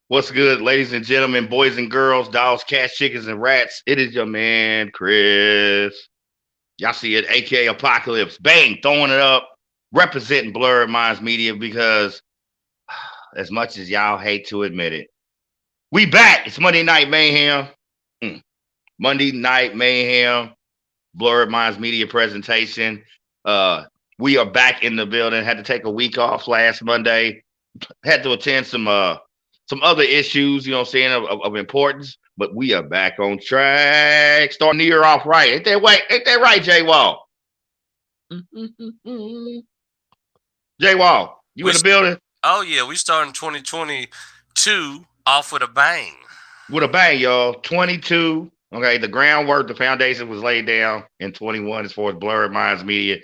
What's good, ladies and gentlemen, boys and girls, dogs, cats, chickens, and rats? It is your man, Chris. Y'all see it, aka Apocalypse. Bang, throwing it up, representing Blurred Minds Media because, as much as y'all hate to admit it, we back. It's Monday Night Mayhem. Mm. Monday Night Mayhem, Blurred Minds Media presentation. We are back in the building. Had to take a week off last Monday. Had to attend some other issues, you know what I'm saying, of importance, but we are back on track. Starting the year off right. Ain't that right, J Wall? J Wall, you We in the building? oh yeah, we starting 2022 off with a bang. With a bang, y'all. 22. Okay, the groundwork, the foundation was laid down in 21 as far as Blurred Minds Media,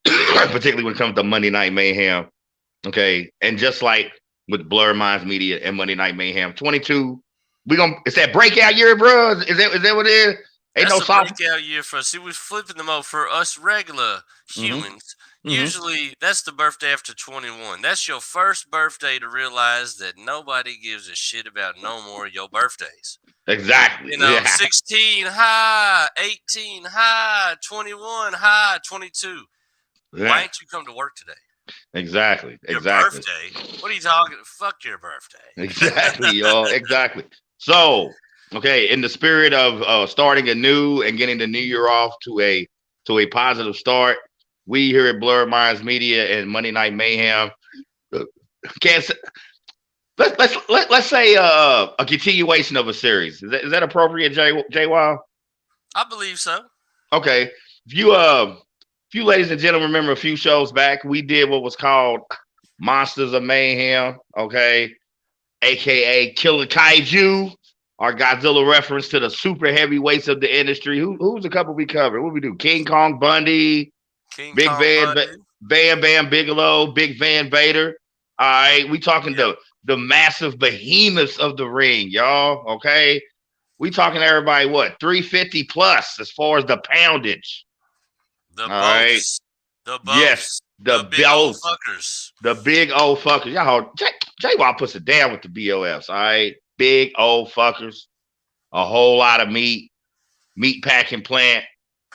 particularly when it comes to Monday Night Mayhem. Okay, and just like with Blurred Minds Media and Monday Night Mayhem, 22. It's that breakout year, bro. Is that what it is? Ain't That's no a soft. breakout year for us. See, we're flipping them over for us regular Mm-hmm. humans. Mm-hmm. Usually, that's the birthday after 21. That's your first birthday to realize that nobody gives a shit about no more of your birthdays. Exactly. You know, Yeah. 16 high, 18 high, 21 high, 22. Why Yeah. ain't you come to work today? Exactly. Your Exactly. birthday? What are you talking? Fuck your birthday. Exactly, y'all. Exactly. So, okay, in the spirit of starting anew and getting the new year off to a positive start, we here at Blurred Minds Media and Monday Night Mayhem uh, can't s- let's say a continuation of a series. Is that appropriate, J Wild? I believe so. Okay. If you ladies and gentlemen remember a few shows back, we did what was called Monsters of Mayhem, okay, aka Killer Kaiju, our Godzilla reference to the super heavyweights of the industry. Who's the couple we covered? What we do? King Kong Bundy, King Big Kong Van, Bundy. Bam Bam Bigelow, Big Van Vader. All right, we talking Yep. the massive behemoths of the ring, y'all. Okay, we talking everybody what 350 plus as far as the poundage. The All right, boasts. The yes, boasts. The the big old bells, fuckers. the big old fuckers. Y'all, J Wall puts it down with the BOFs. All right, big old fuckers, a whole lot of meat packing plant.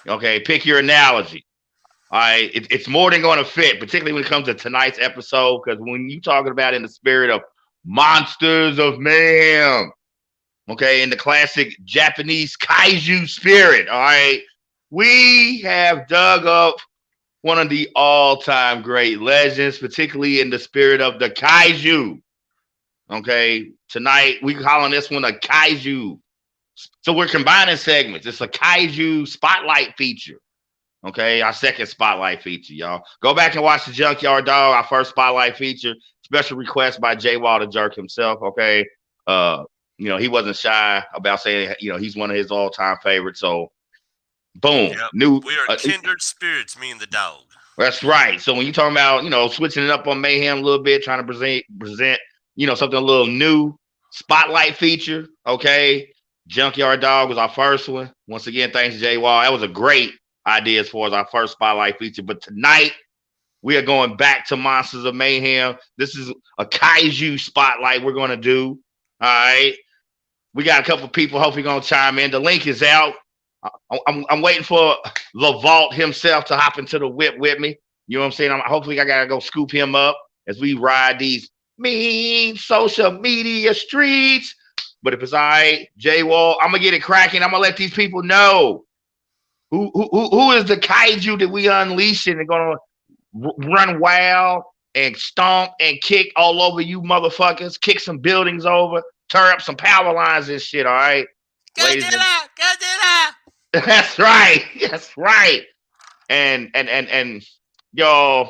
Okay, pick your analogy. All right, it's more than going to fit, particularly when it comes to tonight's episode, because when you talking about in the spirit of monsters of mayhem, okay, in the classic Japanese kaiju spirit, all right, we have dug up one of the all-time great legends, particularly in the spirit of the kaiju. Okay, tonight we calling this one a kaiju. So we're combining segments. It's a kaiju spotlight feature. Okay, our second spotlight feature, y'all. Go back and watch the Junkyard Dog, our first spotlight feature. Special request by J Wall the Jerk himself. Okay, uh, he wasn't shy about saying he's one of his all-time favorites. So boom, Yep. new. We are kindred spirits, me and the dog. That's right. So when you're talking about switching it up on Mayhem a little bit, trying to present something a little new, spotlight feature. Okay, Junkyard Dog was our first one. Once again, thanks to Jay Wall. That was a great idea as far as our first spotlight feature. But tonight we are going back to Monsters of Mayhem. This is a kaiju spotlight we're going to do. All right, we got a couple people hopefully going to chime in. The link is out. I'm waiting for LaVault himself to hop into the whip with me. You know what I'm saying? Hopefully I gotta go scoop him up as we ride these mean social media streets. But if it's all right, J Wall, I'm gonna get it cracking. I'm gonna let these people know who is the kaiju that we unleashing and gonna run wild and stomp and kick all over you motherfuckers, kick some buildings over, tear up some power lines and shit. All right, ladies and Godzilla! Godzilla! that's right. That's right. And yo,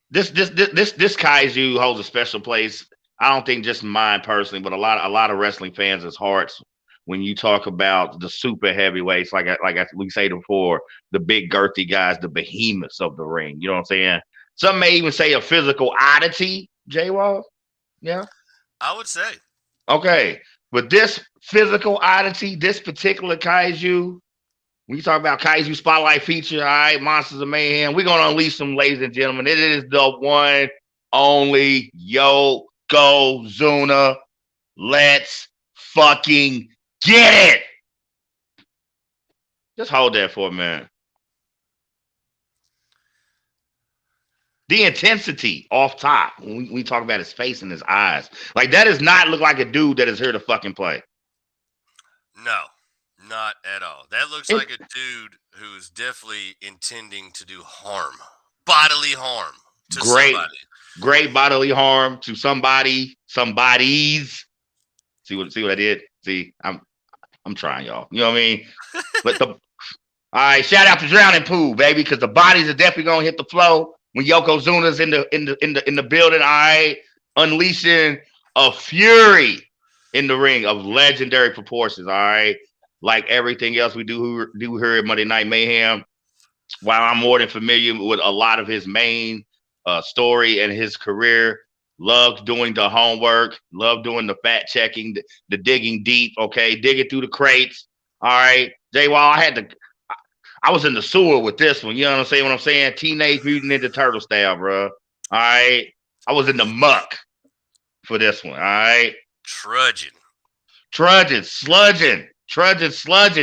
this kaiju holds a special place. I don't think just mine personally, but a lot of wrestling fans' hearts when you talk about the super heavyweights, we say before, the big girthy guys, the behemoths of the ring. You know what I'm saying? Some may even say a physical oddity. J Wall, yeah. I would say. Okay, but this physical oddity, this particular kaiju, when you talk about Kaiju Spotlight feature, all right, Monsters of Mayhem, we're going to unleash them, ladies and gentlemen. It is the one, only Yokozuna. Yokozuna. Let's fucking get it. Just hold that for a minute. The intensity off top when we talk about his face and his eyes. Like, that does not look like a dude that is here to fucking play. No, not at all. That looks like a dude who's definitely intending to do harm, bodily harm to somebody. Great bodily harm to somebody's. See what I did? See, I'm trying, y'all. You know what I mean? But all right, shout out to Drowning Pool, baby, because the bodies are definitely gonna hit the flow when Yokozuna's in the building. All right, unleashing a fury in the ring of legendary proportions. All right, like everything else we do here at Monday Night Mayhem. While I'm more than familiar with a lot of his main story and his career, loved doing the homework, loved doing the fact checking, the digging deep. Okay, digging through the crates. All right, J-Wall, I was in the sewer with this one. You know what I'm saying? What I'm saying? Teenage Mutant Ninja Turtle style, bro. All right, I was in the muck for this one. All right, trudging, sludging,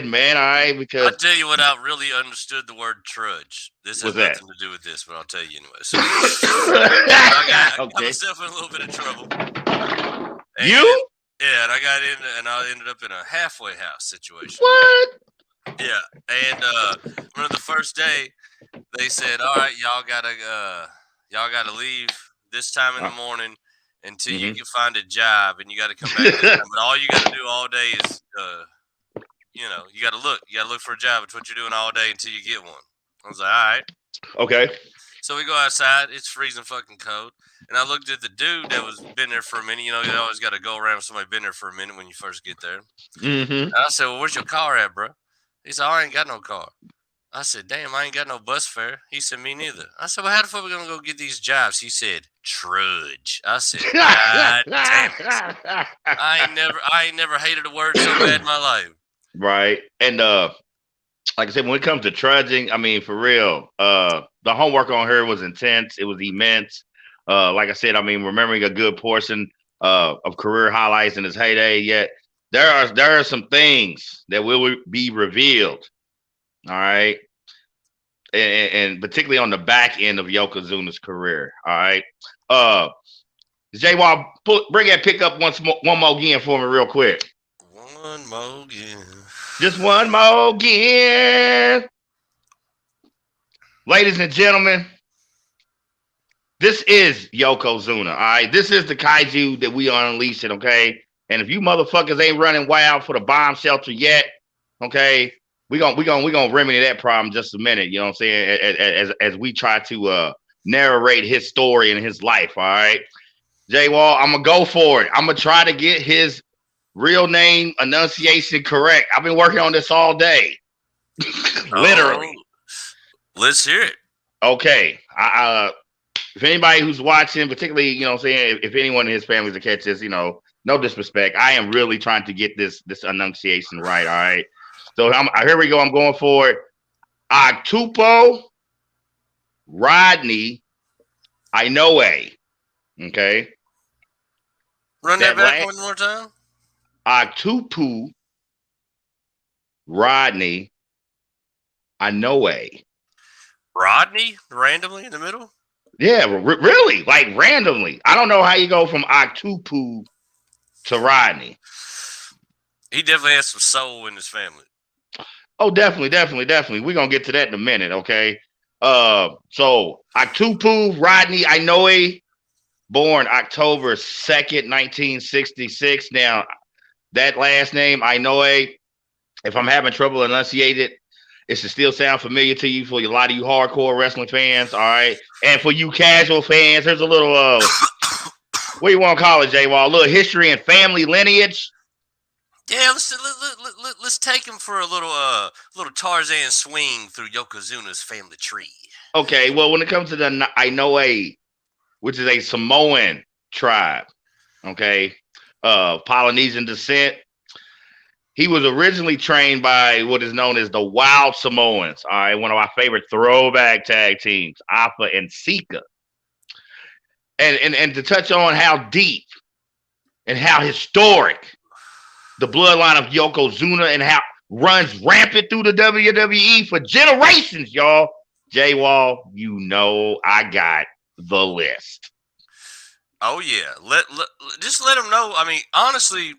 man. All right, because I'll tell you what, I really understood the word trudge. This has nothing to do with this, but I'll tell you anyway. So, I got myself in a little bit of trouble. And, yeah, and I ended up in a halfway house situation. What? Yeah, and remember the first day, they said, "All right, y'all gotta leave this time in the morning until you can find a job, and you got to come back. But all you got to do all day is, you got to look for a job. It's what you're doing all day until you get one." I was like, "All right, okay." So we go outside. It's freezing fucking cold, and I looked at the dude that was been there for a minute. You know, you always got to go around with somebody been there for a minute when you first get there. And I said, "Well, where's your car at, bro?" He said, "I ain't got no car." I said, "Damn, I ain't got no bus fare." He said, "Me neither." I said, "Well, how the fuck are we going to go get these jobs?" He said, "Trudge." I said, "God damn it. I ain't never hated a word so bad in my life." Right. And like I said, when it comes to trudging, I mean, for real, the homework on her was intense. It was immense. Like I said, I mean, remembering a good portion of career highlights in his heyday, yet there are some things that will be revealed. All right. And particularly on the back end of Yokozuna's career. All right. J-Wall, bring that pick up one more again for me real quick. One more again. Just one more again. Ladies and gentlemen, this is Yokozuna. All right. This is the kaiju that we are unleashing. Okay. And if you motherfuckers ain't running wild for the bomb shelter yet, okay, we gonna remedy that problem just a minute. You know what I'm saying? As we try to narrate his story and his life. All right, J-Wall, I'm gonna go for it. I'm gonna try to get his real name enunciation correct. I've been working on this all day, literally. Let's hear it. Okay, if anybody who's watching, particularly, you know what I'm saying, if anyone in his family to catch this, you know, no disrespect, I am really trying to get this enunciation right. All right. So here we go. I'm going for it. Octupo Rodney Inoue. Okay. Run that back one more time. Octupo Rodney Inoue. Rodney randomly in the middle? Yeah, really, like randomly. I don't know how you go from Octupo to Rodney. He definitely has some soul in his family. Oh, definitely. We're going to get to that in a minute, okay? So, Octupo Rodney Inoue, born October 2nd, 1966. Now, that last name, Inoue, if I'm having trouble enunciating it, it should still sound familiar to you for a lot of you hardcore wrestling fans, all right? And for you casual fans, there's a little, what do you want to call it, J-Wall? A little history and family lineage. Yeah, let's take him for a little Tarzan swing through Yokozuna's family tree. Okay, well, when it comes to the Inoue, which is a Samoan tribe, okay, Polynesian descent, he was originally trained by what is known as the Wild Samoans, all right, one of our favorite throwback tag teams, Alpha and Sika. And to touch on how deep and how historic the bloodline of Yokozuna and how runs rampant through the WWE for generations, y'all. J Wall, you know I got the list. Oh yeah, just let them know. I mean, honestly,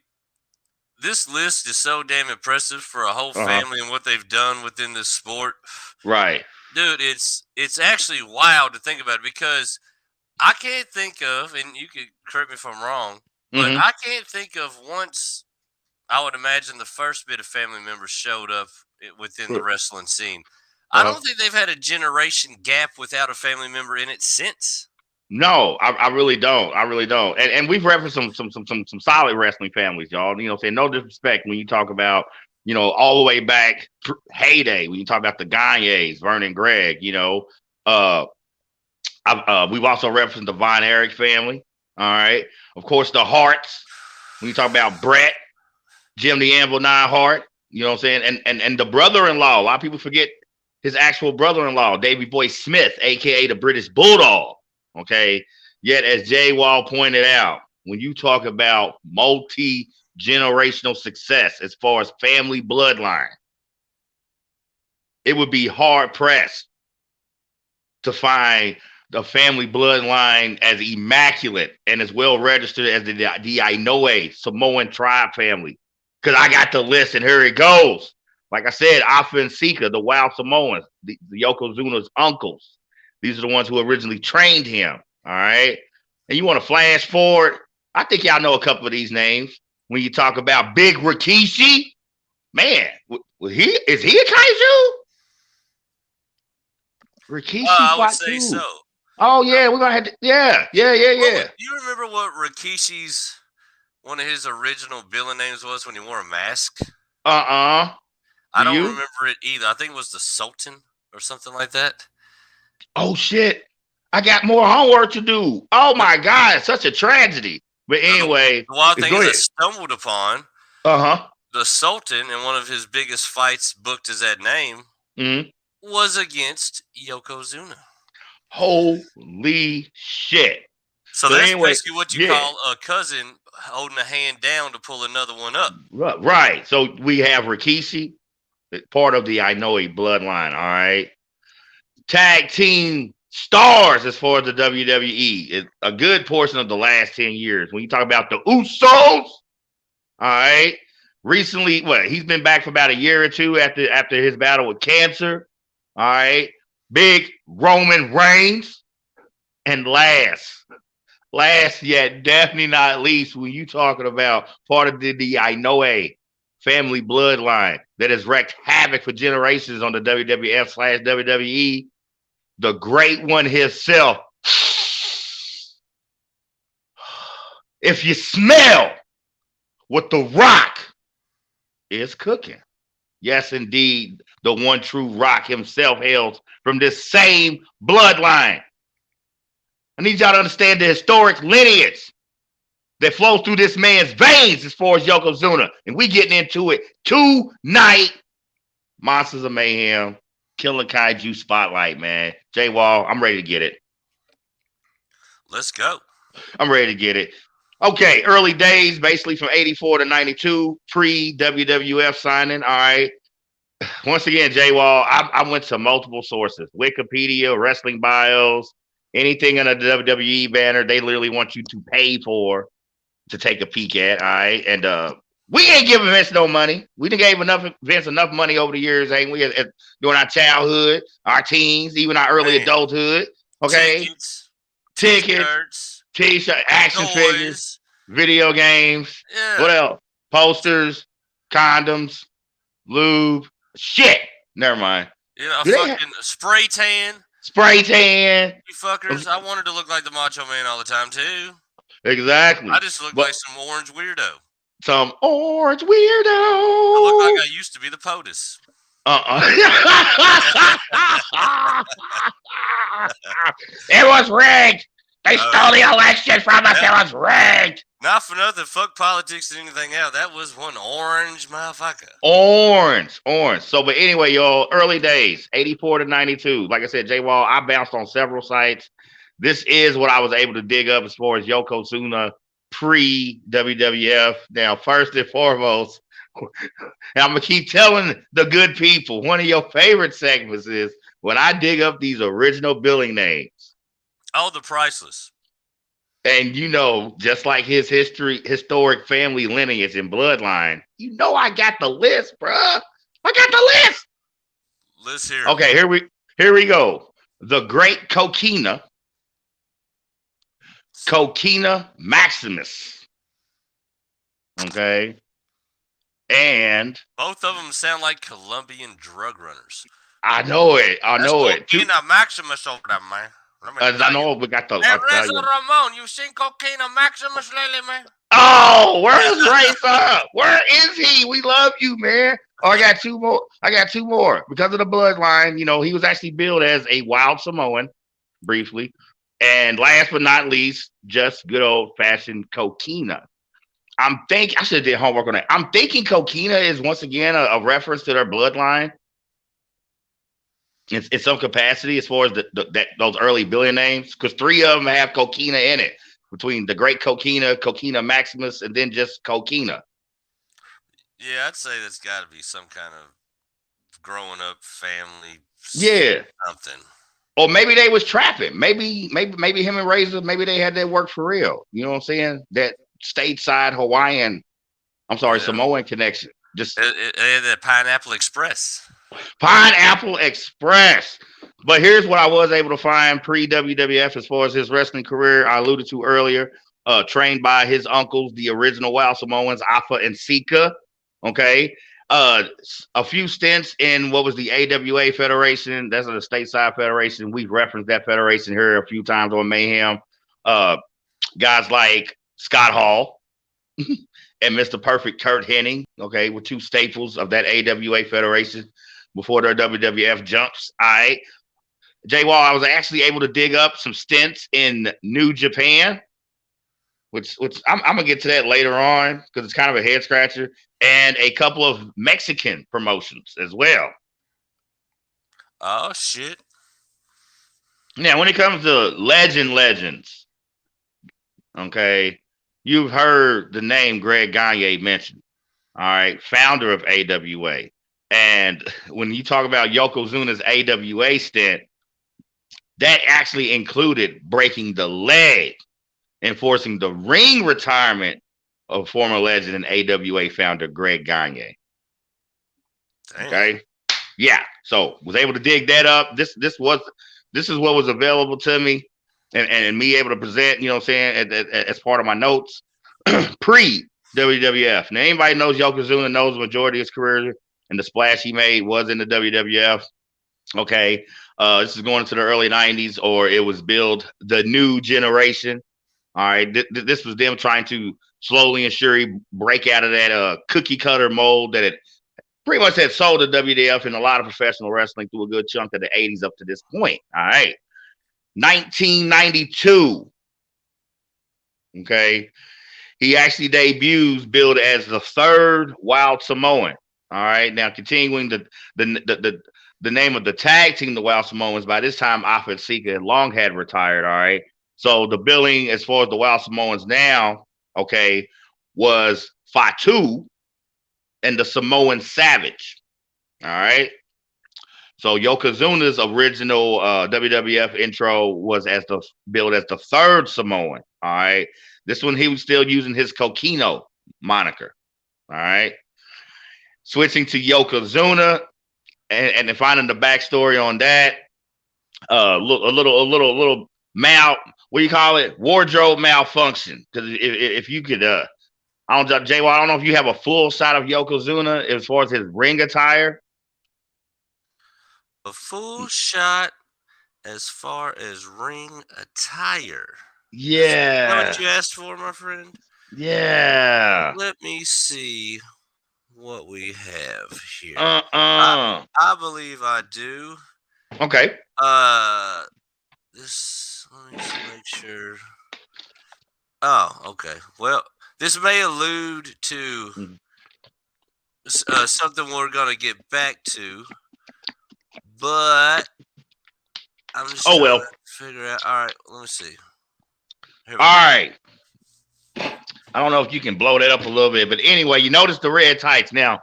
this list is so damn impressive for a whole family and what they've done within this sport. Right, dude. It's actually wild to think about because I can't think of, and you could correct me if I'm wrong, but I can't think of once. I would imagine the first bit of family members showed up within the wrestling scene. I don't think they've had a generation gap without a family member in it since. No, I really don't. I really don't. And we've referenced some solid wrestling families, y'all. You know, saying no disrespect when you talk about, you know, all the way back heyday when you talk about the Gagnes, Vernon Gregg. You know, we've also referenced the Von Erich family. All right, of course the Harts. When you talk about Bret, Jim the Anvil Hart, you know what I'm saying, and the brother-in-law. A lot of people forget his actual brother-in-law, Davey Boy Smith, aka the British Bulldog. Okay. Yet, as Jay Wall pointed out, when you talk about multi-generational success as far as family bloodline, it would be hard pressed to find the family bloodline as immaculate and as well registered as the Inoue Samoan tribe family. Because I got the list, and here it goes. Like I said, Afa and Sika, the Wild Samoans, the Yokozuna's uncles. These are the ones who originally trained him. All right. And you want to flash forward? I think y'all know a couple of these names. When you talk about Big Rikishi, man, is he a kaiju? Rikishi, I would say so. Oh yeah, we're gonna have to. Yeah. You remember what Rikishi's one of his original billing names was when he wore a mask? I don't remember it either. I think it was the Sultan or something like that. Oh shit! I got more homework to do. Oh my god, it's such a tragedy. But anyway, the wild thing is I stumbled upon the Sultan, and one of his biggest fights booked as that name was against Yokozuna. Holy shit! So that's basically what you call a cousin holding a hand down to pull another one up. Right. So we have Rikishi, part of the Inoue bloodline. All right. Tag team stars as far as the WWE. A good portion of the last 10 years. When you talk about the Usos, all right. Recently, he's been back for about a year or two after his battle with cancer. All right. Big Roman Reigns. And last yet definitely not least, when you talking about part of the Inoue family bloodline that has wreaked havoc for generations on the WWF/WWE, the great one himself. If you smell what The Rock is cooking, yes, indeed, the one true Rock himself hails from this same bloodline. I need y'all to understand the historic lineage that flows through this man's veins as far as Yokozuna. And we getting into it tonight. Monsters of Mayhem, Killer Kaiju Spotlight, man. J Wall, I'm ready to get it. Let's go. I'm ready to get it. Okay, early days, basically from 84 to 92, pre-WWF signing. All right. Once again, J Wall, I went to multiple sources. Wikipedia, Wrestling Bios, anything under the WWE banner, they literally want you to pay for to take a peek at. All right. And we ain't giving Vince no money. We done gave Vince enough money over the years, ain't we? During our childhood, our teens, even our early adulthood. Okay. Tickets, t-shirt, action figures, video games. Yeah. What else? Posters, condoms, lube. Shit. Never mind. Yeah, fucking spray tan. Spray tan. You fuckers. I wanted to look like the Macho Man all the time, too. Exactly. I just look like some orange weirdo. Some orange weirdo. I look like I used to be the POTUS. It was rigged. They stole the election from us. It was rigged. Not for nothing. Fuck politics and anything else. That was one orange motherfucker. Orange. So, but anyway, y'all, early days, 84 to 92. Like I said, J Wall, I bounced on several sites. This is what I was able to dig up as far as Yokozuna pre-WWF. Now, first and foremost, and I'm gonna keep telling the good people, one of your favorite segments is when I dig up these original billing names. Oh, the priceless. And just like his historic family lineage and bloodline, I got the list, bruh. I got the list. List here. Okay, here we go. The Great Coquina Maximus. Okay. And both of them sound like Colombian drug runners. I know it. Coquina Maximus over there, man. I know we got the. Hey, Ramon, you seen Coquina Maximus lately, man? Oh, where is Razor? Where is he? We love you, man. Oh, I got two more because of the bloodline. He was actually billed as a wild Samoan briefly, and last but not least, just good old fashioned Coquina. I should have did homework on that. I'm thinking Coquina is once again a reference to their bloodline. In some capacity, as far as those early billion names, because 3 of them have Coquina in it, between the Great Coquina Maximus, and then just Coquina. Yeah, I'd say that's got to be some kind of growing up family. Yeah, something. Or maybe they was trapping. Maybe him and Razor, maybe they had that work for real. You know what I'm saying? That stateside Hawaiian, Samoan connection. Just the Pineapple Express. Pineapple Express. But here's what I was able to find pre-WWF as far as his wrestling career. I alluded to earlier. Trained by his uncles, the original Wild Samoans, Afa and Sika. Okay. A few stints in what was the AWA Federation. That's a stateside federation. We've referenced that federation here a few times on Mayhem. Guys like Scott Hall and Mr. Perfect Kurt Hennig, okay, were two staples of that AWA Federation before their WWF jumps. All right. J-Wall, I was actually able to dig up some stints in New Japan, which I'm going to get to that later on because it's kind of a head scratcher, and a couple of Mexican promotions as well. Oh, shit. Now, when it comes to legends, okay, you've heard the name Greg Gagne mentioned, all right, founder of AWA. And when you talk about Yokozuna's AWA stint, that actually included breaking the leg and forcing the ring retirement of former legend and AWA founder Greg Gagne. Damn. Okay, yeah. So was able to dig that up. This is what was available to me, and me able to present. You know what I'm saying as part of my notes pre WWF. Now anybody knows Yokozuna knows the majority of his career and the splash he made was in the WWF. Okay, this is going into the early 90s, or it was billed the new generation. All right, this was them trying to slowly and surely break out of that cookie cutter mold that it pretty much had sold to WWF and a lot of professional wrestling through a good chunk of the 80s up to this point. All right, 1992. Okay, he actually debuts billed as the third Wild Samoan. All right, now continuing the name of the tag team, the Wild Samoans. By this time, Afa and Sika had long had retired. All right. So the billing as far as the Wild Samoans now, okay, was Fatu and the Samoan Savage. All right. So Yokozuna's original WWF intro was billed as the third Samoan. All right. This one he was still using his Coquino moniker. All right. Switching to Yokozuna and finding the backstory on that. A little what do you call it? Wardrobe malfunction. Because if you could, I don't know if you have a full shot of Yokozuna as far as his ring attire. A full shot as far as ring attire. Yeah. Is that what you asked for, my friend? Yeah. Let me see what we have here. I believe I do. Okay. Let me just make sure. Oh, okay. Well, this may allude to something we're gonna get back to, but I'm just trying to figure out. All right, let me see. All right. I don't know if you can blow that up a little bit, but anyway, you notice the red tights. Now,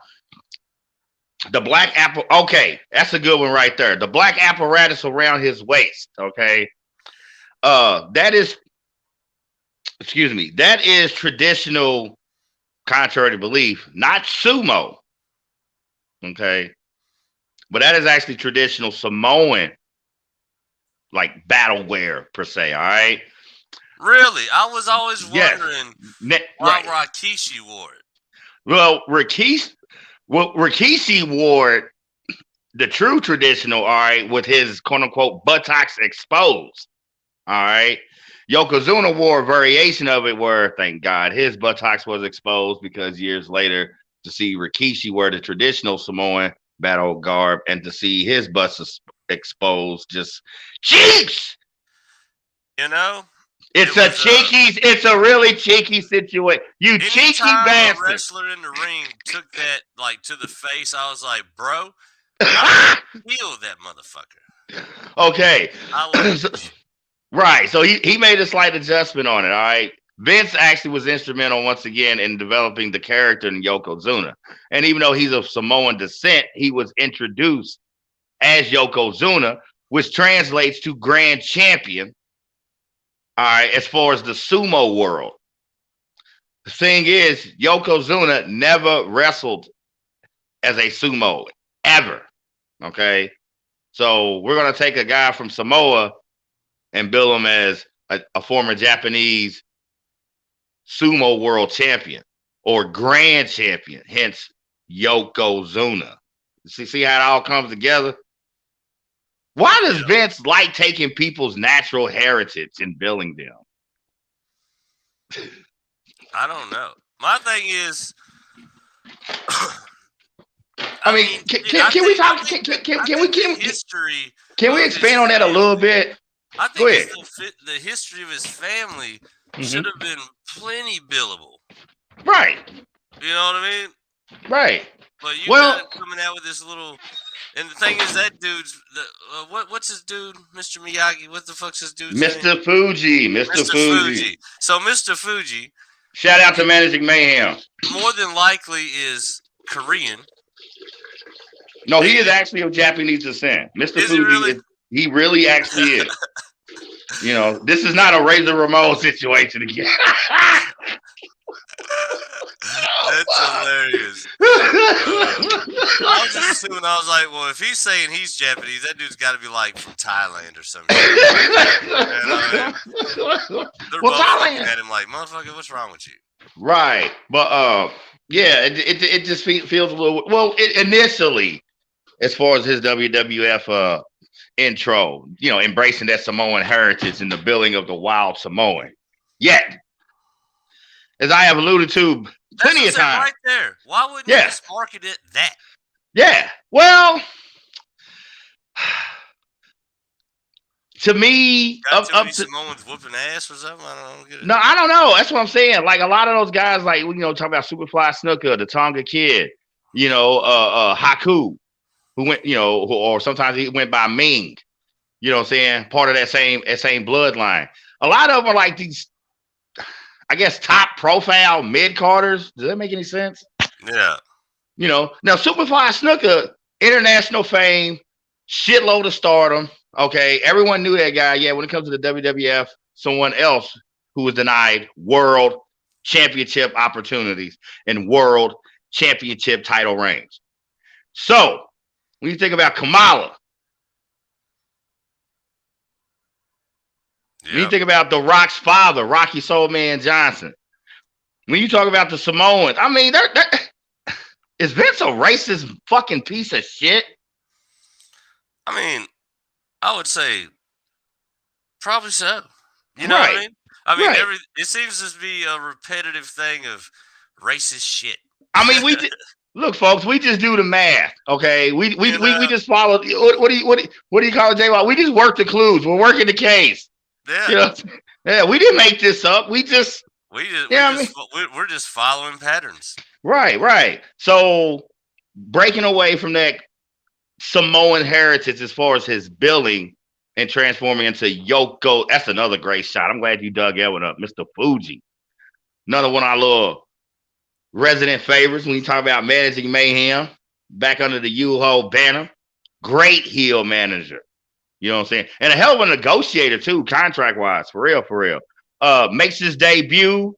the black apple. Okay, that's a good one right there. The black apparatus around his waist. Okay, that is. Excuse me. That is traditional, contrary to belief, not sumo. Okay, but that is actually traditional Samoan, like battle wear per se. All right. Really? I was always wondering why Right. Rikishi wore it. Well, Rikishi wore the true traditional, all right, with his quote unquote buttocks exposed. All right. Yokozuna wore a variation of it where, thank God, his buttocks was exposed because years later to see Rikishi wear the traditional Samoan battle garb and to see his butts exposed, just cheeks. You know? It's a really cheeky situation. You cheeky bastard. A wrestler in the ring took that like to the face, I was like, bro, I feel that motherfucker. Okay. I right. So he made a slight adjustment on it. All right. Vince actually was instrumental once again in developing the character in Yokozuna. And even though he's of Samoan descent, he was introduced as Yokozuna, which translates to Grand Champion. All right, as far as the sumo world. The thing is, Yokozuna never wrestled as a sumo, ever. Okay? So we're going to take a guy from Samoa and bill him as a former Japanese sumo world champion or grand champion, hence Yokozuna. See how it all comes together? Why does Vince like taking people's natural heritage and billing them? I don't know. My thing is, can we talk? Can we expand on that a little bit? I think the history of his family should have been plenty billable. Right. You know what I mean? Right. But you coming out with this little. And the thing is, that dude's what's his dude, Mr. Miyagi? What the fuck's his dude's name? Mr. Fuji. Mr. Fuji. So Mr. Fuji. Shout out to Managing Mayhem. More than likely is Korean. No, he is actually of Japanese descent. Mr. Fuji he really actually is. You know, this is not a Razor Ramon situation again. That's hilarious. I was just assuming, I was like, well, if he's saying he's Japanese, that dude's got to be like from Thailand or something. They're both looking at him like, motherfucker, what's wrong with you? Right. But yeah, it just feels a little, well, initially, as far as his WWF intro, you know, embracing that Samoan heritage and the billing of the wild Samoan. Yet, as I have alluded to plenty of times. Right there. Why wouldn't you just market it that? Yeah. Well, to me, Samoans whooping ass or something. I don't get it. No, I don't know. That's what I'm saying. Like a lot of those guys, like talk about Superfly Snuka, the Tonga Kid, Haku, who went, or sometimes he went by Ming. You know what I'm saying? Part of that same bloodline. A lot of them are like these, I guess, top profile mid-carders. Does that make any sense? Yeah. Now Superfly Snuka, international fame, shitload of stardom. Okay, everyone knew that guy. Yeah, when it comes to the WWF, someone else who was denied world championship opportunities and world championship title reigns. So, when you think about Kamala, when you think about The Rock's father, Rocky Soulman Johnson, when you talk about the Samoans, I mean, is Vince a racist fucking piece of shit? I mean, I would say probably so. You know what I mean? I mean, it seems to be a repetitive thing of racist shit. I mean, look, folks, we just do the math, okay? We just follow. What do you call it, J-Wall? We just work the clues. We're working the case. Yeah. We didn't make this up. We're just following patterns. Right. So breaking away from that Samoan heritage as far as his billing and transforming into Yoko. That's another great shot. I'm glad you dug that one up, Mr. Fuji. Another one of our little resident favorites when you talk about managing Mayhem back under the U-Ho banner. Great heel manager. You know what I'm saying? And a hell of a negotiator, too, contract-wise. For real, for real. Makes his debut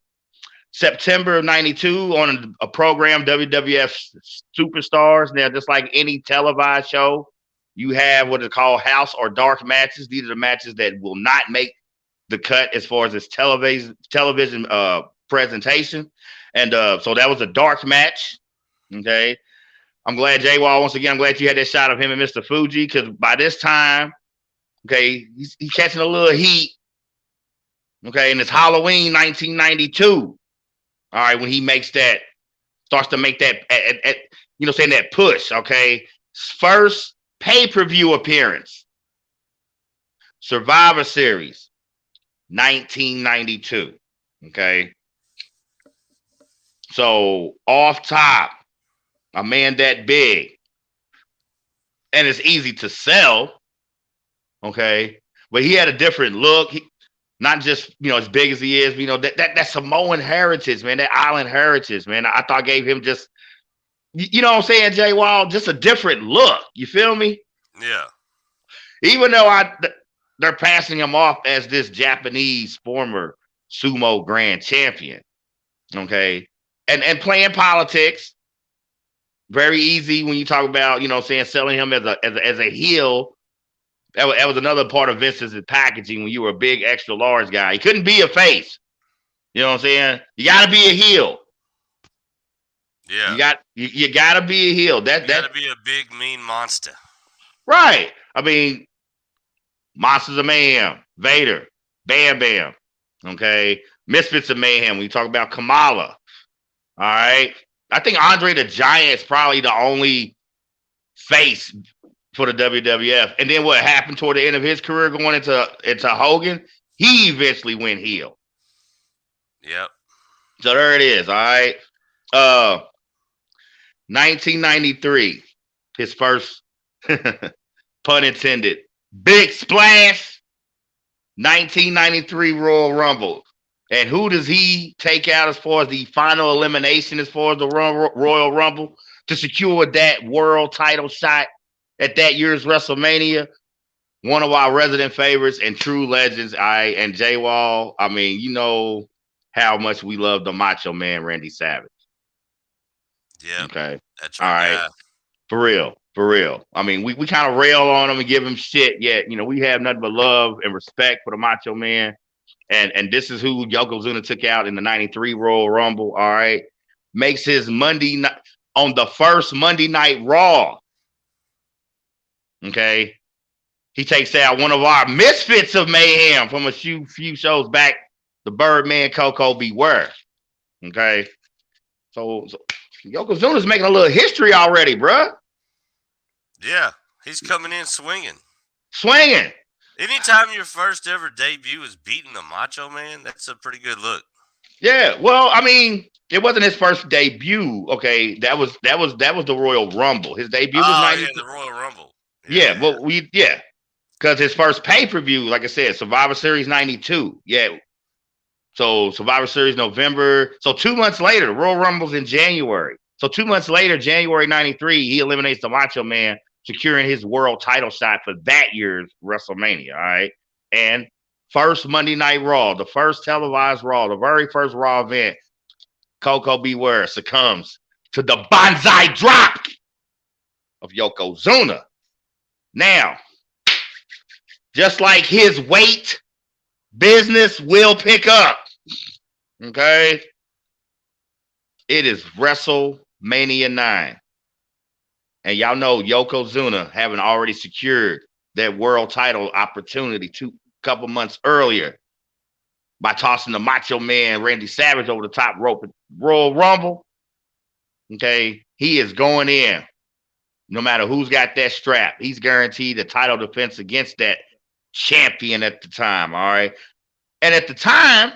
September of 92 on a program, WWF Superstars. Now, just like any televised show, you have what is called house or dark matches. These are the matches that will not make the cut as far as its television presentation. And so that was a dark match. Okay. I'm glad J-Wall, once again, I'm glad you had that shot of him and Mr. Fuji, because by this time, okay, he's catching a little heat. Okay, and it's Halloween 1992. All right, when he starts to make that, saying that push. Okay, first pay-per-view appearance, Survivor Series, 1992. Okay, so off top, a man that big, and it's easy to sell. Okay, but he had a different look. Not just, as big as he is, that Samoan heritage, man, that island heritage, man. I thought gave him just, you know what I'm saying, Jay Wall, just a different look. You feel me? Yeah. Even though they're passing him off as this Japanese former sumo grand champion, okay, and playing politics, very easy when you talk about, selling him as a heel. That was another part of Vince's packaging when you were a big extra large guy. He couldn't be a face. You know what I'm saying? You got to be a heel. Yeah. You got to be a heel. That got to be a big, mean monster. Right. I mean, Monsters of Mayhem, Vader, Bam Bam. Okay. Misfits of Mayhem. When you talk about Kamala. All right. I think Andre the Giant is probably the only face for the WWF. And then what happened toward the end of his career going into Hogan, he eventually went heel. Yep. So there it is, all right? 1993, his first, pun intended, big splash, 1993 Royal Rumble. And who does he take out as far as the final elimination as far as the Royal Rumble to secure that world title shot at that year's WrestleMania? One of our resident favorites and true legends, and Jay Wall. I mean, you know how much we love the Macho Man, Randy Savage. Yeah. Okay. That's right. All right. Yeah. For real. I mean, we kind of rail on him and give him shit, yet, we have nothing but love and respect for the Macho Man. And this is who Yokozuna took out in the 93 Royal Rumble. All right. Makes his Monday night on the first Monday Night Raw. Okay. He takes out one of our misfits of Mayhem from a few shows back, the Birdman Coco Beware. Okay. So Yokozuna's making a little history already, bruh. Yeah. He's coming in swinging. Anytime your first ever debut is beating the Macho Man, that's a pretty good look. Yeah. Well, I mean, it wasn't his first debut. Okay. That was the Royal Rumble. His debut was 90. Yeah, the Royal Rumble. Yeah. Well, because his first pay-per-view, like I said, Survivor Series 92. Yeah. So Survivor Series November. So 2 months later, Royal Rumble's in January. So 2 months later, January 93, he eliminates the Macho Man, securing his world title shot for that year's WrestleMania. All right. And first Monday Night Raw, the first televised Raw, the very first Raw event, Coco Beware succumbs to the Banzai drop of Yokozuna. Now, just like his weight, business will pick up. Okay. It is WrestleMania 9. And y'all know Yokozuna having already secured that world title opportunity a couple months earlier by tossing the Macho Man Randy Savage over the top rope at Royal Rumble. Okay. He is going in. No matter who's got that strap, he's guaranteed a title defense against that champion at the time. All right. And at the time,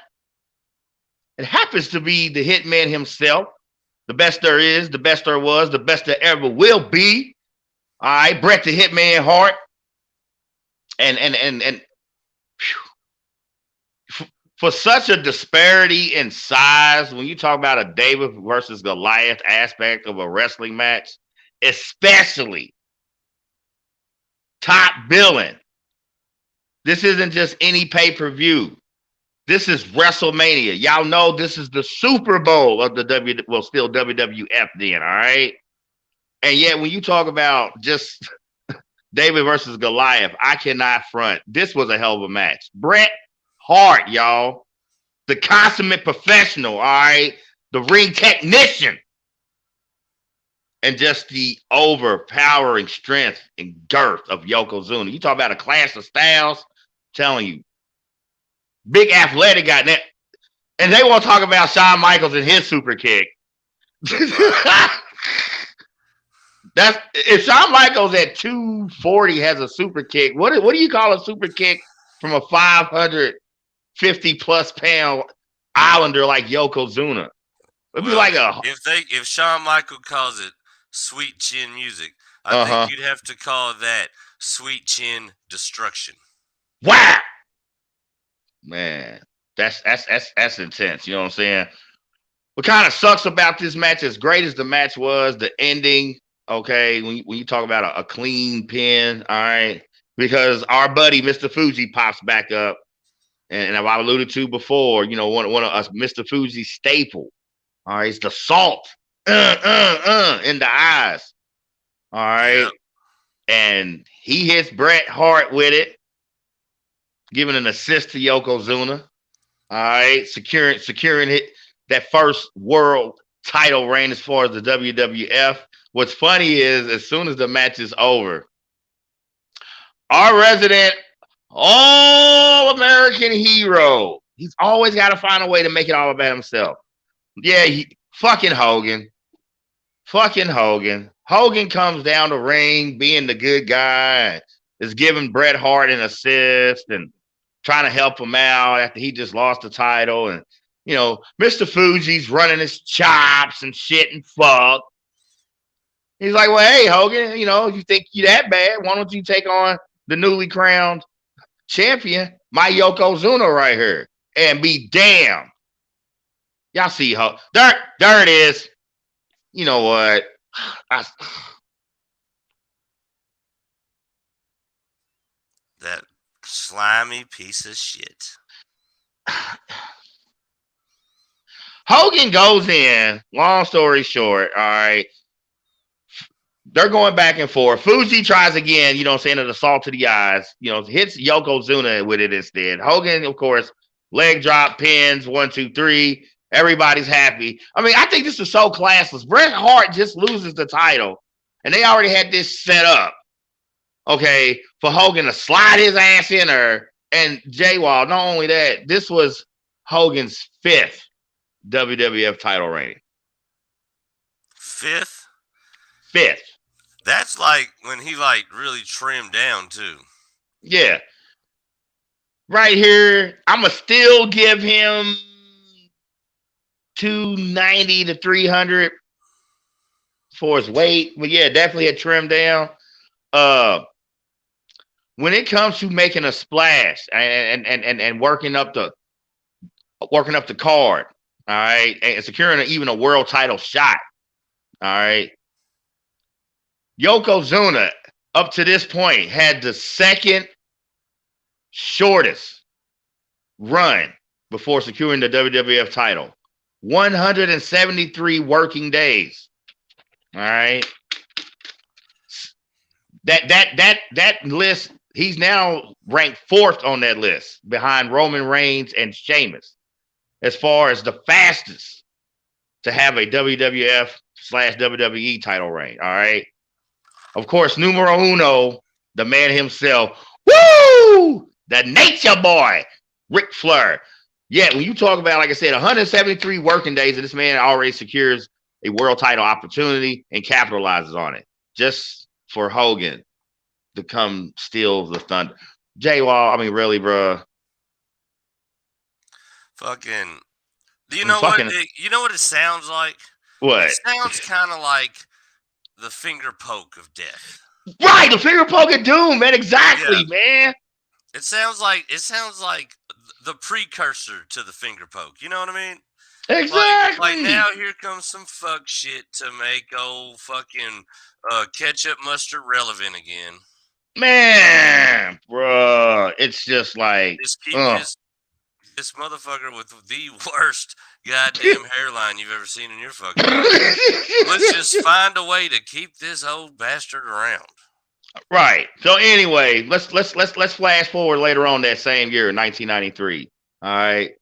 it happens to be the Hitman himself. The best there is, the best there was, the best there ever will be. All right. Bret the Hitman Hart. And for such a disparity in size, when you talk about a David versus Goliath aspect of a wrestling match, especially top billing, this isn't just any pay-per-view. This is WrestleMania. Y'all know this is the Super Bowl of the still WWF then, all right? And yet when you talk about just David versus Goliath, I cannot front. This was a hell of a match. Bret Hart, y'all. The consummate professional, all right? The ring technician. And just the overpowering strength and girth of Yokozuna. You talk about a clash of styles, I'm telling you. Big athletic guy. And they won't talk about Shawn Michaels and his super kick. That's if Shawn Michaels at 240 has a super kick. What do you call a super kick from a 550 plus pound Islander like Yokozuna? It'd be like a if Shawn Michael calls it sweet chin music, I think you'd have to call that sweet chin destruction. Wow. Man, that's intense. You know what I'm saying? What kind of sucks about this match, as great as the match was, the ending, okay, when you talk about a clean pin, all right, because our buddy Mr. Fuji pops back up, and I've alluded to before, you know, one of us, Mr. Fuji's staple, all right, it's the salt in the eyes, all right, yep. And he hits Bret Hart with it, giving an assist to Yokozuna. All right, securing it, that first world title reign as far as the WWF. What's funny is, as soon as the match is over, our resident all-American hero, he's always got to find a way to make it all about himself. Yeah, fucking Hogan. Hogan comes down the ring being the good guy, is giving Bret Hart an assist and trying to help him out after he just lost the title. And, you know, Mr. Fuji's running his chops and shit and fuck. He's like, well, hey, Hogan, you know, you think you that bad? Why don't you take on the newly crowned champion, my Yokozuna right here, and be damned. Y'all see how there it is. You know what? That slimy piece of shit. Hogan goes in, long story short, all right. They're going back and forth. Fuji tries again, you know what I'm saying, an assault to the eyes, you know, hits Yokozuna with it instead. Hogan, of course, leg drop, pins, 1, 2, 3. Everybody's happy. I mean, I think this is so classless. Bret Hart just loses the title, and they already had this set up, okay, for Hogan to slide his ass in her. And J-Wall, not only that, this was Hogan's 5th WWF title reign. 5th? 5th. That's like when he like really trimmed down too. Yeah. Right here, I'ma still give him 290 to 300 for his weight. But yeah, definitely had trimmed down. When it comes to making a splash and working up the card, all right, and securing even a world title shot, all right. Yokozuna, up to this point, had the second shortest run before securing the WWF title. 173 working days. All right. That list, he's now ranked 4th on that list behind Roman Reigns and Sheamus as far as the fastest to have a WWF/WWE title reign. All right. Of course, numero uno, the man himself. Woo! The nature boy, Ric Flair. Yeah, when you talk about, like I said, 173 working days, and this man already secures a world title opportunity and capitalizes on it. Just for Hogan to come steal the thunder. J-Wall, I mean, really, bro. Fucking. Do you know what? You know what it sounds like? What? It sounds kind of like the finger poke of death. Right, the finger poke of doom, man. Exactly, man. It sounds like the precursor to the finger poke. You know what I mean? Exactly. Like now, here comes some fuck shit to make old fucking ketchup mustard relevant again. Man, bro, it's just like Just keep this motherfucker with the worst goddamn hairline you've ever seen in your fucking life. Let's just find a way to keep this old bastard around. Right. So anyway, let's flash forward later on that same year, 1993. All right.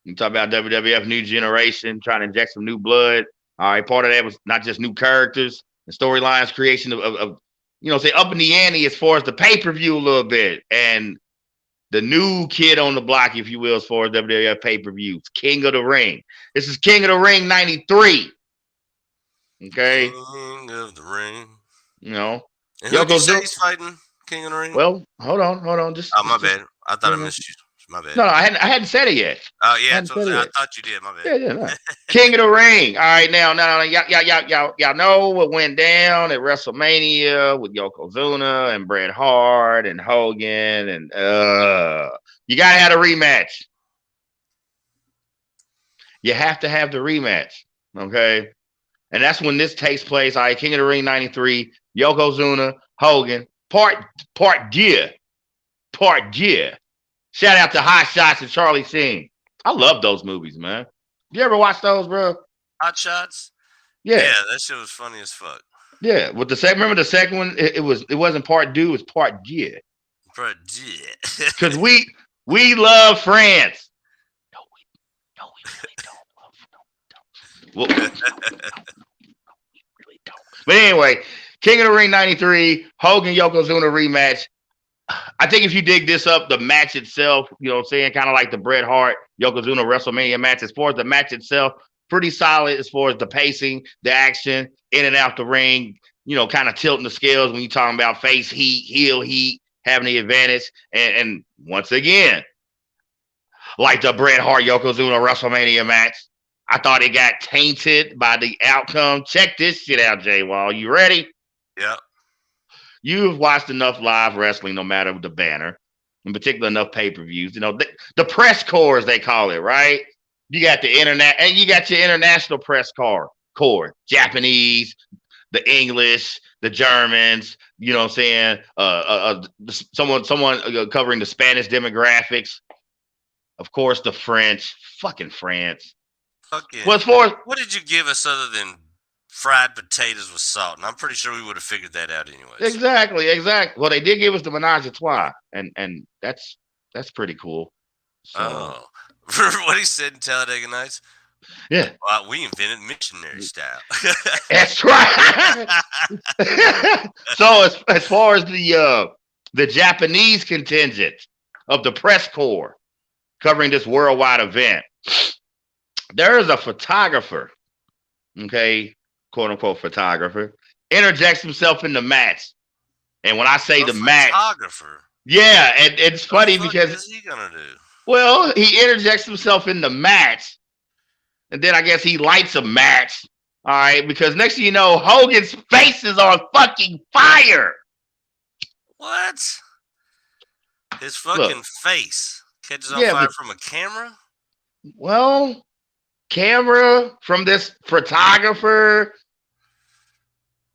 You talk about WWF New Generation trying to inject some new blood. All right. Part of that was not just new characters and storylines, creation of say up in the ante as far as the pay-per-view a little bit. And the new kid on the block, if you will, as far as WWF pay-per-views, King of the Ring. This is King of the Ring 93. Okay. King of the Ring. And who did you say he's fighting? King of the Ring? Well, hold on. My bad. I thought I missed you. My bad. No, I hadn't said it yet. Oh yeah, I thought you did. My bad. Yeah. No. King of the Ring. All right, now, y'all know what went down at WrestleMania with Yokozuna and Bret Hart and Hogan, and you gotta have a rematch. You have to have the rematch, okay? And that's when this takes place. All right, King of the Ring 93, Yokozuna, Hogan, part gear. Shout out to Hot Shots and Charlie Sheen. I love those movies, man. You ever watch those, bro? Hot Shots? Yeah, that shit was funny as fuck. Yeah, with the second, remember the second one? It wasn't part deux, it was part gear. Part gear. Because we love France. No, we really don't. We really don't. But anyway, King of the Ring 93, Hogan Yokozuna rematch. I think if you dig this up, the match itself, you know what I'm saying, kind of like the Bret Hart Yokozuna WrestleMania match, as far as the match itself, pretty solid as far as the pacing, the action, in and out the ring, kind of tilting the scales when you're talking about face heat, heel heat, having the advantage. And once again, like the Bret Hart Yokozuna WrestleMania match, I thought it got tainted by the outcome. Check this shit out, Jay Wall. You ready? Yeah. You've watched enough live wrestling, no matter the banner, in particular enough pay-per-views. The press corps, they call it, right? You got the internet, and you got your international press corps, Japanese, the English, the Germans. You know what I'm saying? Someone covering the Spanish demographics. Of course, the French. Fucking France. What did you give us other than fried potatoes with salt? And I'm pretty sure we would have figured that out anyways. Exactly. Well, they did give us the menage a trois, and that's pretty cool. So. What he said in Talladega Nights? Yeah. We invented missionary style. That's right. So as far as the Japanese contingent of the press corps covering this worldwide event, there is a photographer, okay, quote unquote photographer, interjects himself in the match. And when I say the match, yeah, and it's funny because what is he gonna do? Well, he interjects himself in the match, and then I guess he lights a match. All right, because next thing you know, Hogan's face is on fucking fire. What? His fucking face catches on fire from a camera? Well, camera from this photographer.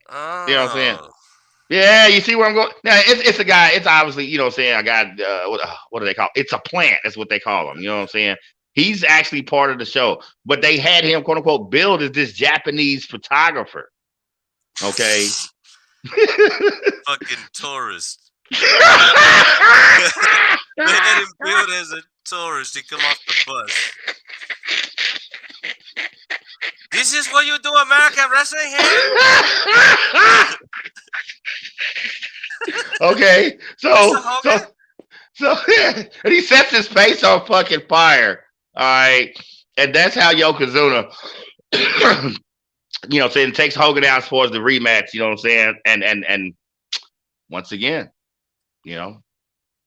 Oh. You know what I'm saying? Yeah, you see where I'm going? Now, it's a guy. It's obviously, you know what I'm saying, I got, what do they call it? It's a plant. That's what they call him. You know what I'm saying? He's actually part of the show. But they had him, quote unquote, billed as this Japanese photographer. Okay? Fucking tourist. They had him billed as a tourist. He come off the bus. This is what you do American wrestling here? Okay, so and he sets his face on fucking fire. All right, and that's how Yokozuna, you know, saying takes Hogan out as far as the rematch. You know what I'm saying? And once again, you know,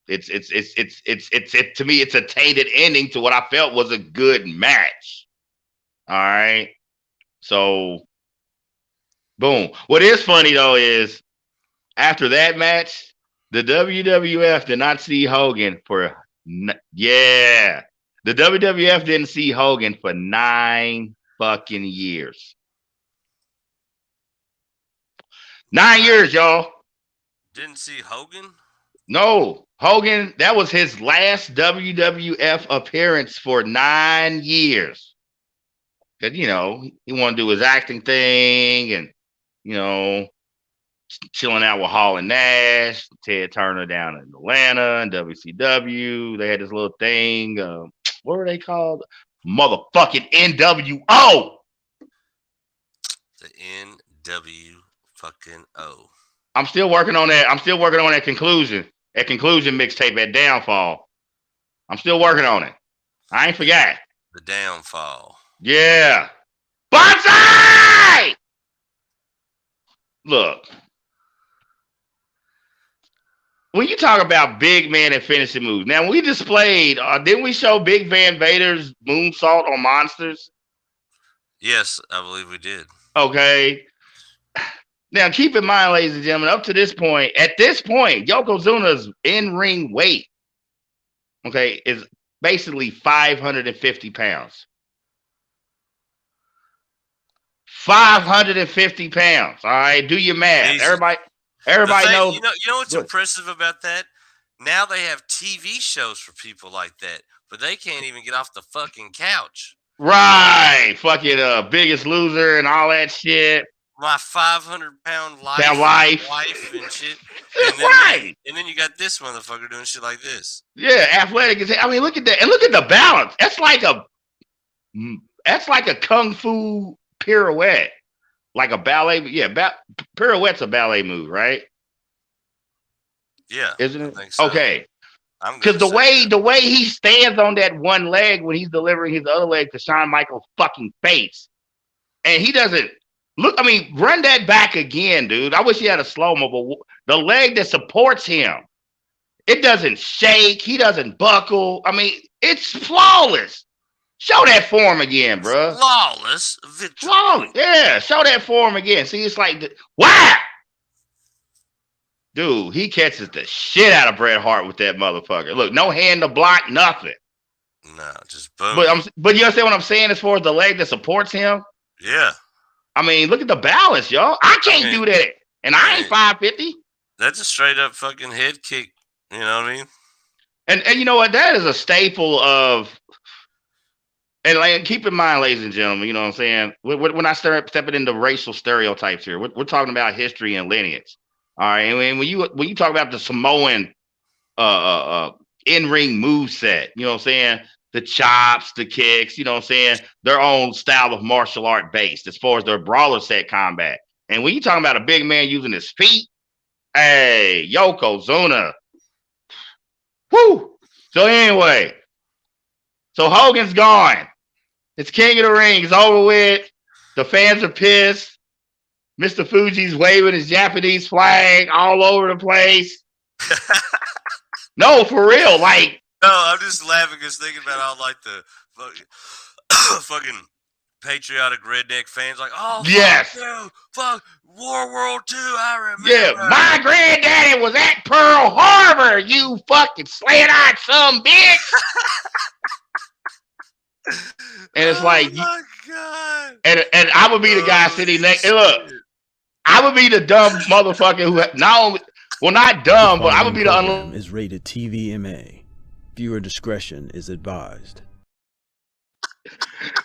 it's to me, it's a tainted ending to what I felt was a good match. All right, so boom. What is funny though is, after that match, the WWF did not see Hogan for Yeah. The WWF didn't see Hogan for 9 fucking years. 9 years, y'all. Didn't see Hogan? No, Hogan, that was his last WWF appearance for 9 years. Because, he wanted to do his acting thing and, chilling out with Hall and Nash, Ted Turner down in Atlanta and WCW. They had this little thing. What were they called? Motherfucking NWO. The NW fucking O. I'm still working on that. I'm still working on that conclusion. That conclusion mixtape at Downfall. I'm still working on it. I ain't forgot. The Downfall. Yeah. Bonsai! Look. When you talk about big man and finishing moves, now we displayed, didn't we show Big Van Vader's moonsault on Monsters? Yes, I believe we did. Okay. Now, keep in mind, ladies and gentlemen, at this point, Yokozuna's in-ring weight, is basically 550 pounds. 550 pounds. All right, do your math. Easy. Everybody knows. You know what's impressive about that? Now they have TV shows for people like that, but they can't even get off the fucking couch. Right. Fucking Biggest Loser and all that shit. My 500-pound wife and shit. And then, right. And then you got this motherfucker doing shit like this. Yeah, athletic. Look at that. And look at the balance. That's like a kung fu pirouette. Like a ballet. Yeah, pirouette's a ballet move, right? Yeah. Isn't it? I think so. Okay. Because the way he stands on that one leg when he's delivering his other leg to Shawn Michaels' fucking face. And he doesn't look, run that back again, dude. I wish he had a slow-mo, but the leg that supports him, it doesn't shake. He doesn't buckle. It's flawless. Show that form again, bro. Flawless victory. Flawless. Yeah, show that form again. See, it's like, wow. Dude, he catches the shit out of Bret Hart with that motherfucker. Look, no hand to block, nothing. No, just boom. But you understand what I'm saying as far as the leg that supports him? Yeah. Look at the balance, y'all. I can't do that. And I ain't 550. That's a straight up fucking head kick. You know what I mean? And you know what? That is a staple of. And keep in mind, ladies and gentlemen, you know what I'm saying? We're not stepping into racial stereotypes here. We're talking about history and lineage. All right. And when you talk about the Samoan in-ring move set, you know what I'm saying? The chops, the kicks, you know what I'm saying? Their own style of martial art based as far as their brawler set combat. And when you talking about a big man using his feet, hey, Yokozuna. Woo! So anyway, so Hogan's gone. It's King of the Ring. It's over with. The fans are pissed. Mr. Fuji's waving his Japanese flag all over the place. No, for real. No, I'm just laughing because thinking about all the fucking patriotic redneck fans oh, yes. Fuck World II, I remember. Yeah, my granddaddy was at Pearl Harbor, you fucking slant-eyed son bitch. And it's my God. And I would be the guy sitting next. And look, I would be the dumb motherfucker who not dumb, but I would be the is rated TVMA. Viewer discretion is advised.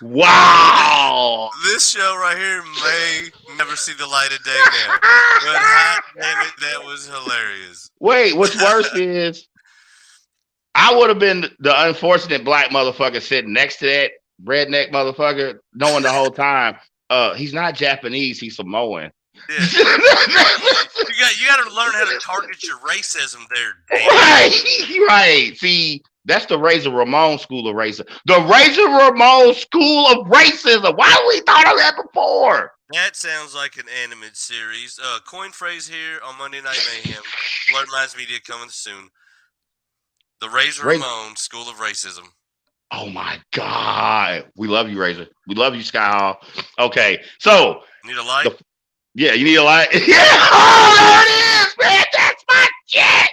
Wow. This show right here may never see the light of day now. But hot damn it, that was hilarious. Wait, what's worse is I would have been the unfortunate black motherfucker sitting next to that redneck motherfucker, knowing the whole time, he's not Japanese, he's Samoan. Yeah. you got to learn how to target your racism there, damn. Right. See, that's the Razor Ramon school of racism. The Razor Ramon school of racism. Why we thought of that before? That sounds like an animated series. Coin phrase here on Monday Night Mayhem. Blurred Minds Media coming soon. The Razor Ramon school of racism. Oh my God. We love you, Razor. We love you, Sky Hall. Okay. So. Need a light? Yeah, you need a light. Yeah. Oh, there it is, man. That's my shit.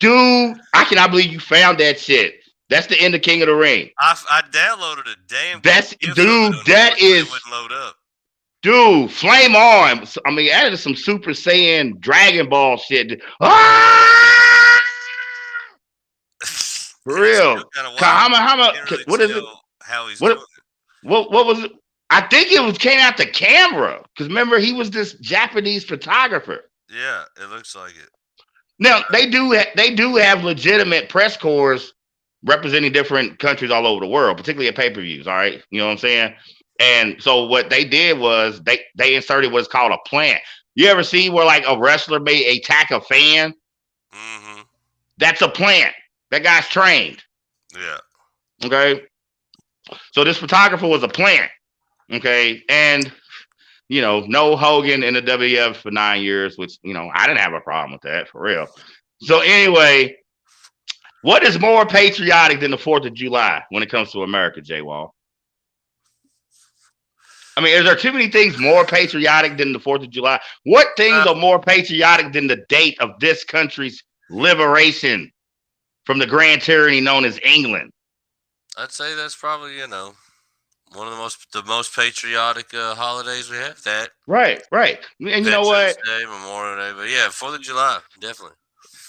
Dude, I cannot believe you found that shit. That's the end of King of the Ring. I downloaded a damn. That's dude. That is. It wouldn't load up. Dude, flame on. I mean, that is some Super Saiyan Dragon Ball shit. Ah! For real. What is it? How he's doing it. What was it? I think it came out the camera. Because remember, he was this Japanese photographer. Yeah, it looks like it. Now, they do have legitimate press corps representing different countries all over the world, particularly at pay-per-views, all right? You know what I'm saying? And so what they did was they inserted what's called a plant. You ever see where like a wrestler may attack a fan? Mm-hmm. That's a plant. That guy's trained. Yeah. Okay. So this photographer was a plant. Okay. And, you know, no Hogan in the WWF for 9 years, which, you know, I didn't have a problem with that for real. So anyway, what is more patriotic than the 4th of July when it comes to America, J. Wall? I mean, is there too many things more patriotic than the 4th of July? What things are more patriotic than the date of this country's liberation from the grand tyranny known as England? I'd say that's probably, you know, one of the most patriotic holidays we have. That right. And you know what? Day, Memorial Day, but yeah, 4th of July, definitely.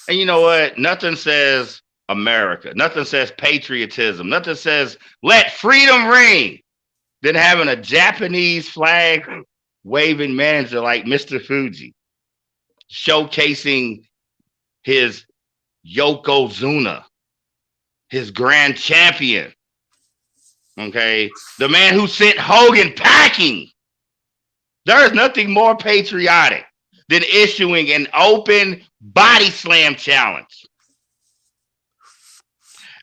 And you know what? Nothing says America. Nothing says patriotism. Nothing says let freedom ring than having a Japanese flag waving manager like Mr. Fuji showcasing his Yokozuna, his grand champion. Okay. The man who sent Hogan packing. There is nothing more patriotic than issuing an open body slam challenge.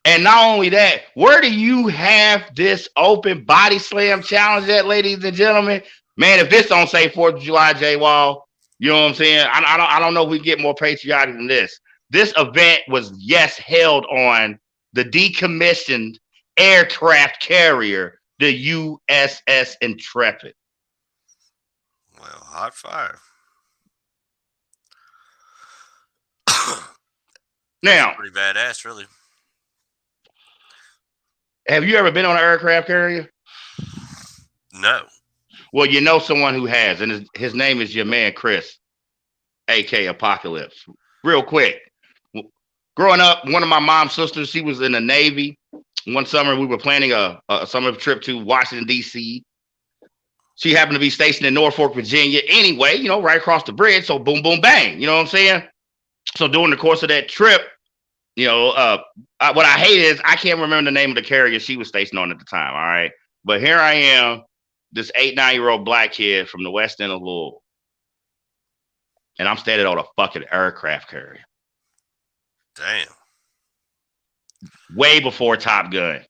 And not only that, where do you have this open body slam challenge at, ladies and gentlemen? Man, if this don't say 4th of July, J. Wall, you know what I'm saying? I don't know if we get more patriotic than this. This event was, held on the decommissioned aircraft carrier, the USS Intrepid. Well, hot fire. Now, pretty badass, really. Have you ever been on an aircraft carrier? No. Well, you know someone who has, and his name is your man Chris, a.k.a. Apocalypse. Real quick. Growing up, one of my mom's sisters, she was in the Navy. One summer, we were planning a summer trip to Washington, D.C. She happened to be stationed in Norfolk, Virginia. Anyway, you know, right across the bridge. So boom, boom, bang. You know what I'm saying? So during the course of that trip, you know, what I hate is I can't remember the name of the carrier she was stationed on at the time. All right. But here I am, this 8-9-year-old black kid from the west end of Louisville. And I'm standing on a fucking aircraft carrier. Damn. Way before Top Gun.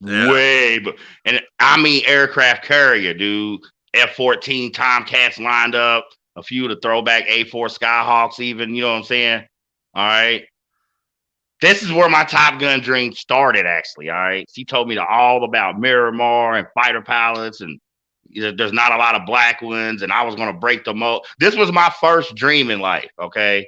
Yeah. And I mean aircraft carrier, dude. F-14 Tomcats lined up. A few of the throwback A4 Skyhawks even. You know what I'm saying? All right. This is where my Top Gun dream started, actually. All right. She told me all about Miramar and fighter pilots, and there's not a lot of black ones, and I was going to break the mold. This was my first dream in life. Okay.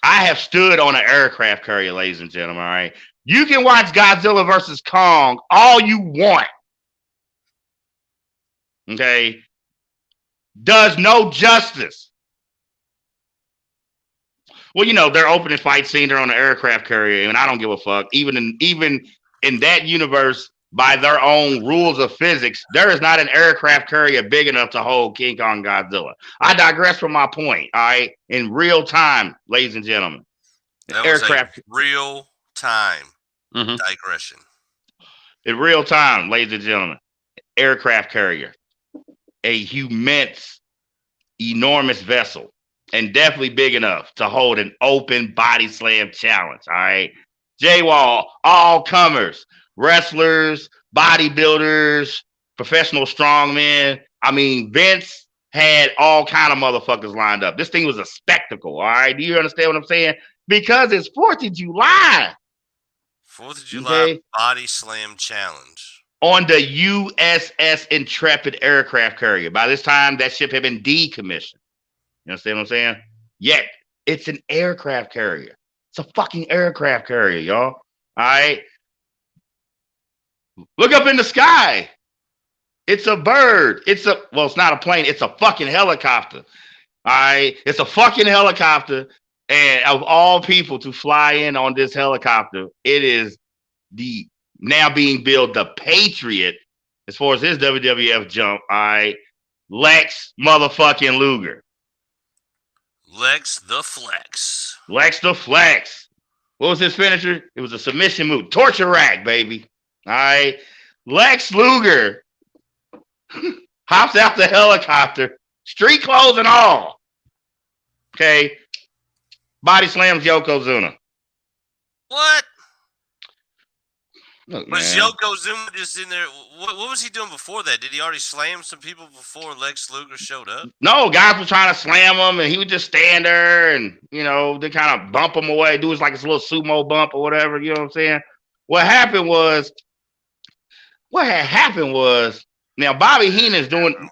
I have stood on an aircraft carrier, ladies and gentlemen. All right. You can watch Godzilla versus Kong all you want. Okay. Does no justice. Well, you know, their opening fight scene, they're on an aircraft carrier, and I don't give a fuck. Even in that universe, by their own rules of physics, there is not an aircraft carrier big enough to hold King Kong Godzilla. I digress from my point, all right? In real time, ladies and gentlemen. That aircraft was a real time digression. In real time, ladies and gentlemen, aircraft carrier. A immense, enormous vessel. And definitely big enough to hold an open body slam challenge. All right. J-Wall, all comers, wrestlers, bodybuilders, professional strongmen. I mean, Vince had all kind of motherfuckers lined up. This thing was a spectacle. All right. Do you understand what I'm saying? Because it's 4th of July. 4th of July body slam challenge. On the USS Intrepid aircraft carrier. By this time, that ship had been decommissioned. You understand what I'm saying? Yet It's an aircraft carrier. It's a fucking aircraft carrier, y'all. All right. Look up in the sky. It's a bird. It's not a plane. It's a fucking helicopter. All right. It's a fucking helicopter. And of all people to fly in on this helicopter, it is the now being billed the Patriot as far as his WWF jump. All right. Lex motherfucking Luger. Lex the Flex. Lex the Flex. What was his finisher? It was a submission move. Torture rack, baby. All right. Lex Luger hops out the helicopter, street clothes and all. Okay. Body slams Yokozuna. What? Look, Was man. Yokozuna just in there? What was he doing before that? Did he already slam some people before Lex Luger showed up? No, guys were trying to slam him, and he would just stand there and, they kind of bump him away, do his like his little sumo bump or whatever, you know what I'm saying? What had happened was, now Bobby Heenan's doing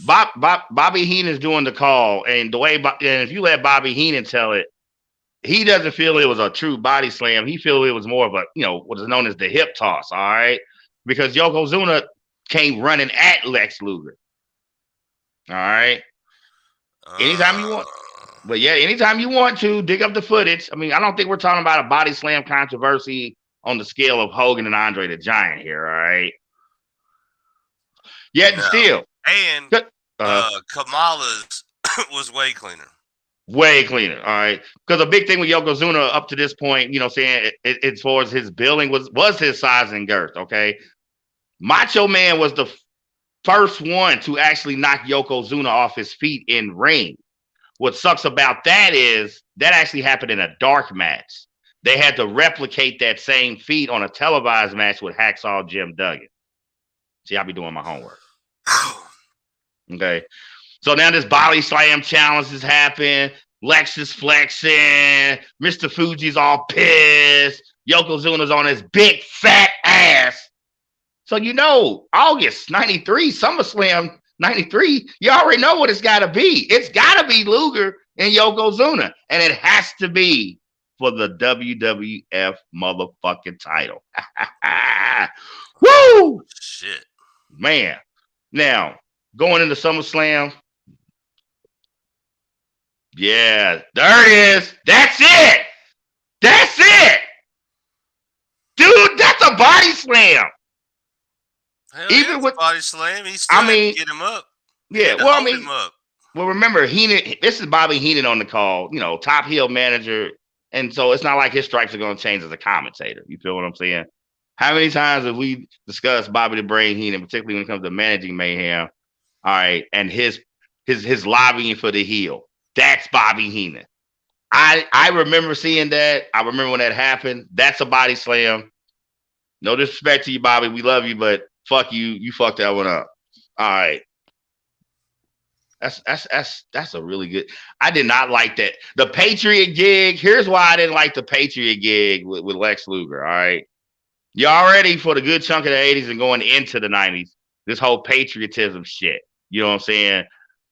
Bobby Heenan's doing the call, and the way, and if you let Bobby Heenan tell it, he doesn't feel it was a true body slam. He feels it was more of a, what is known as the hip toss, all right? Because Yokozuna came running at Lex Luger. All right? Anytime you want. But yeah, anytime you want to, dig up the footage. I mean, I don't think we're talking about a body slam controversy on the scale of Hogan and Andre the Giant here, all right? Yet still. And Kamala's was way cleaner. Way cleaner, all right. Because a big thing with Yokozuna up to this point, as far as his building was his size and girth, okay? Macho Man was the first one to actually knock Yokozuna off his feet in ring. What sucks about that is that actually happened in a dark match. They had to replicate that same feat on a televised match with Hacksaw Jim Duggan. See, I'll be doing my homework. Okay. So now this body slam challenge has happened. Lex is flexing. Mr. Fuji's all pissed. Yokozuna's on his big fat ass. So August 93, SummerSlam 93, you already know what it's got to be. It's got to be Luger and Yokozuna. And it has to be for the WWF motherfucking title. Woo! Shit. Man. Now, going into SummerSlam, yeah, there it is. That's it. That's it. Dude, that's a body slam. Hell even with body slam, he's still get him up. Yeah, well, remember, Heenan, this is Bobby Heenan on the call, top heel manager. And so it's not like his stripes are going to change as a commentator. You feel what I'm saying? How many times have we discussed Bobby the Brain Heenan, particularly when it comes to managing Mayhem? All right, and his lobbying for the heel. That's Bobby Heenan. I remember seeing that. I remember when that happened. That's a body slam. No disrespect to you, Bobby. We love you, but fuck you. You fucked that one up. All right. That's a really good. I did not like that. The Patriot gig. Here's why I didn't like the Patriot gig with Lex Luger. All right. You already for the good chunk of the 80s and going into the 90s, this whole patriotism shit. You know what I'm saying?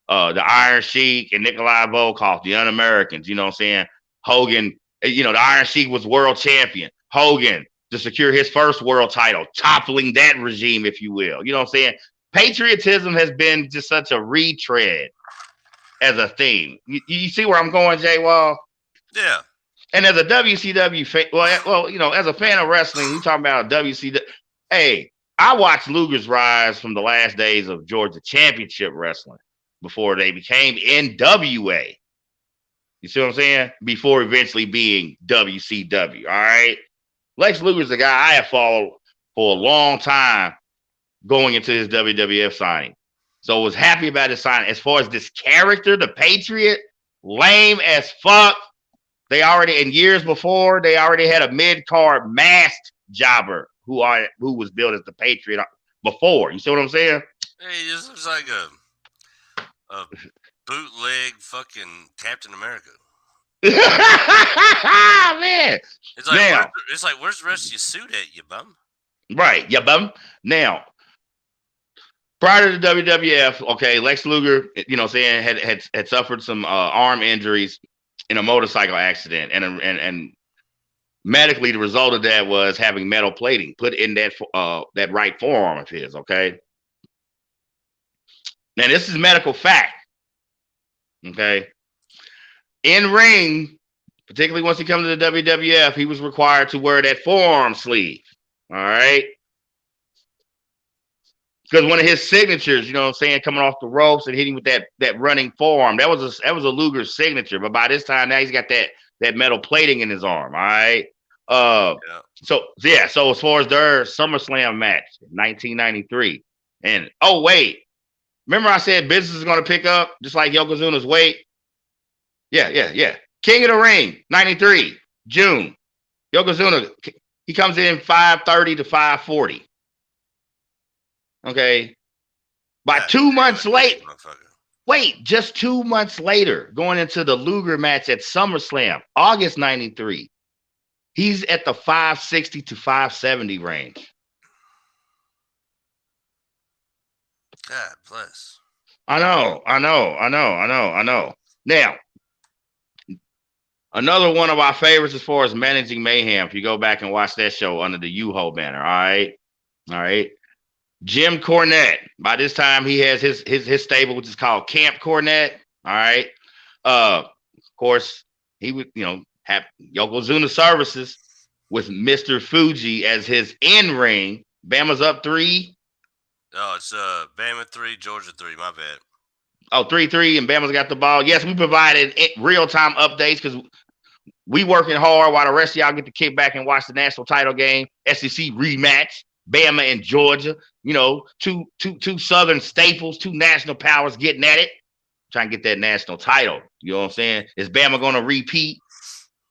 The Iron Sheik and Nikolai Volkov, the Un-Americans, you know what I'm saying? Hogan, the Iron Sheik was world champion. Hogan to secure his first world title, toppling that regime, if you will. You know what I'm saying? Patriotism has been just such a retread as a theme. You see where I'm going, Jay Wall? Yeah. And as a WCW fan, as a fan of wrestling, we talking about WCW. Hey, I watched Luger's rise from the last days of Georgia Championship Wrestling before they became NWA. You see what I'm saying? Before eventually being WCW. All right. Lex Luger's the guy I have followed for a long time going into his WWF signing. So I was happy about his signing. As far as this character, the Patriot, lame as fuck. They already, in years before, they already had a mid-card masked jobber who was billed as the Patriot before. You see what I'm saying? Hey, this looks like a bootleg fucking Captain America. Man. It's like, where's the rest of your suit at, you bum? Right, you bum. Now, prior to the WWF, okay, Lex Luger, had suffered some arm injuries. in a motorcycle accident, and medically the result of that was having metal plating put in that right forearm of his. Okay, now this is medical fact. Okay, in ring, particularly once he comes to the WWF, he was required to wear that forearm sleeve. All right. Because one of his signatures, you know what I'm saying, coming off the ropes and hitting with that running forearm, that was a Luger's signature. But by this time, now he's got that metal plating in his arm. All right. So as far as their SummerSlam match, 1993, and wait, remember I said business is going to pick up just like Yokozuna's weight. Yeah. King of the Ring, 93, June. Yokozuna, he comes in 530 to 540. Okay. By 2 months late, just 2 months later, going into the Luger match at SummerSlam, August 93, he's at the 560 to 570 range. God bless. I know. Now, another one of our favorites as far as managing Mayhem, if you go back and watch that show under the U-Ho banner, all right. Jim Cornette. By this time, he has his stable, which is called Camp Cornette. All right. Of course, he would, have Yokozuna services with Mr. Fuji as his in-ring. Bama's up 3. Oh, it's Bama 3, Georgia 3. My bad. Oh, 3-3, and Bama's got the ball. Yes, we provided real-time updates because we working hard while the rest of y'all get to kick back and watch the national title game, SEC rematch. Bama and Georgia, two Southern staples, two national powers getting at it, trying to get that national title. You know what I'm saying? Is Bama going to repeat?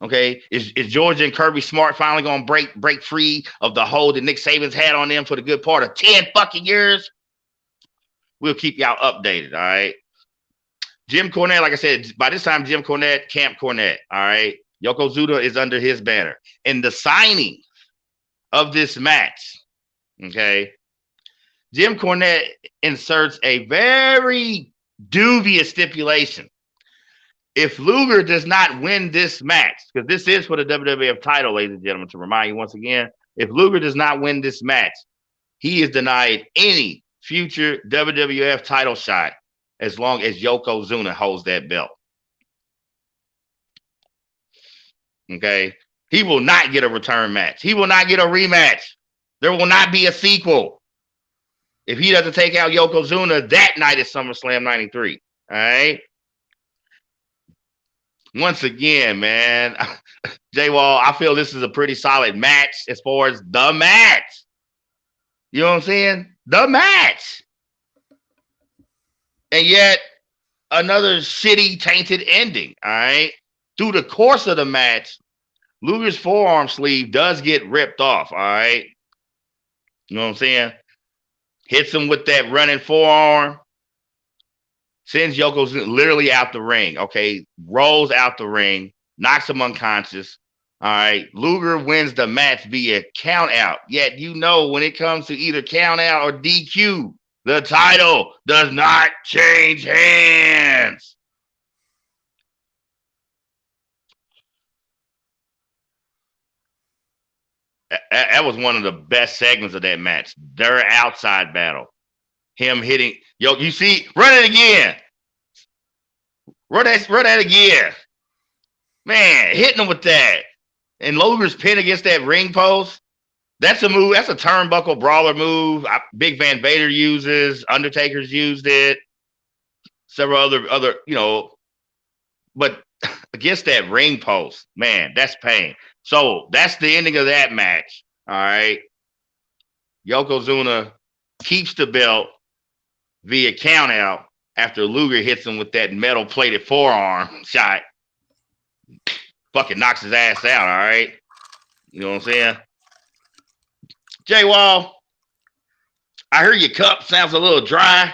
Okay. Is Georgia and Kirby Smart finally going to break free of the hold that Nick Saban's had on them for the good part of 10 fucking years? We'll keep y'all updated. All right. Jim Cornette, like I said, by this time, Jim Cornette, Camp Cornette. All right. Yokozuna is under his banner. And the signing of this match, okay, Jim Cornette inserts a very dubious stipulation. If Luger does not win this match, because this is for the WWF title, ladies and gentlemen, to remind you once again, if Luger does not win this match, he is denied any future WWF title shot as long as Yokozuna holds that belt. Okay? He will not get a return match. He will not get a rematch. There will not be a sequel if he doesn't take out Yokozuna that night at SummerSlam 93. All right? Once again, man, J-Wall, I feel this is a pretty solid match as far as the match. You know what I'm saying? The match. And yet, another shitty, tainted ending, all right? Through the course of the match, Luger's forearm sleeve does get ripped off, all right? You know what I'm saying? Hits him with that running forearm. Sends Yokozuna literally out the ring, okay? Rolls out the ring, knocks him unconscious. All right. Luger wins the match via count out. Yet, when it comes to either count out or DQ, the title does not change hands. That was one of the best segments of that match. Their outside battle. Him hitting. You see, run it again. Run that again. Man, hitting him with that. And Luger's pin against that ring post. That's a move. That's a turnbuckle brawler move. Big Van Vader uses. Undertaker's used it. Several other, but against that ring post, man, that's pain. So that's the ending of that match. All right. Yokozuna keeps the belt via count out after Luger hits him with that metal plated forearm shot. Fucking knocks his ass out, all right? You know what I'm saying? J-Wall, I hear your cup sounds a little dry.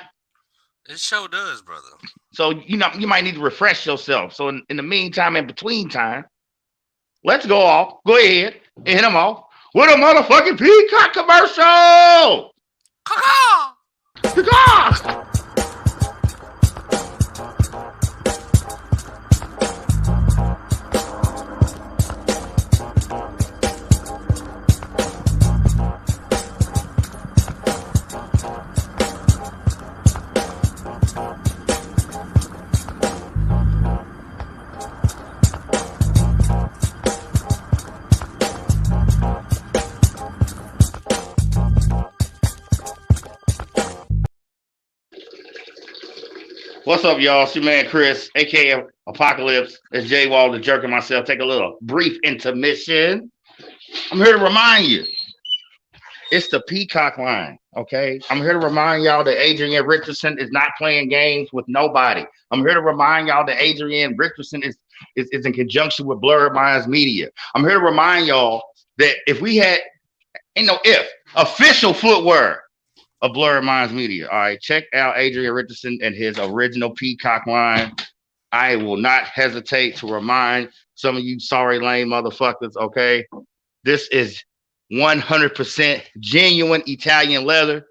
It sure does, brother. So, you might need to refresh yourself. So, in the meantime, in between time, let's go off. Go ahead and hit them off with a motherfucking Peacock commercial. What's up, y'all? It's your man Chris, aka Apocalypse. It's J Wall, the jerk, and myself. Take a little brief intermission. I'm here to remind you, it's the Peacock line, okay? I'm here to remind y'all that Adrian Richardson is not playing games with nobody. I'm here to remind y'all that Adrian Richardson is in conjunction with Blurred Minds Media. I'm here to remind y'all that if we had, official footwear of Blurred Minds Media. All right, check out Adrian Richardson and his original Peacock line. I will not hesitate to remind some of you sorry lame motherfuckers, okay? This is 100% genuine Italian leather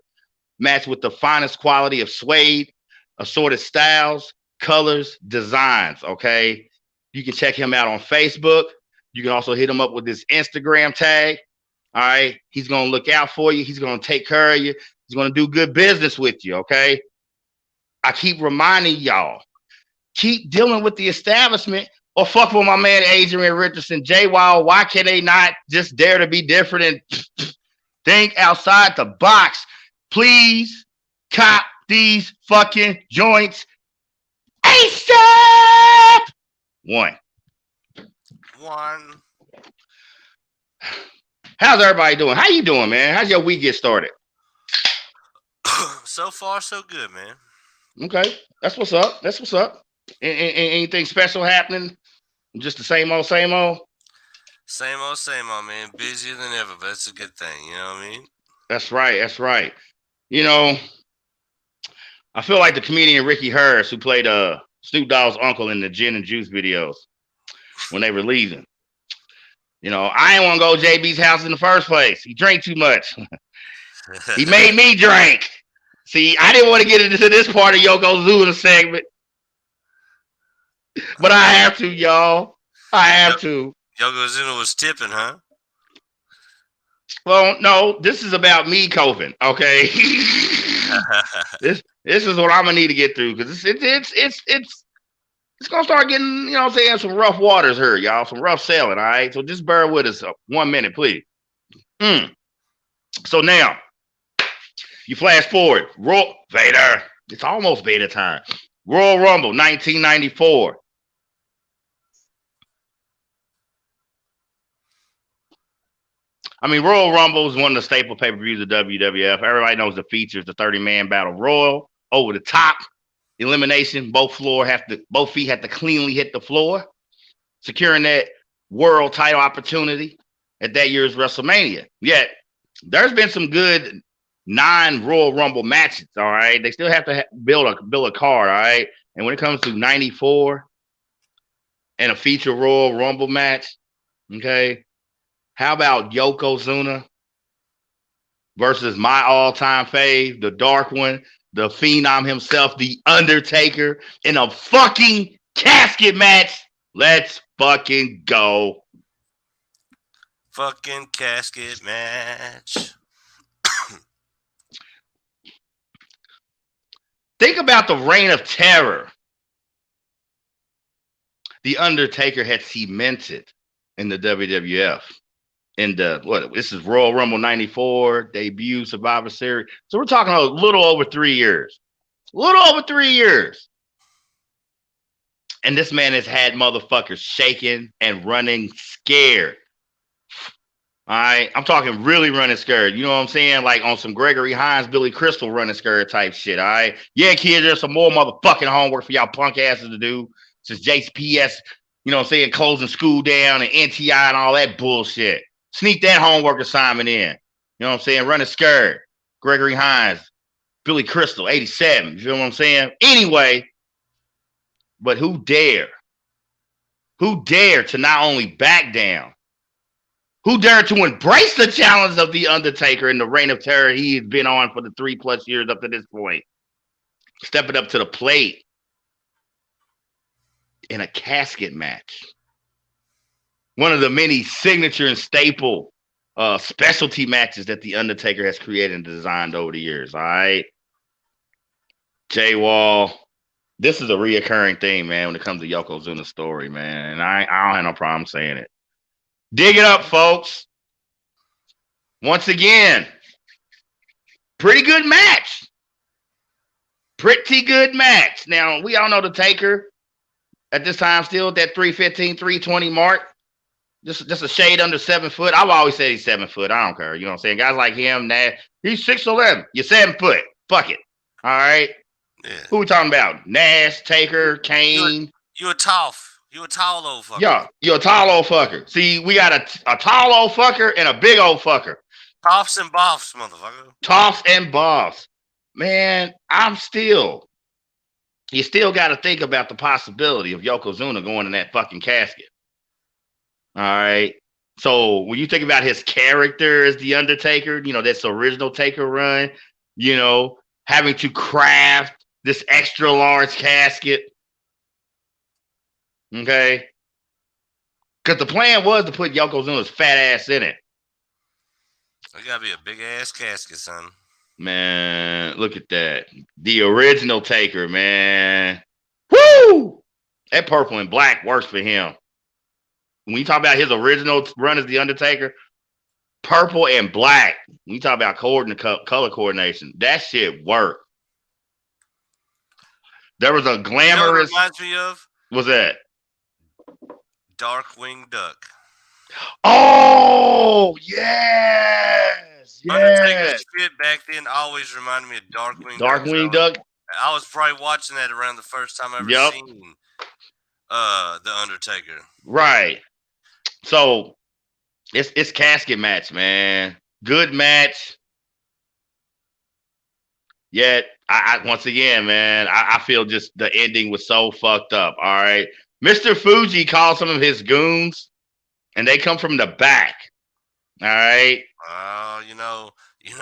matched with the finest quality of suede, assorted styles, colors, designs, okay? You can check him out on Facebook. You can also hit him up with this Instagram tag. All right, he's going to look out for you. He's going to take care of you. He's going to do good business with you, okay? I keep reminding y'all, keep dealing with the establishment or fuck with my man Adrian Richardson. J Wild, why can they not just dare to be different and think outside the box? Please cop these fucking joints ASAP! One. How's everybody doing? How you doing, man? How's your week get started? So far, so good, man. Okay, that's what's up. That's what's up. Anything special happening? Just the same old, same old? Same old, man. Busier than ever, but that's a good thing. You know what I mean? That's right. That's right. You know, I feel like the comedian Ricky Harris, who played Snoop Dogg's uncle in the Gin and Juice videos when they were leaving. You know, I didn't want to go to JB's house in the first place. He drank too much. He made me drink. See, I didn't want to get into this part of Yokozuna segment, but I have to, y'all. I have to. Yokozuna was tipping, huh? Well, no, this is about me coping, okay? This is what I'm gonna need to get through because it's gonna start getting, you know what I'm saying, some rough waters here, y'all, some rough sailing, all right? So just bear with us 1 minute, please. So now, you flash forward, Vader. It's almost Vader time. Royal Rumble, 1994. I mean, Royal Rumble is one of the staple pay-per-views of WWF. Everybody knows the features, the 30-man battle royal, over the top, elimination. Both feet have to cleanly hit the floor, securing that world title opportunity at that year's WrestleMania. Yet, there's been some good non-Royal Rumble matches, all right? They still have to build a card, all right? And when it comes to 94 and a feature Royal Rumble match, okay, how about Yokozuna versus my all-time fave, the dark one, the Phenom himself, the Undertaker, in a fucking casket match? Let's fucking go. Fucking casket match. Think about the reign of terror the Undertaker had cemented in the WWF. This is Royal Rumble 94, debut, Survivor Series. So we're talking a little over 3 years. And this man has had motherfuckers shaking and running scared. All right, I'm talking really running scared. You know what I'm saying? Like on some Gregory Hines, Billy Crystal running scared type shit. All right, yeah, kids, there's some more motherfucking homework for y'all punk asses to do since JPS, you know what I'm saying, closing school down and NTI and all that bullshit. Sneak that homework assignment in. You know what I'm saying? Running scared. Gregory Hines, Billy Crystal, 87. You feel what I'm saying? Anyway, but who dare? Who dare to not only back down? Who dared to embrace the challenge of The Undertaker in the reign of terror he has been on for the 3+ years up to this point? Stepping up to the plate in a casket match. One of the many signature and staple specialty matches that The Undertaker has created and designed over the years, all right? J-Wall, this is a reoccurring theme, man, when it comes to Yokozuna's story, man. And I don't have no problem saying it. Dig it up, folks. Once again, pretty good match. pretty good match. Now, we all know the Taker at this time still at that 315, 320 mark. Just a shade under 7 foot. I've always said he's 7 foot. I don't care. You know what I'm saying? Guys like him, Nash, he's 6'11". You're 7 foot. Fuck it. All right. Yeah. Who we talking about? Nash, Taker, Kane. You a tall old fucker. Yeah, you're a tall old fucker. See, we got a tall old fucker and a big old fucker. Toffs and boffs, motherfucker. Toffs and boffs. Man, you still got to think about the possibility of Yokozuna going in that fucking casket. All right. So when you think about his character as the Undertaker, you know, this original Taker run, you know, having to craft this extra large casket. Okay. Because the plan was to put Yokozuna's fat ass in it. It gotta be a big ass casket, son. Man, look at that. The original Taker, man. Woo! That purple and black works for him. When you talk about his original run as the Undertaker, purple and black. When you talk about color coordination, that shit worked. There was a glamorous. You know what it reminds me of? What's that? Darkwing Duck. Oh yes, Undertaker's shit back then always reminded me of Darkwing. Darkwing Duck. I was probably watching that around the first time I ever seen the Undertaker. Right. So it's casket match, man. Good match. Yet I once again, man, I feel just the ending was so fucked up. All right. Mr. Fuji called some of his goons, and they come from the back. All right. You know,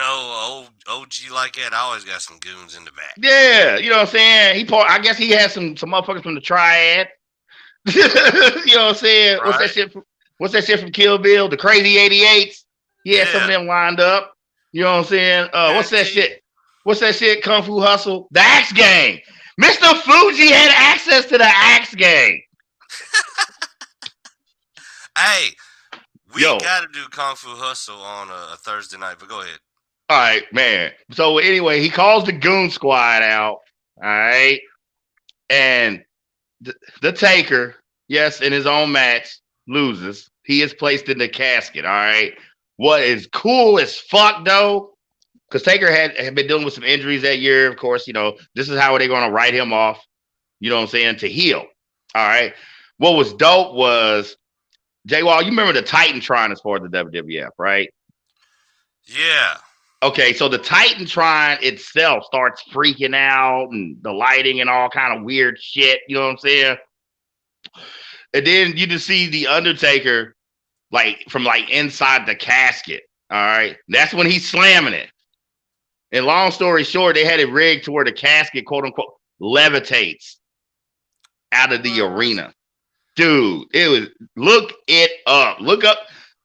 old OG like that always got some goons in the back. Yeah, you know what I'm saying? I guess he had some motherfuckers from the Triad. You know what I'm saying? Right. What's that shit from Kill Bill? The Crazy 88s. He had some of them lined up. You know what I'm saying? What's that shit? What's that shit? Kung Fu Hustle? The Axe Gang. Mr. Fuji had access to the Axe Gang. Hey, we got to do Kung Fu Hustle on a Thursday night, but go ahead. All right, man. So anyway, he calls the Goon Squad out. All right. And the Taker, yes, in his own match, loses. He is placed in the casket. All right. What is cool as fuck, though, because Taker had been dealing with some injuries that year. Of course, you know, this is how they're going to write him off, you know what I'm saying, to heal. All right. What was dope was, Jay Wall, you remember the Titantron as far as the WWF, right? Yeah. Okay, so the Titantron itself starts freaking out and the lighting and all kind of weird shit, you know what I'm saying? And then you just see the Undertaker from inside the casket, all right? That's when he's slamming it. And long story short, they had it rigged to where the casket, quote unquote, levitates out of the arena. Dude, it was, look it up. Look up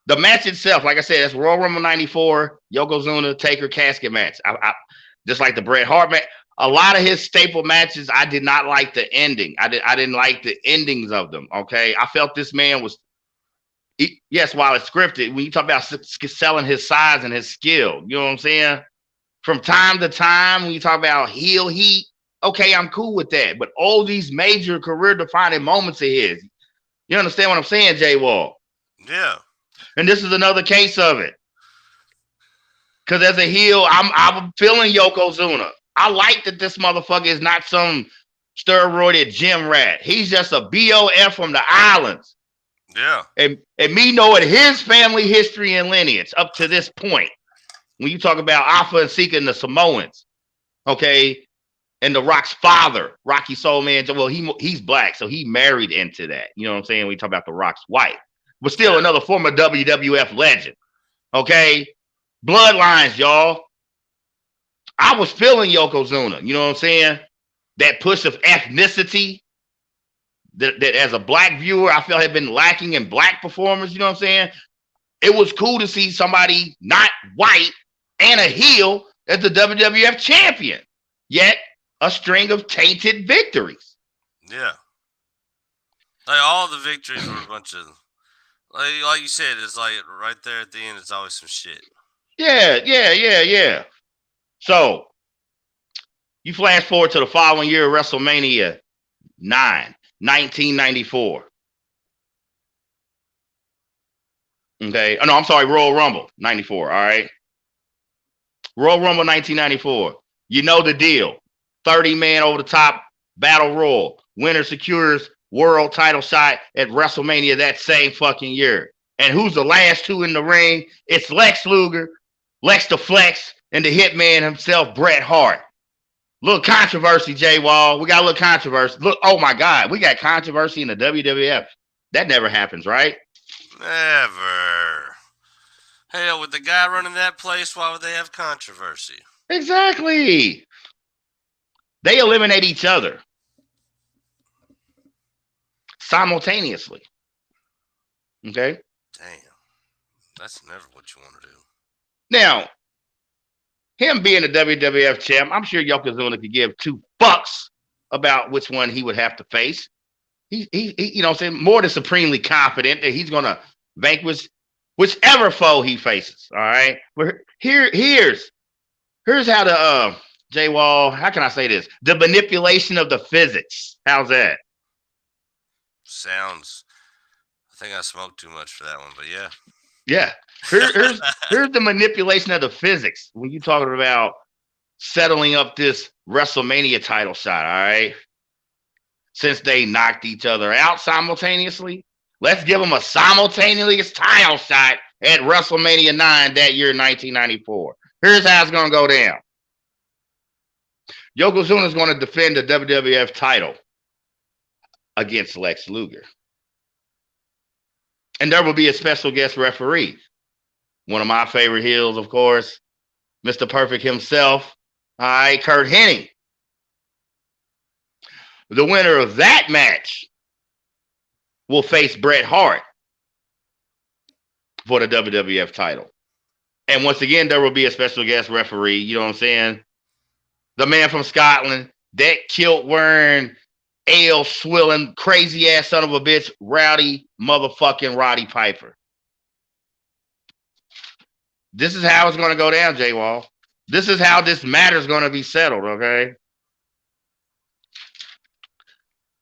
the match itself. Like I said, that's Royal Rumble 94, Yokozuna, Taker casket match. I just like the Bret Hart match. A lot of his staple matches, I did not like the ending. I didn't like the endings of them, okay? I felt this man was, yes, while it's scripted, when you talk about selling his size and his skill, you know what I'm saying? From time to time, when you talk about heel heat, okay, I'm cool with that. But all these major career-defining moments of his, you understand what I'm saying, Jay Wall? Yeah. And this is another case of it. Because as a heel, I'm feeling Yokozuna. I like that this motherfucker is not some steroided gym rat. He's just a BOF from the islands. Yeah. And me knowing his family history and lineage up to this point, when you talk about Alpha and Sika and the Samoans, okay, and The Rock's father, Rocky Soul Man, well, he's black, so he married into that. You know what I'm saying? We talk about The Rock's wife. But still another former WWF legend. Okay? Bloodlines, y'all. I was feeling Yokozuna. You know what I'm saying? That push of ethnicity that as a black viewer, I felt had been lacking in black performers. You know what I'm saying? It was cool to see somebody not white and a heel as the WWF champion. Yet, a string of tainted victories. Yeah. Like all the victories were a bunch of, like you said, it's like right there at the end, it's always some shit. Yeah. So, You flash forward to the following year, WrestleMania 9, 1994. Okay. Oh, no, I'm sorry, Royal Rumble 94. All right. Royal Rumble 1994. You know the deal. 30-man over the top battle royal. Winner secures world title shot at WrestleMania that same fucking year. And who's the last two in the ring? It's Lex Luger, Lex the Flex, and the Hitman himself, Bret Hart. Little controversy, Jay Wall. We got a little controversy. Look, oh my God, we got controversy in the WWF. That never happens, right? Never. Hell, with the guy running that place, why would they have controversy? Exactly. They eliminate each other simultaneously. Okay? Damn. That's never what you want to do. Now, him being a WWF champ, I'm sure Yokozuna could give two fucks about which one he would have to face. He you know what I'm saying, more than supremely confident that he's going to vanquish whichever foe he faces. All right? But here's how the J Wall, how can I say this? The manipulation of the physics. How's that? Sounds. I think I smoked too much for that one, but yeah. Yeah. Here's the manipulation of the physics when you're talking about settling up this WrestleMania title shot, all right? Since they knocked each other out simultaneously, let's give them a simultaneous title shot at WrestleMania 9 that year, 1994. Here's how it's going to go down. Yokozuna is going to defend the WWF title against Lex Luger. And there will be a special guest referee. One of my favorite heels, of course, Mr. Perfect himself, all right, Kurt Hennig. The winner of that match will face Bret Hart for the WWF title. And once again, there will be a special guest referee, you know what I'm saying? The man from Scotland, that kilt-wearing, ale-swilling, crazy-ass son of a bitch, Rowdy motherfucking Roddy Piper. This is how it's going to go down, J-Wall. This is how this matter is going to be settled, okay?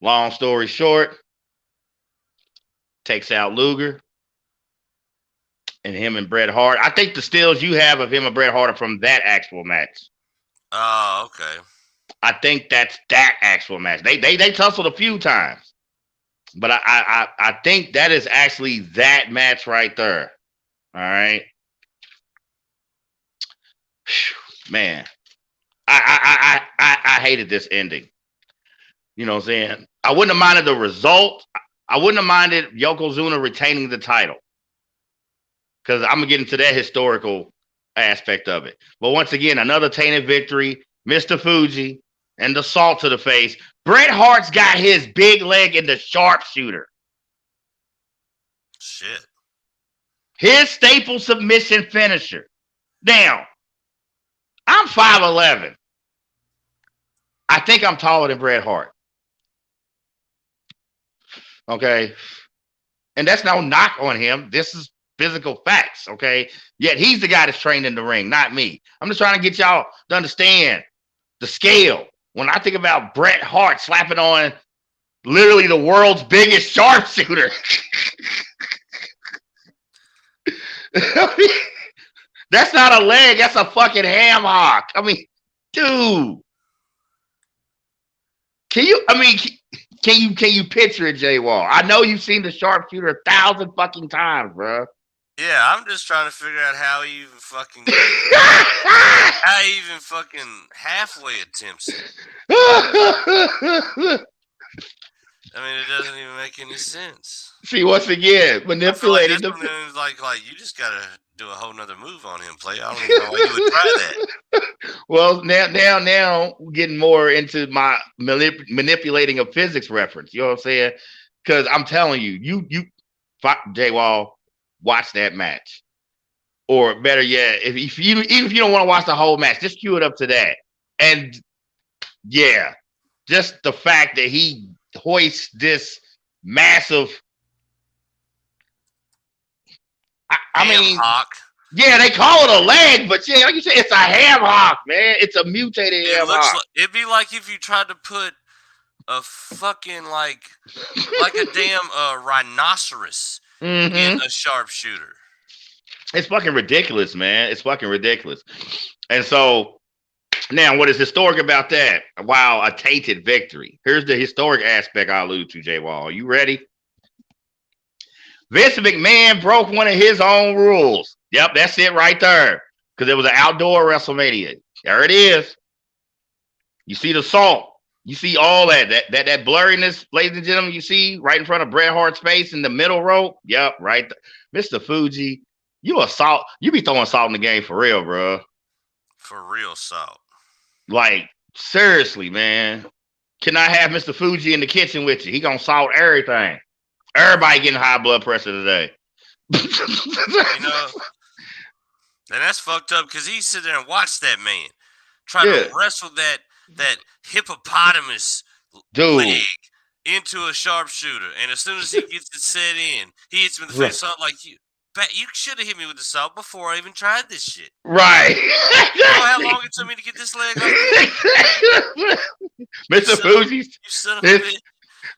Long story short, takes out Luger and him and Bret Hart. I think the stills you have of him and Bret Hart are from that actual match. Oh, okay. I think that's that actual match. They tussled a few times, but I think that is actually that match right there. All right, man. I hated this ending. You know what I'm saying? I wouldn't have minded the result. I wouldn't have minded Yokozuna retaining the title because I'm gonna get into that historical aspect of it. But once again, another tainted victory. Mr. Fuji and the salt to the face. Bret Hart's got his big leg in the sharpshooter. Shit. His staple submission finisher. Now, I'm 5'11". I think I'm taller than Bret Hart. Okay. And that's no knock on him. This is physical facts. Okay. Yet he's the guy that's trained in the ring, not me. I'm just trying to get y'all to understand the scale. When I think about Bret Hart slapping on literally the world's biggest sharpshooter. That's not a leg. That's a fucking ham hock. I mean, dude. Can you picture it, J Wall? I know you've seen the sharpshooter 1,000 fucking times, bro. Yeah, I'm just trying to figure out how he even fucking halfway attempts it. I mean, it doesn't even make any sense. See, once again, manipulating the like you just gotta do a whole nother move on him, play. I don't even know why you would try that. Well, now we're getting more into my manipulating of physics reference. You know what I'm saying? Because I'm telling you, J Wall, watch that match, or better yet, even if you don't want to watch the whole match, just cue it up to that. And yeah, just the fact that he hoists this massive. I mean, hawk. Yeah, they call it a leg, but yeah, like you said, it's a ham hock, man. It's a mutated ham hock. It'd be like if you tried to put a fucking like a damn rhinoceros in a sharpshooter. It's fucking ridiculous, man. It's fucking ridiculous. And so now, what is historic about that? Wow, a tainted victory. Here's the historic aspect I allude to, J Wall. Are you ready? Vince McMahon broke one of his own rules. Yep, that's it right there. Because it was an outdoor WrestleMania. There it is. You see the salt. You see all that blurriness, ladies and gentlemen. You see right in front of Bret Hart's face in the middle row. Yep, right there. Mr. Fuji, you be throwing salt in the game for real, bro. For real salt. Like, seriously, man. Can I have Mr. Fuji in the kitchen with you? He gonna salt everything. Everybody getting high blood pressure today. You know, and that's fucked up because he sit there and watch that man try to wrestle that hippopotamus leg into a sharpshooter, and as soon as he gets it set in, he hits him in the face. Salt like you should have hit me with the salt before I even tried this shit. Right. You know how long it took me to get this leg off? Mr. Fuji. You son of a bitch.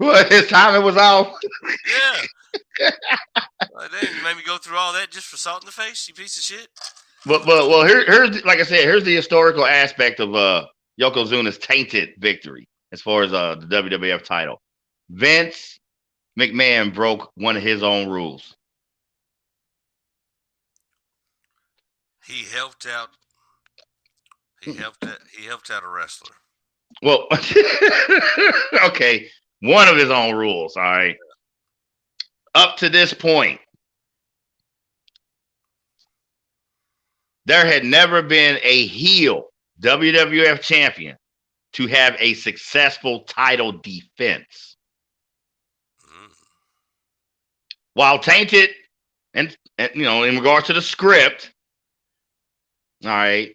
Well, his timing was off. Yeah. Then you made me go through all that just for salt in the face, you piece of shit. Well, here's like I said, here's the historical aspect of Yokozuna's tainted victory as far as the WWF title. Vince McMahon broke one of his own rules. He helped out a wrestler. Well, okay, one of his own rules, all right. Up to this point, there had never been a heel WWF champion to have a successful title defense. While tainted, and you know, in regards to the script, all right,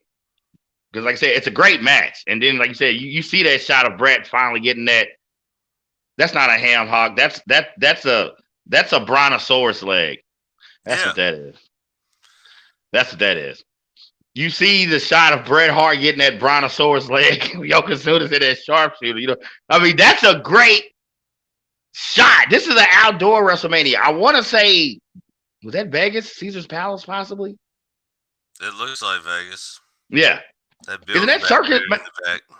because like I said, it's a great match. And then, like you said, you see that shot of Bret finally getting that. That's not a ham hock. That's a brontosaurus leg. That's what that is. That's what that is. You see the shot of Bret Hart getting that brontosaurus leg. Yokozuna's in that sharpshooter. You know, I mean, that's a great shot. This is an outdoor WrestleMania. I want to say, was that Vegas, Caesar's Palace, possibly? It looks like Vegas. Yeah. Isn't that Circus?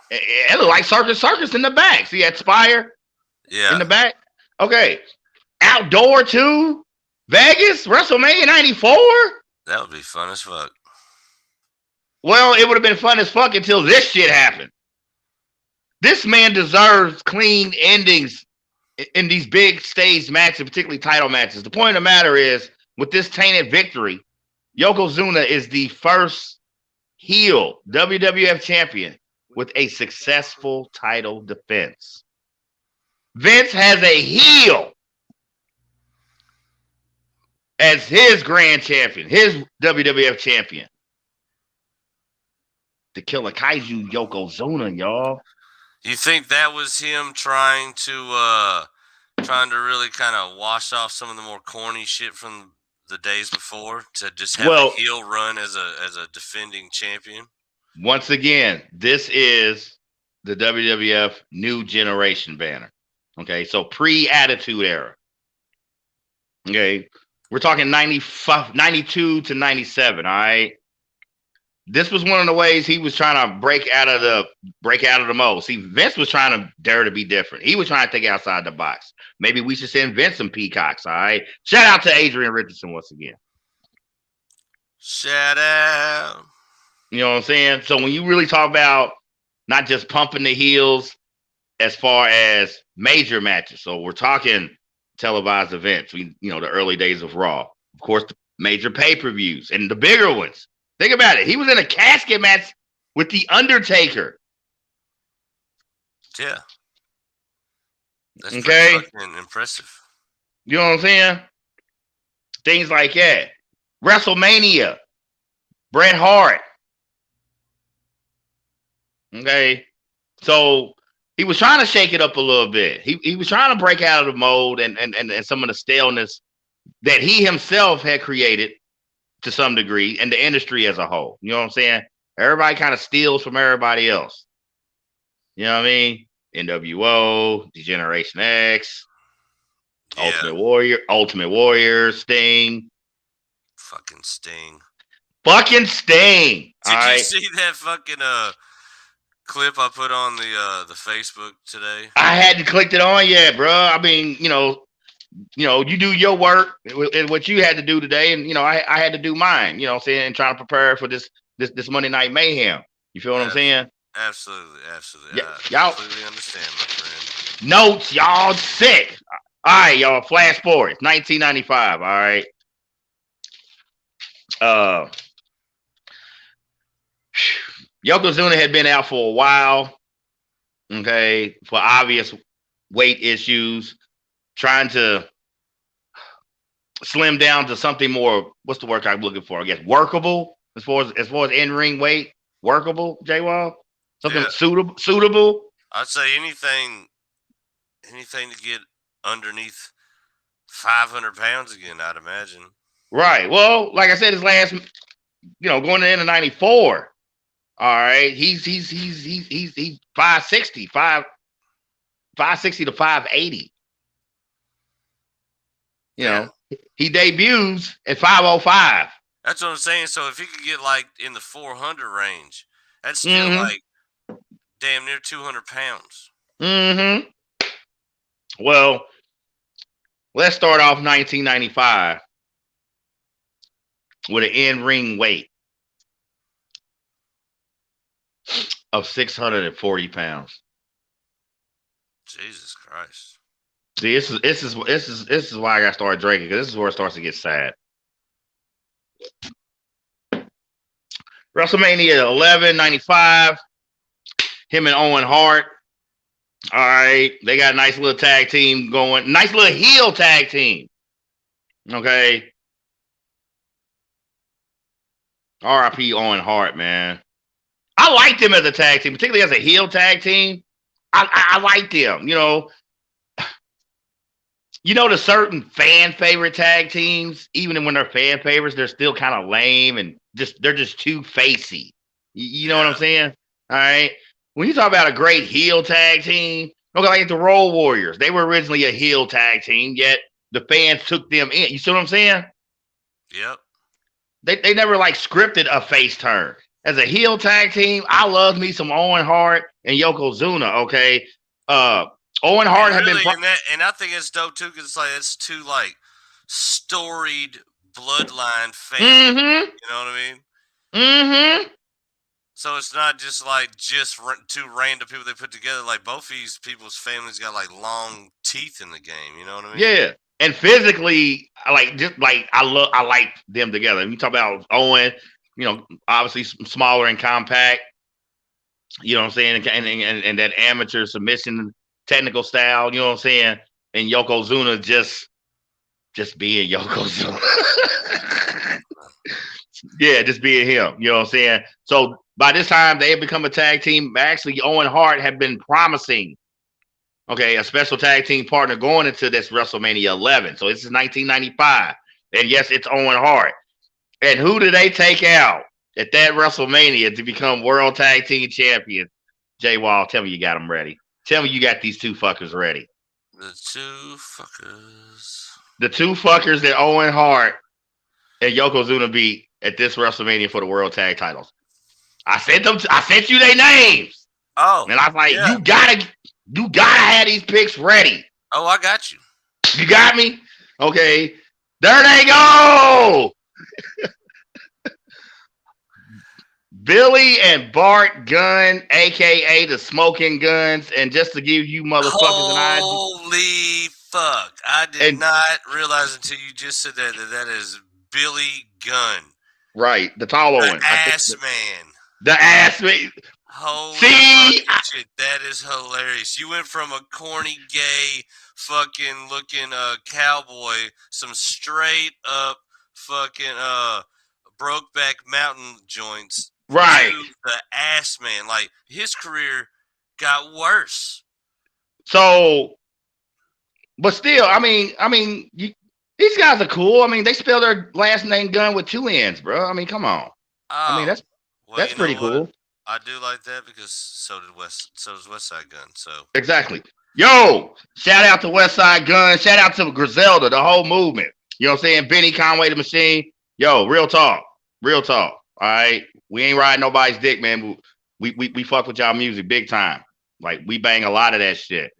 It looked like Circus in the back. See that spire? Yeah. In the back? Okay. Outdoor too? Vegas? WrestleMania 94? That would be fun as fuck. Well, it would have been fun as fuck until this shit happened. This man deserves clean endings in these big stage matches, particularly title matches. The point of the matter is, with this tainted victory, Yokozuna is the first heel WWF champion with a successful title defense. Vince has a heel as his grand champion, his WWF champion. The Killer Kaiju Yokozuna, y'all. You think that was him trying to really kind of wash off some of the more corny shit from the days before to just have a heel run as a defending champion? Once again, this is the WWF New Generation banner. Okay, so pre-Attitude Era. Okay, we're talking 92 to 97, all right? This was one of the ways he was trying to break out of the mold. See, Vince was trying to dare to be different. He was trying to think outside the box. Maybe we should send Vince some peacocks, all right? Shout out to Adrian Richardson once again. Shout out. You know what I'm saying? So when you really talk about not just pumping the heels as far as major matches, so we're talking televised events, the early days of Raw, of course, the major pay-per-views and the bigger ones. Think about it. He was in a casket match with The Undertaker. Yeah. That's pretty fucking impressive. You know what I'm saying? Things like that. WrestleMania. Bret Hart. Okay. So he was trying to shake it up a little bit. He was trying to break out of the mold and some of the staleness that he himself had created to some degree, and the industry as a whole. You know what I'm saying? Everybody kind of steals from everybody else. You know what I mean? NWO, Degeneration X, Yeah. Ultimate Warrior, Sting. Fucking Sting. Did you see that fucking clip I put on the Facebook today? I hadn't clicked it on yet, bro. I mean, you do your work and what you had to do today, and I had to do mine. You know what I'm saying? And trying to prepare for this Monday Night Mayhem. You feel what I'm saying? Absolutely. Yeah, I y'all completely understand, my friend. Notes, y'all sick. All right, y'all. Flash forward, 1995. All right. Yokozuna had been out for a while. Okay, for obvious weight issues, trying to slim down to something more. What's the word I'm looking for? I guess workable as far as in ring weight, workable. J-Wall, something suitable. I'd say anything to get underneath 500 pounds again. I'd imagine. Right. Well, like I said, his last, going into '94. All right, he's 560 to 580. He debuts at 505. That's what I'm saying. So if he could get like in the 400 range, that's still like damn near 200 pounds. Mm-hmm. Well, let's start off 1995 with an in-ring weight of 640 pounds. Jesus Christ. See, this is why I got to start drinking, because this is where it starts to get sad. WrestleMania 11, 95. Him and Owen Hart. All right, they got a nice little tag team going. Nice little heel tag team. Okay. R.I.P. Owen Hart, man. I liked him as a tag team, particularly as a heel tag team. I liked him. The certain fan favorite tag teams, even when they're fan favorites, they're still kind of lame and they're just too facey. You know what I'm saying? All right. When you talk about a great heel tag team, like the Road Warriors, they were originally a heel tag team, yet the fans took them in. You see what I'm saying? Yep. They never scripted a face turn. As a heel tag team, I love me some Owen Hart and Yokozuna. Okay, Owen Hart had been, and I think it's dope too, because it's two storied bloodline families. Mm-hmm. You know what I mean? Mm-hmm. So it's not just two random people they put together. Both these people's families got long teeth in the game. You know what I mean? Yeah, and physically, I like them together. You talk about Owen. Obviously smaller and compact, you know what I'm saying? And that amateur submission technical style, you know what I'm saying? And Yokozuna just being Yokozuna. Yeah, just being him, you know what I'm saying? So by this time, they had become a tag team. Actually, Owen Hart had been promising, a special tag team partner going into this WrestleMania 11. So this is 1995. And yes, it's Owen Hart. And who do they take out at that WrestleMania to become World Tag Team Champions? J-Wall, tell me you got them ready. Tell me you got these two fuckers ready. The two fuckers. The two fuckers that Owen Hart and Yokozuna beat at this WrestleMania for the World Tag titles. I sent you their names. Oh. And I was like, you gotta have these picks ready. Oh, I got you. You got me? Okay. There they go. Billy and Bart Gunn, a.k.a. the Smoking Guns. And just to give you motherfuckers an idea. Holy fuck. I did not realize until you just said that is Billy Gunn. Right. The taller one. The ass man. The ass man. Holy shit. That is hilarious. You went from a corny, gay, fucking looking cowboy, some straight up fucking Brokeback Mountain joints. Right. To the ass man. His career got worse. So, but still, I mean, he These guys are cool. I mean, they spell their last name Gun with 2 N's, bro. I mean, come on. I mean, that's pretty cool. I do like that because so does West Side Gun. So exactly. Yo, shout out to West Side Gun. Shout out to Griselda, the whole movement. You know what I'm saying? Benny Conway the Machine. Yo, real talk. Real talk. All right. We ain't riding nobody's dick, man. We fuck with y'all music big time. Like we bang a lot of that shit.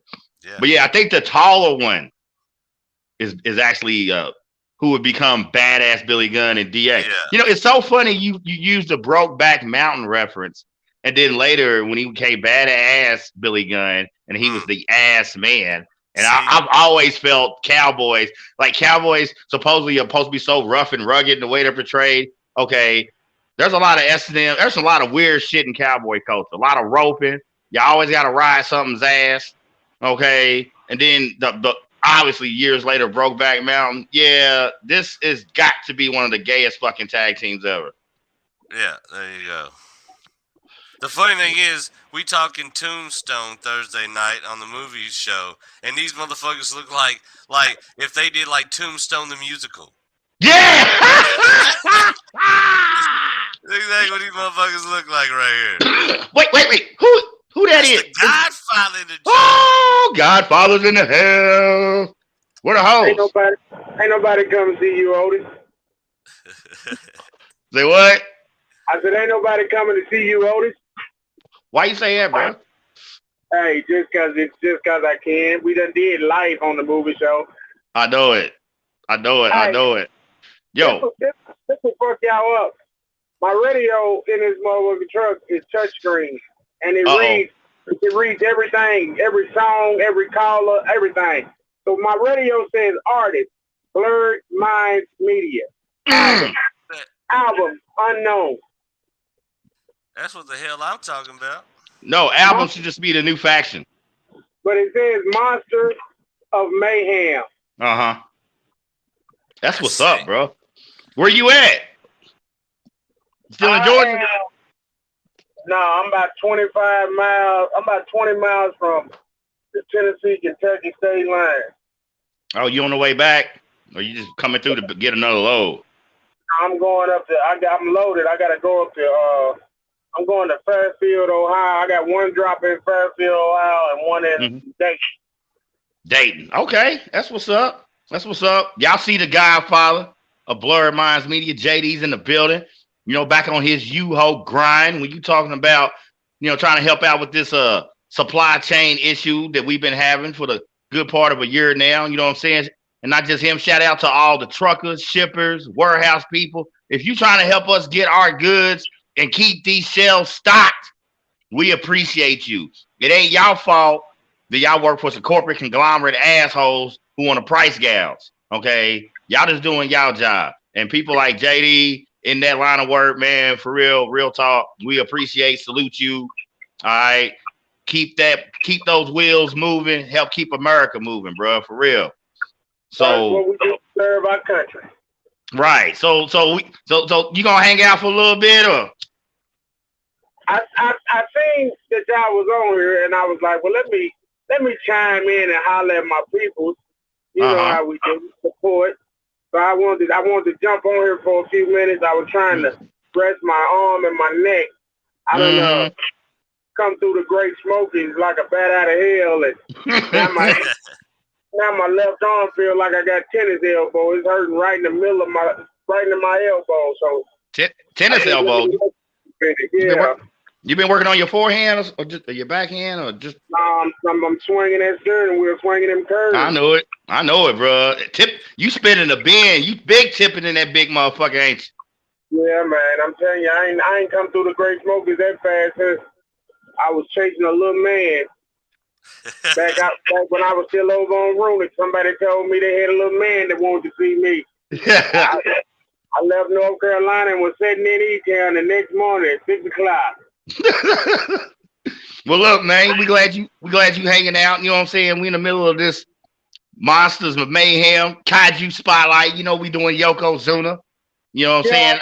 Yeah. But yeah, I think the taller one is actually who would become badass Billy Gunn and DA. Yeah. You know, it's so funny you used the Brokeback Mountain reference, and then later when he became badass Billy Gunn and he was the ass man. And I've always felt cowboys supposedly are supposed to be so rough and rugged in the way they're portrayed. Okay, there's a lot of S&M. There's a lot of weird shit in cowboy culture. A lot of roping. You always got to ride something's ass. Okay, and then the obviously years later, Brokeback Mountain. Yeah, this is got to be one of the gayest fucking tag teams ever. Yeah, there you go. The funny thing is, we talking Tombstone Thursday night on the movie show, and these motherfuckers look like if they did like Tombstone the musical. Yeah! That's exactly what these motherfuckers look like right here. Wait. Who that is? The Godfather in the Oh, Godfather's in the hell. Where the hoes? Ain't nobody come see you, Otis. Say what? I said, ain't nobody coming to see you, Otis. Why you say that, bro? Hey, just cause I can. We done did live on the movie show. I know it. Yo. This will fuck y'all up. My radio in this motherfucking truck is touchscreen. And it reads everything, every song, every caller, everything. So my radio says artist, Blurred Minds Media. Album, unknown. That's what the hell I'm talking about. No, album should just be the new faction. But it says Monsster of Mayhem. Uh-huh. That's what's up, bro. Where you at? Still in Georgia? No, I'm about 25 miles. I'm about 20 miles from the Tennessee-Kentucky state line. Oh, you on the way back? Or you just coming through to get another load? I'm going up to, I'm loaded. I got to go up to, I'm going to Fairfield, Ohio. I got one drop in Fairfield, Ohio, and one in Dayton. Dayton. Okay. That's what's up. Y'all see the Godfather of Blurred Minds Media. JD's in the building. You know, back on his U-Ho grind when you talking about, you know, trying to help out with this supply chain issue that we've been having for the good part of a year now. You know what I'm saying? And not just him. Shout out to all the truckers, shippers, warehouse people. If you're trying to help us get our goods and keep these shelves stocked, we appreciate you. It ain't y'all fault that y'all work for some corporate conglomerate assholes who want to price gouge. Okay? Y'all just doing y'all job. And people like JD in that line of work, man, for real talk, we appreciate, salute you. All right. Keep those wheels moving, help keep America moving, bro, for real. So that's what we do to serve our country. Right. So you gonna hang out for a little bit, or? I seen that y'all was on here, and I was like, well, let me chime in and holler at my people. You know how we do support. So I wanted to jump on here for a few minutes. I was trying to rest my arm and my neck. I don't know. Come through the Great Smokies like a bat out of hell, and now my left arm feel like I got tennis elbow. It's hurting right in the middle of my elbow. So tennis elbow. Yeah. You been working on your forehand or just your backhand or just? No, I'm swinging that steering wheel, swinging them curves. I know it, bro. You spinning a bend. You big tipping in that big motherfucker, ain't you? Yeah, man. I'm telling you, I ain't come through the Great Smokies that fast. I was chasing a little man. Back when I was still over on Roonick, somebody told me they had a little man that wanted to see me. I left North Carolina and was sitting in E-Town the next morning at 6 o'clock. Well, look, man, we glad you hanging out. You know what I'm saying? We in the middle of this Monsters of Mayhem Kaiju Spotlight. You know, we doing Yokozuna. You know what I'm saying?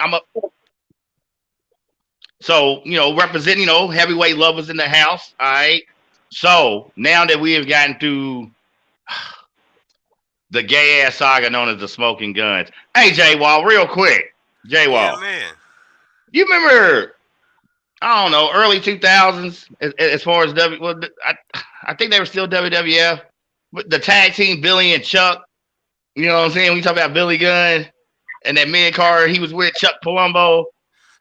So, you know, representing, you know, heavyweight lovers in the house. All right. So now that we have gotten through the gay ass saga known as the Smoking Guns. Hey, J Wall, real quick. J Wall. Yeah, man. You remember, I don't know, early 2000s as far as I think they were still WWF. But the tag team Billy and Chuck, you know what I'm saying? We talk about Billy Gunn and that mid card he was with, Chuck Palumbo.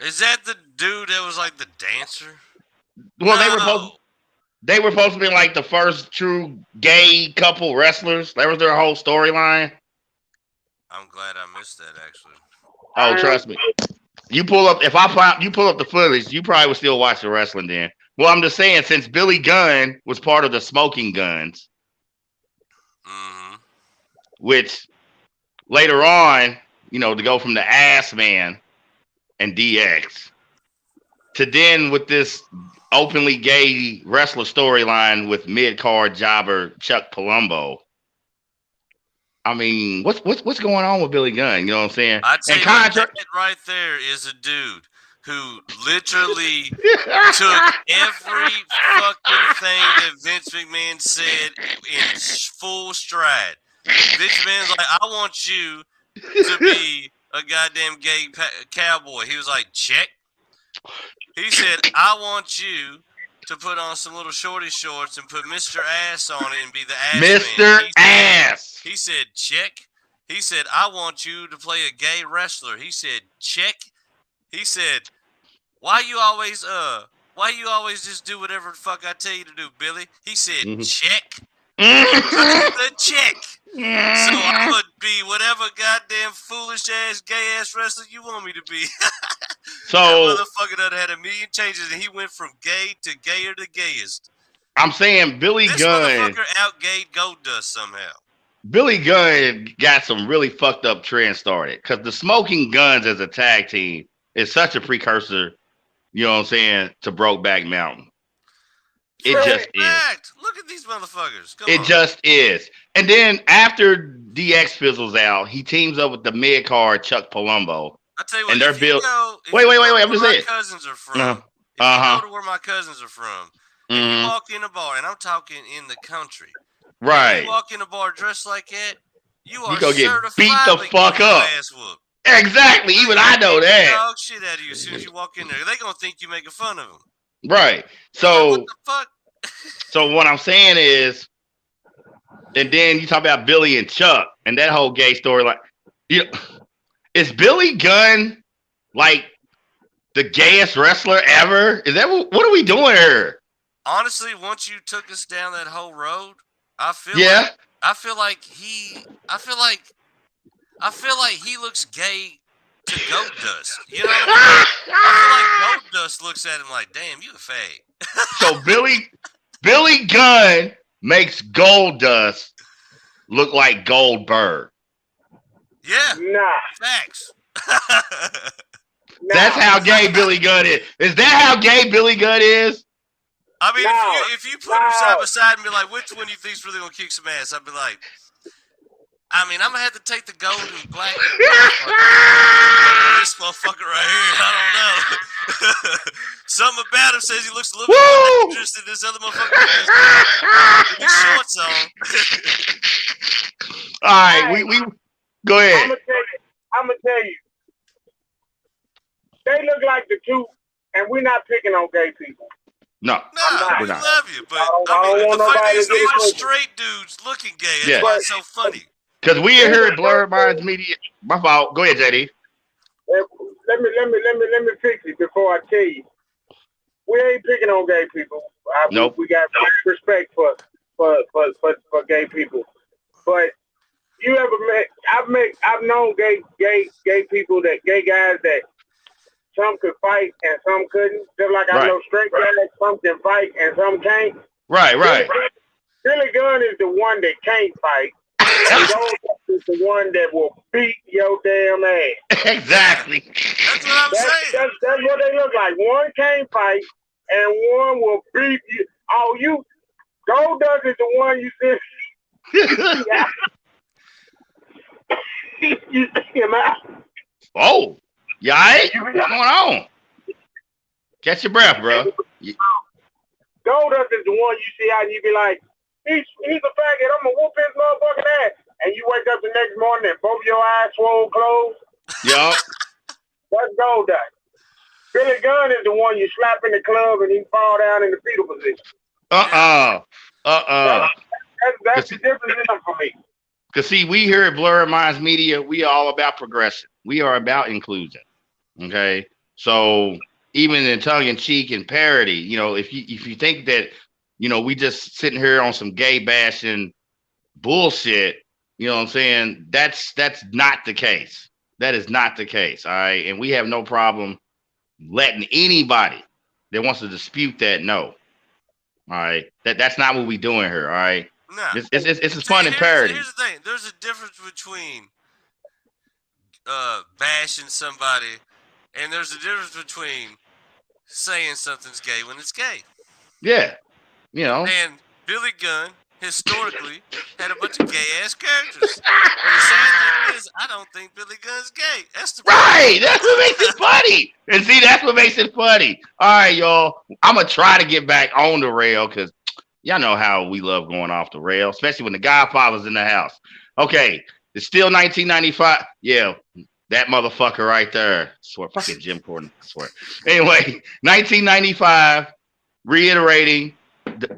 Is that the dude that was like the dancer? Well, No. they were supposed to be like the first true gay couple wrestlers. That was their whole storyline. I'm glad I missed that actually. Oh, trust me. You pull up the footage, you probably would still watch the wrestling then. Well, I'm just saying, since Billy Gunn was part of the Smoking Guns, which later on, you know, to go from the Ass Man and DX to then with this openly gay wrestler storyline with mid-card jobber Chuck Palumbo. I mean, what's going on with Billy Gunn? You know what I'm saying? I'd say that right there is a dude who literally took every fucking thing that Vince McMahon said in full stride. Vince McMahon's like, I want you to be a goddamn gay cowboy. He was like, check. He said, I want you to put on some little shorty shorts and put Mr. Ass on it and be the ass Mr. Ass. He said, check. He said, I want you to play a gay wrestler. He said, check. He said, why you always just do whatever the fuck I tell you to do, Billy? He said, check. The check. So I'm gonna be whatever goddamn foolish ass gay ass wrestler you want me to be. So that motherfucker done had a million changes and he went from gay to gayer to gayest. I'm saying Billy Gunn. This motherfucker outgayed Goldust somehow. Billy Gunn got some really fucked up trends started because the Smoking Guns as a tag team is such a precursor, you know what I'm saying, to Brokeback Mountain. It just is. Look at these motherfuckers. It just is. And then after DX fizzles out, he teams up with the mid card Chuck Palumbo. I tell you what, and they're built. Wait. I'm just saying. Cousins are from. If you go to where my cousins are from, you walk in a bar, and I'm talking in the country. Right. You walk in a bar dressed like that, you are gonna get beat the certifiably fuck up. ass whooped. Exactly. Even I know that. Dog shit out of you as soon as you walk in there. They gonna think you making fun of them. Right. So. What the fuck? So what I'm saying is, and then you talk about Billy and Chuck and that whole gay story. Like, you know, is Billy Gunn like the gayest wrestler ever? Is that what are we doing here? Honestly, once you took us down that whole road, I feel like he looks gay to Goldust. You know what I mean? I feel like Goldust looks at him like, damn, you a fag. So Billy Gunn makes Goldust look like Goldberg. Yeah. Nah. Facts. That's how gay Billy Gunn is. Is that how gay Billy Gunn is? I mean, if you put them side by side and be like, which one you think's really gonna kick some ass? I'd be like, I mean, I'm gonna have to take the gold and black. This motherfucker right here, I don't know. Something about him says he looks a little bit more dangerous than this other motherfucker. With his shorts on. All right, we go ahead. I'm gonna tell you. They look like the two, and we're not picking on gay people. No, we love you, but I mean, the fact is these are straight dudes looking gay. That's why it's so funny. Because we are here at Blurred Minds Media. My fault. Go ahead, JD. Let me fix it before I tell you. We ain't picking on gay people. Nope. We got respect for gay people. But you ever met? I've known gay people, that gay guys that some could fight and some couldn't. Just like I know straight guys, some can fight and some can't. Right. Billy Gunn is the one that can't fight. Goldust is the one that will beat your damn ass. Exactly. That's what I'm saying. That's what they look like. One can't fight and one will beat you. Oh, Goldust is the one you said. You see him out. Oh, you all right? What's going on? Catch your breath, bro. Goldust is the one you see out and you be like, he's a faggot. I'm gonna whoop his motherfucking ass. and you wake up the next morning and both your eyes swole closed. Yup. That's gold dust. Billy Gunn is the one you slap in the club and he fall down in the fetal position. That's the difference in them for me. Because see, we here at Blurred Minds Media, we are all about progression. We are about inclusion. Okay, so even in tongue in cheek and parody, you know, if you think that, you know, we just sitting here on some gay bashing bullshit, you know what I'm saying? That's not the case. That is not the case. All right, and we have no problem letting anybody that wants to dispute that know. All right, that's not what we doing here. All right. No. It's a fun and parody. Here's the thing. There's a difference between bashing somebody, and there's a difference between saying something's gay when it's gay. Yeah. You know. And Billy Gunn, historically, had a bunch of gay-ass characters. And the sad thing is, I don't think Billy Gunn's gay. That's the right. That's what makes it funny. And see, that's what makes it funny. All right, y'all. I'm going to try to get back on the rail because y'all know how we love going off the rail, especially when the Godfather's in the house. Okay, it's still 1995. Yeah, that motherfucker right there. I swear, fucking Jim Corden. I swear. Anyway, 1995, reiterating,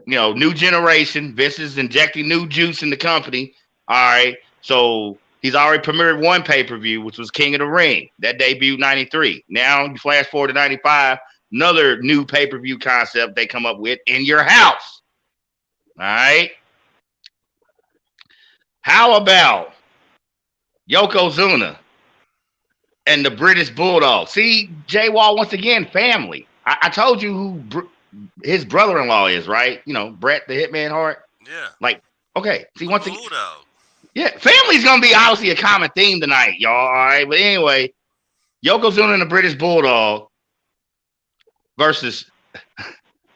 new generation. Vince is injecting new juice in the company. All right, so he's already premiered one pay-per-view, which was King of the Ring. That debuted 93. Now, you flash forward to 95, another new pay-per-view concept they come up with, In Your House. All right. How about Yokozuna and the British Bulldog? See, Jay Wall, once again, family. I told you who his brother-in-law is, right? You know, Bret the Hitman Hart. Yeah. Like, okay. See, once again. Bulldog. Yeah, family's going to be obviously a common theme tonight, y'all. All right. But anyway, Yokozuna and the British Bulldog versus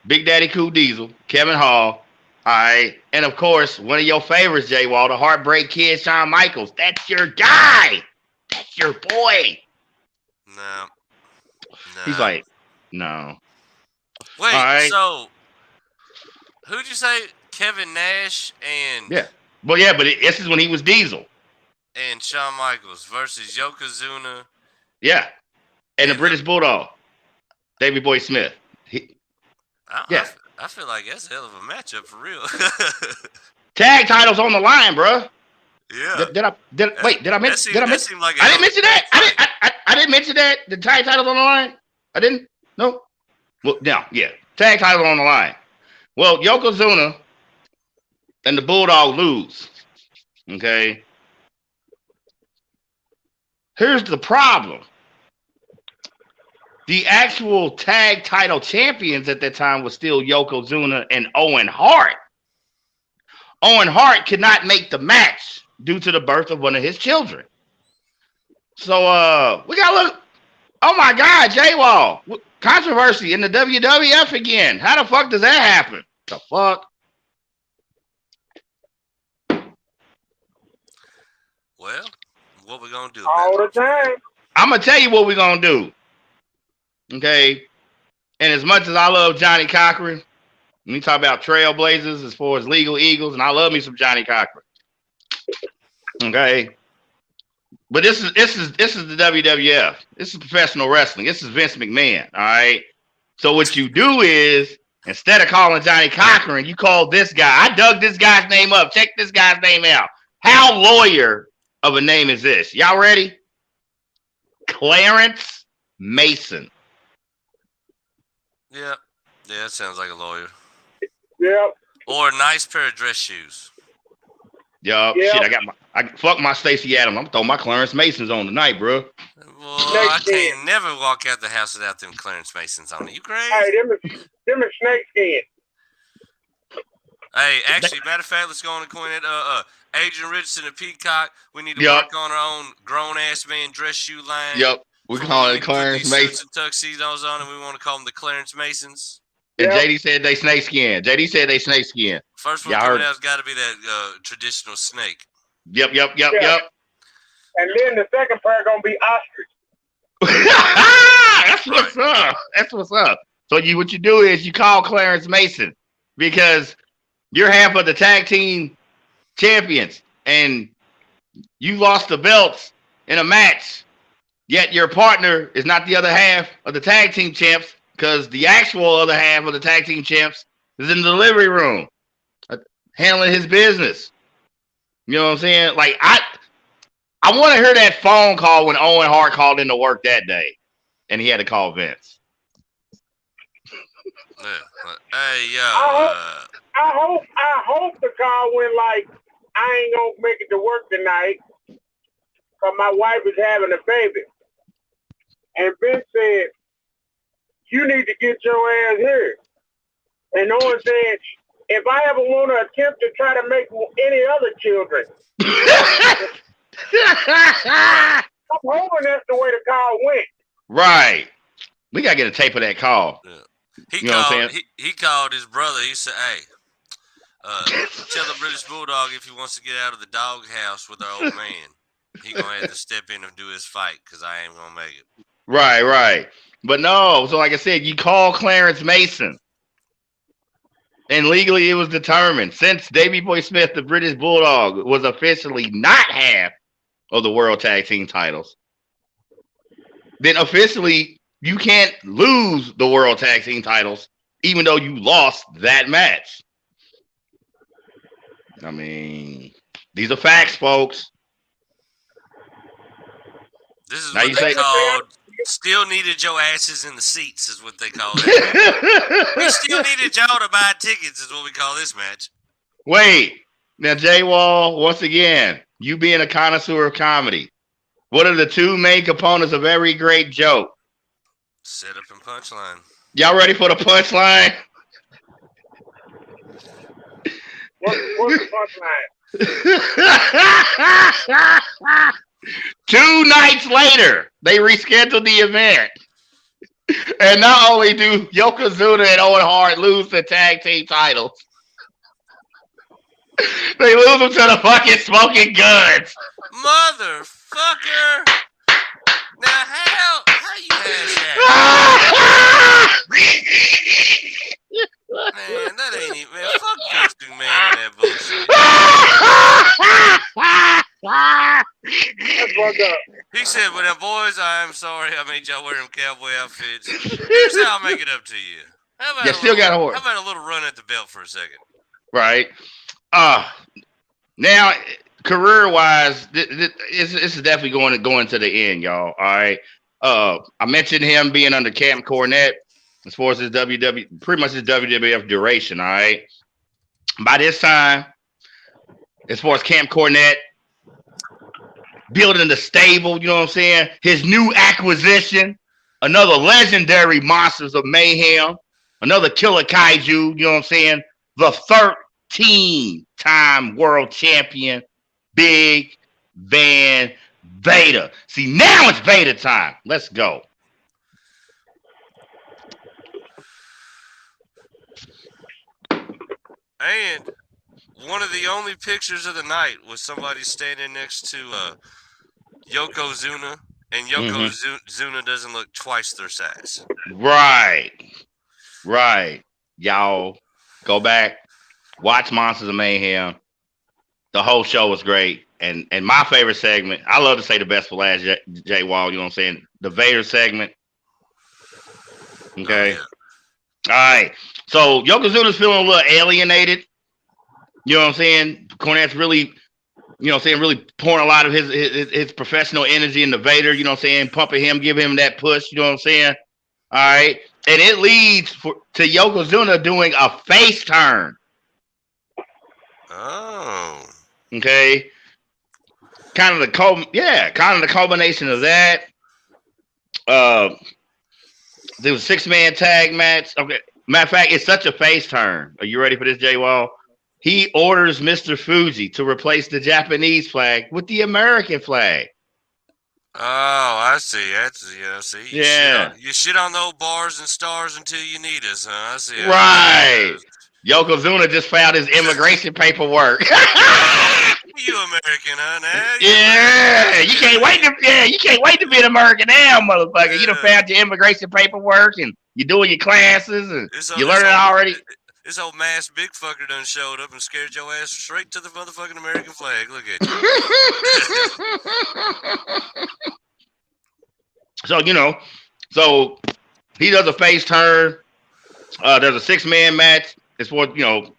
Big Daddy Cool Diesel, Kevin Hall. All right. And of course, one of your favorites, Jay Wall, the Heartbreak Kid, Shawn Michaels. That's your guy. That's your boy. No. He's like, no. Wait, right. So who'd you say? Kevin Nash and yeah. Well, yeah, but this is when he was Diesel. And Shawn Michaels versus Yokozuna. Yeah. And the British Bulldog. Davey Boy Smith. Yeah. I feel like that's a hell of a matchup for real. Tag titles on the line, bro. Yeah. Did I mention? I didn't mention that. I didn't mention that. The tag titles on the line. I didn't. No. Well, now, yeah. Tag titles on the line. Well, Yokozuna and the Bulldog lose. Okay. Here's the problem. The actual tag title champions at that time was still Yokozuna and Owen Hart. Owen Hart could not make the match due to the birth of one of his children. So we gotta look. Oh my God, J-Wall. Controversy in the WWF again. How the fuck does that happen? The fuck? Well, what we gonna do? All the time. I'm gonna tell you what we're gonna do. Okay, and as much as I love Johnny Cochran, we talk about trailblazers as far as legal eagles, and I love me some Johnny Cochran. Okay, but this is the WWF. This is professional wrestling. This is Vince McMahon. All right. So what you do is instead of calling Johnny Cochran, you call this guy. I dug this guy's name up. Check this guy's name out. How lawyer of a name is this? Y'all ready? Clarence Mason. Yeah, that sounds like a lawyer. Yep. Or a nice pair of dress shoes. Yep. Shit, fuck my Stacey Adams. I'm throwing my Clarence Masons on tonight, bro. Well, I can't never walk out the house without them Clarence Masons on it. You crazy? Hey, them is snake skin. Hey, actually, matter of fact, let's go on and coin it. Adrian Richardson and Peacock. We need to work on our own grown ass man dress shoe line. Yep. We call it Clarence Mason. Suits and tuxedos on, and we want to call them the Clarence Masons. And JD said they snake skin. First one coming out's got to be that traditional snake. Yep. And then the second pair gonna be ostrich. That's what's up. So what you do is you call Clarence Mason because you're half of the tag team champions, and You lost the belts in a match, yet your partner is not the other half of the tag team champs because the actual other half of the tag team champs is in the delivery room handling his business. You know what I'm saying? Like, I want to hear that phone call when Owen Hart called into work that day and he had to call Vince. Hey, yo. I hope the call went like, I ain't going to make it to work tonight because my wife is having a baby. And Vince said, you need to get your ass here. And Owen said, if I ever want to attempt to try to make any other children, I'm hoping that's the way the call went. Right. We got to get a tape of that call. Yeah. He called his brother. He said, hey, tell the British Bulldog if he wants to get out of the doghouse with our old man, he going to have to step in and do his fight because I ain't going to make it. Right. But no, so like I said, you call Clarence Mason. And legally, it was determined since Davey Boy Smith, the British Bulldog, was officially not half of the World Tag Team titles. Then officially, you can't lose the World Tag Team titles, even though you lost that match. I mean, these are facts, folks. This is what they called. Still needed your asses in the seats is what they call it. We still needed y'all to buy tickets is what we call this match. Wait. Now, Jay Wall, once again, you being a connoisseur of comedy, what are the two main components of every great joke? Setup and punchline. Y'all ready for the punchline? What's the punchline? 2 nights later, they rescheduled the event. And not only do Yokozuna and Owen Hart lose the tag team titles, they lose them to the fucking Smoking Guns. Motherfucker! Now how you hash that? Man, that ain't even, man. Fuck Vince McMahon and that bullshit. He said, well, now, boys, I am sorry I made y'all wear them cowboy outfits. Here's how I'll make it up to you. How about a little run at the belt for a second? Right. Now, career-wise, this is definitely going to the end, y'all. All right. I mentioned him being under Camp Cornette as far as his pretty much his WWF duration. All right. By this time, as far as Camp Cornette building the stable, you know what I'm saying? His new acquisition, another legendary Monsters of Mayhem, another killer kaiju, you know what I'm saying? The 13-time world champion, Big Van Vader. See, now it's Vader time. Let's go. And one of the only pictures of the night was somebody standing next to Yokozuna, and Yokozuna doesn't look twice their size. Right. Y'all go back, watch Monsters of Mayhem. The whole show was great. And my favorite segment, I love to say the best for last, Jay Wall, you know what I'm saying? The Vader segment. Okay. Oh, yeah. All right. So Yokozuna's feeling a little alienated. You know what I'm saying? Cornette's really, you know what I'm saying, really pouring a lot of his professional energy into Vader, you know what I'm saying, pumping him, giving him that push, you know what I'm saying? All right. And it leads to Yokozuna doing a face turn. Oh. Okay. Kind of the culmination of that. There was a 6-man tag match. Okay. Matter of fact, it's such a face turn. Are you ready for this, Jay Wall? He orders Mr. Fuji to replace the Japanese flag with the American flag. Oh, I see. See. You shit on the old bars and stars until you need us, huh? I see. Right. Yokozuna just found his immigration paperwork. You American, huh? Now? Yeah. You can't wait to be an American now, motherfucker. Yeah. You done found your immigration paperwork and you're doing your classes and you learning it already. This old masked big fucker done showed up and scared your ass straight to the motherfucking American flag. Look at you. So he does a face turn. There's a 6-man match. It's for the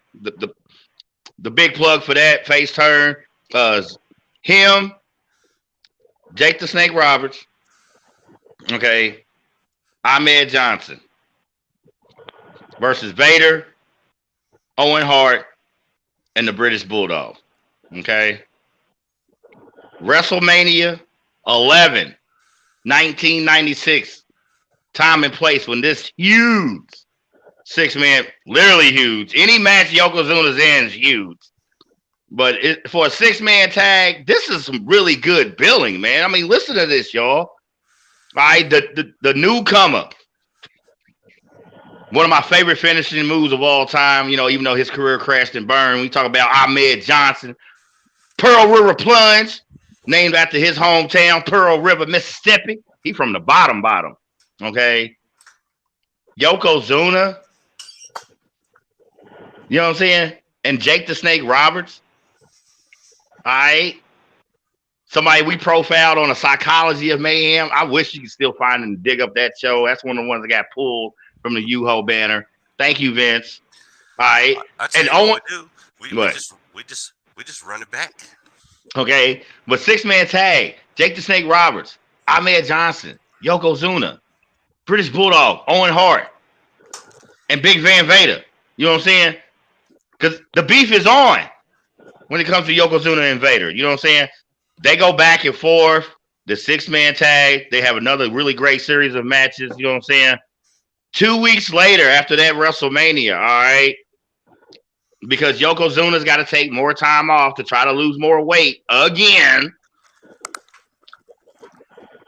big plug for that face turn. Him, Jake the Snake Roberts, okay, Ahmed Johnson versus Vader, Owen Hart, and the British Bulldog. Okay. WrestleMania 11, 1996. Time and place when this huge 6-man, literally huge. Any match Yokozuna's in is huge. But for a 6-man tag, this is some really good billing, man. I mean, listen to this, y'all. All right, the newcomer. One of my favorite finishing moves of all time, even though his career crashed and burned. We talk about Ahmed Johnson. Pearl River Plunge, named after his hometown, Pearl River, Mississippi. He from the bottom. Okay. Yokozuna. You know what I'm saying? And Jake the Snake Roberts. All right. Somebody we profiled on a Psychology of Mayhem. I wish you could still find and dig up that show. That's one of the ones that got pulled from the U-Ho banner. Thank you, Vince. All right. And Owen, we just run it back. Okay. But 6-man tag, Jake the Snake Roberts, Ahmed Johnson, Yokozuna, British Bulldog, Owen Hart, and Big Van Vader. You know what I'm saying? Because the beef is on when it comes to Yokozuna and Vader. You know what I'm saying? They go back and forth. The 6-man tag. They have another really great series of matches. You know what I'm saying? 2 weeks later, after that WrestleMania, all right, because Yokozuna's got to take more time off to try to lose more weight again.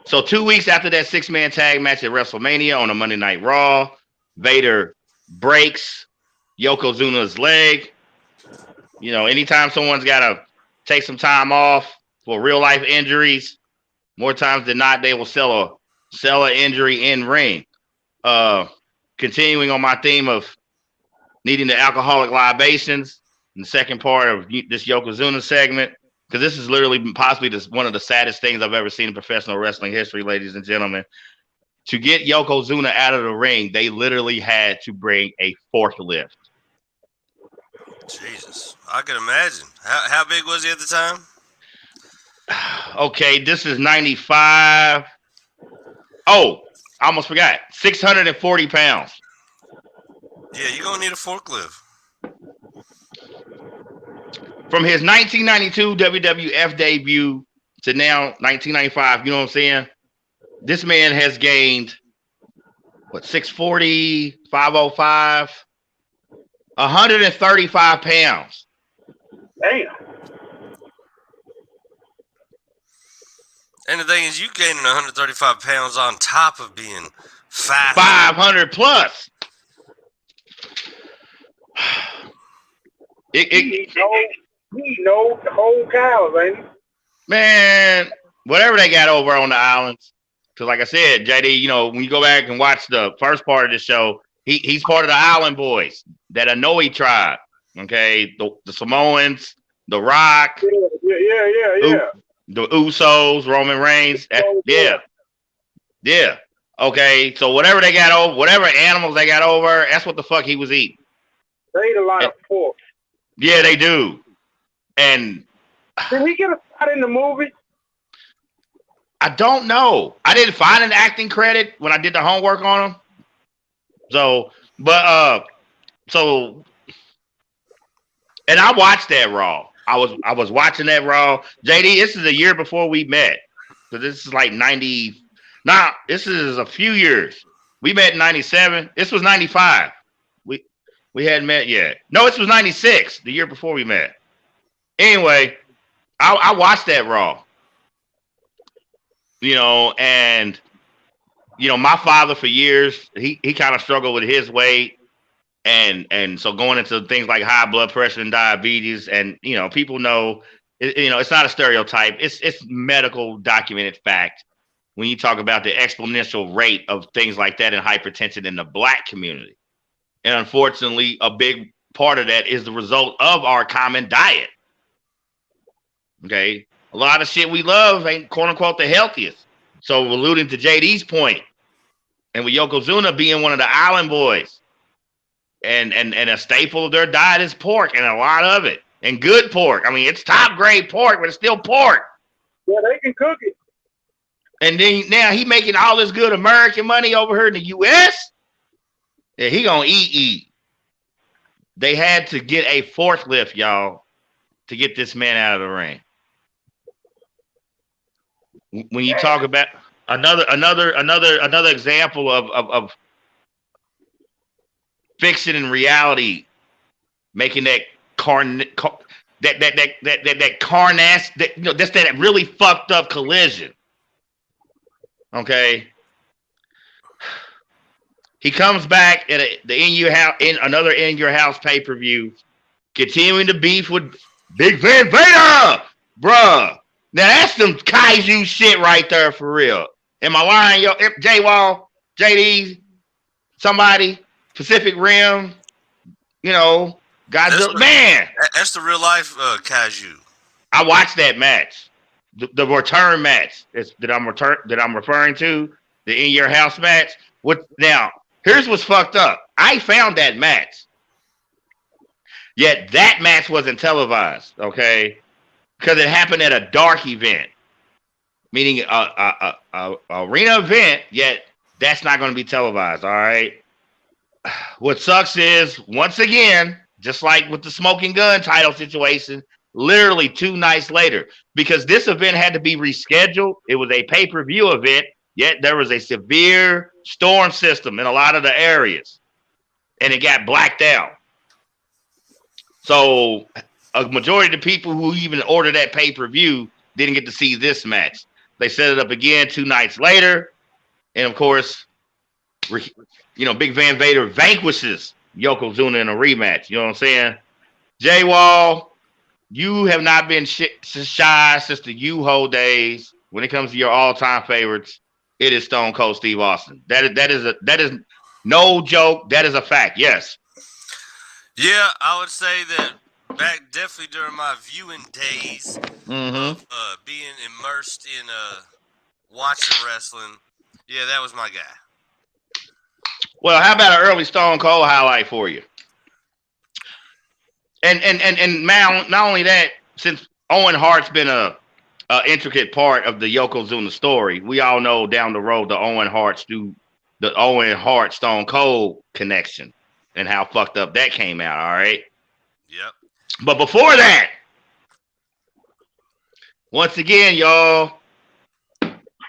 So 2 weeks after that 6-man tag match at WrestleMania on a Monday Night Raw, Vader breaks Yokozuna's leg. Anytime someone's got to take some time off for real life injuries, more times than not, they will sell an injury in ring. Continuing on my theme of needing the alcoholic libations in the second part of this Yokozuna segment, because this is literally possibly one of the saddest things I've ever seen in professional wrestling history, ladies and gentlemen. To get Yokozuna out of the ring, they literally had to bring a forklift. Jesus, I can imagine. How big was he at the time? Okay, this is 95. Oh, I almost forgot. 640 pounds. Yeah, you're going to need a forklift. From his 1992 WWF debut to now 1995, you know what I'm saying? This man has gained, 640, 505, 135 pounds. Damn. And the thing is, you gaining 135 pounds on top of being 500 plus. He knows the whole cows, ain't he? Man, whatever they got over on the islands. Because like I said, JD, when you go back and watch the first part of the show, he's part of the Island Boys, that Anoa'i tribe. Okay, the Samoans, The Rock. Yeah. The Usos, Roman Reigns. Yeah. Okay, so whatever they got over, whatever animals they got over, that's what the fuck he was eating. They eat a lot of pork. Yeah, they do. And did he get a spot in the movie? I don't know. I didn't find an acting credit when I did the homework on him. And I watched that Raw. I was watching that Raw. JD, this is a year before we met. So this is like 90. Nah, this is a few years. We met in 97. This was 95. We hadn't met yet. No, this was 96, the year before we met. Anyway, I watched that Raw. And my father for years, he kind of struggled with his weight. And so going into things like high blood pressure and diabetes, and people know, it's not a stereotype. It's medical documented fact when you talk about the exponential rate of things like that in hypertension in the Black community. And unfortunately, a big part of that is the result of our common diet. Okay. A lot of shit we love ain't quote unquote the healthiest. So alluding to JD's point, and with Yokozuna being one of the island boys, and a staple of their diet is pork, and a lot of it. And good pork. I mean, it's top grade pork, but it's still pork. Yeah, they can cook it. And then now he making all this good American money over here in the U.S. Yeah, he gonna eat. They had to get a forklift, y'all, to get this man out of the ring. When you talk about another example of fiction and reality, making that that really fucked up collision. Okay, he comes back at another In Your House pay-per-view, continuing to beef with Big Van Vader, bruh. Now that's some kaiju shit right there for real. Am I lying, yo? J Wall, JD, somebody, Pacific Rim, Godzilla, man. That's the real life kaiju. I watched that match. The return match that I'm referring to, the In Your House match. Now, here's what's fucked up. I found that match. Yet that match wasn't televised, okay? Because it happened at a dark event. Meaning a arena event, yet that's not going to be televised, all right? What sucks is, once again, just like with the Smoking Gun title situation, literally 2 nights later, because this event had to be rescheduled. It was a pay-per-view event, yet there was a severe storm system in a lot of the areas, and it got blacked out. So a majority of the people who even ordered that pay-per-view didn't get to see this match. They set it up again 2 nights later, and of course, Big Van Vader vanquishes Yokozuna in a rematch. You know what I'm saying? J Wall, you have not been shy since the U-Ho days. When it comes to your all-time favorites, it is Stone Cold Steve Austin. That is no joke. That is a fact. Yes. Yeah, I would say that back definitely during my viewing days of being immersed in watching wrestling. Yeah, that was my guy. Well, how about an early Stone Cold highlight for you? And not only that, since Owen Hart's been a intricate part of the Yokozuna story, we all know down the road the Owen Hart Stone Cold connection and how fucked up that came out. All right. Yep. But before that, once again, y'all,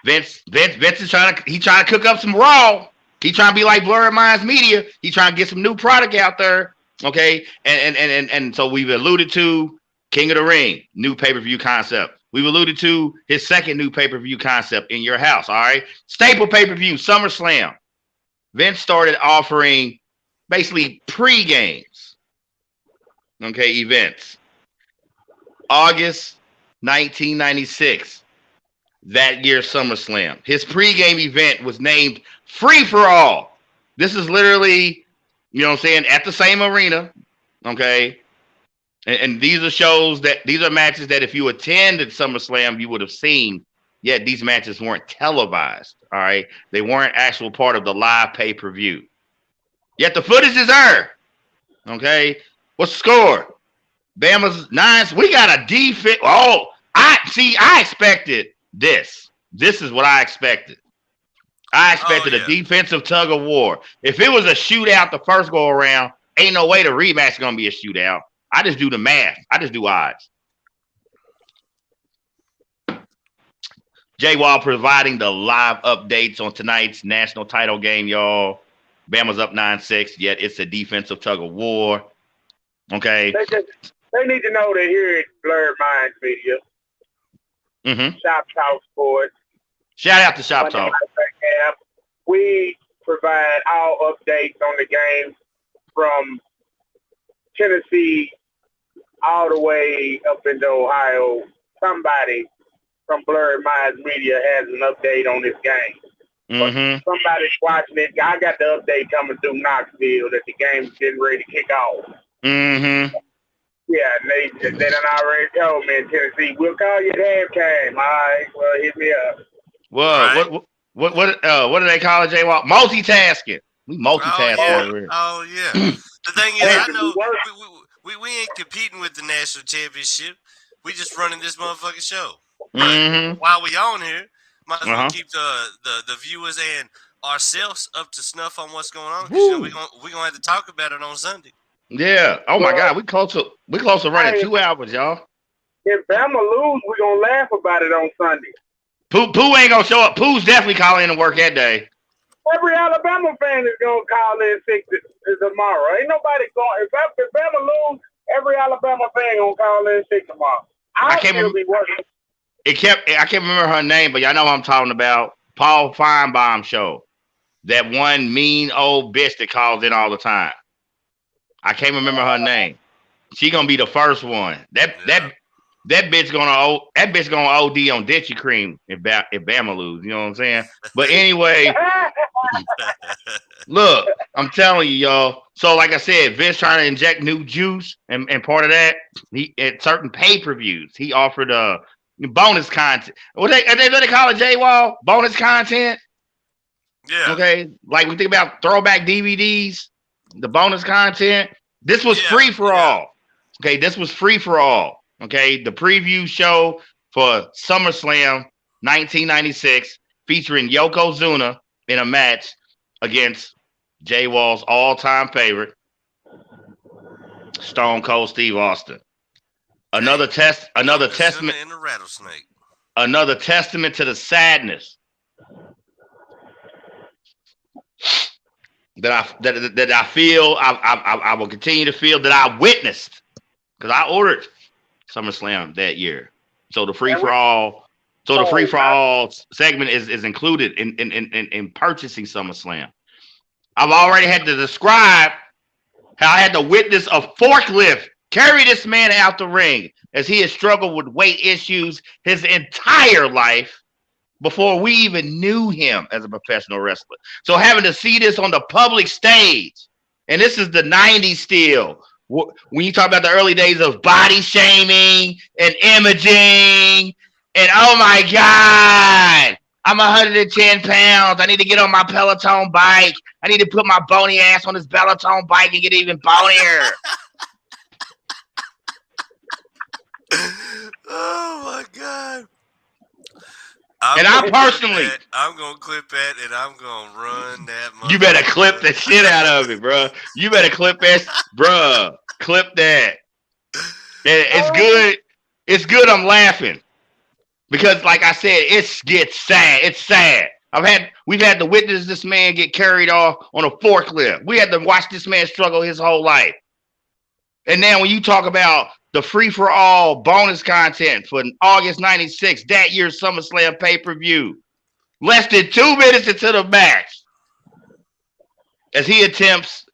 Vince is trying to cook up some Raw. He trying to be like Blurred Minds Media. He trying to get some new product out there. Okay, and so we've alluded to King of the Ring, new pay-per-view concept. We've alluded to his second new pay-per-view concept, In Your House. All right, staple pay-per-view, SummerSlam. Vince started offering basically pre-games. Okay, events. August 1996, that year's SummerSlam. His pre-game event was named Free for All. This is literally, you know what I'm saying, at the same arena, okay? And these are matches that if you attended SummerSlam, you would have seen, yet these matches weren't televised, all right? They weren't actual part of the live pay-per-view. Yet the footage is there, okay? What's the score? Bama's 9. We got a defense. Oh, I expected this. This is what I expected. I expected a defensive tug of war. If it was a shootout the first go around, ain't no way the rematch is going to be a shootout. I just do the math. I just do odds. J Wall providing the live updates on tonight's national title game, y'all. Bama's up 9-6, yet it's a defensive tug of war. Okay. They need to know that here at Blurred Minds Media, Shop Talk Sports. Shout out to Shop Talk. We provide all updates on the game from Tennessee all the way up into Ohio. Somebody from Blurred Minds Media has an update on this game. Somebody's watching it. I got the update coming through Knoxville that the game's getting ready to kick off. Yeah, they done already told me in Tennessee, we'll call you at halftime. All right, well, hit me up. Well, what do they call it, J-Walk? Multitasking. We multitasking. Oh yeah. The thing is, I know we ain't competing with the national championship. We just running this motherfucking show. But while we on here, might as well keep the viewers and ourselves up to snuff on what's going on. Because we gonna have to talk about it on Sunday. Yeah. Oh my God, we close to running 2 hours, y'all. If Bama lose, we gonna laugh about it on Sunday. Pooh ain't gonna show up. Pooh's definitely calling in to work that day. Every Alabama fan is gonna call in sick tomorrow. Ain't nobody going. If Bama lose, every Alabama fan gonna call in sick tomorrow. I can't be working. I can't remember her name, but y'all know what I'm talking about. Paul Feinbaum show. That one mean old bitch that calls in all the time. I can't remember her name. She gonna be the first one. That bitch gonna OD on Ditchy Cream if Bama lose. You know what I'm saying? But anyway, look, I'm telling you, y'all. So like I said, Vince trying to inject new juice, and part of that, he at certain pay-per-views, he offered bonus content. What they call it, J-Wall? Bonus content. Yeah. Okay. Like we think about throwback DVDs, the bonus content. This was free for all. Okay, this was free for all. Okay, the preview show for SummerSlam 1996 featuring Yokozuna in a match against J Wall's all-time favorite, Stone Cold Steve Austin. Another testament in the rattlesnake. Another testament to the sadness that I feel. I will continue to feel that I witnessed because I ordered SummerSlam that year. So the free for all segment is included in purchasing SummerSlam. I've already had to describe how I had to witness a forklift carry this man out the ring as he has struggled with weight issues his entire life before we even knew him as a professional wrestler. So having to see this on the public stage, and this is the 90s still, when you talk about the early days of body shaming and imaging, and oh my God, I'm 110 pounds. I need to get on my Peloton bike. I need to put my bony ass on this Peloton bike and get even bonier. Oh my God. I'm gonna clip that and I'm gonna run that. You better clip the shit out of it, bro. You better clip that, bro. Clip that. It's good. It's good. I'm laughing because, like I said, it gets sad. It's sad. We've had to witness this man get carried off on a forklift. We had to watch this man struggle his whole life. And now when you talk about the free-for-all bonus content for August 96, that year's SummerSlam pay-per-view, less than 2 minutes into the match, as he attempts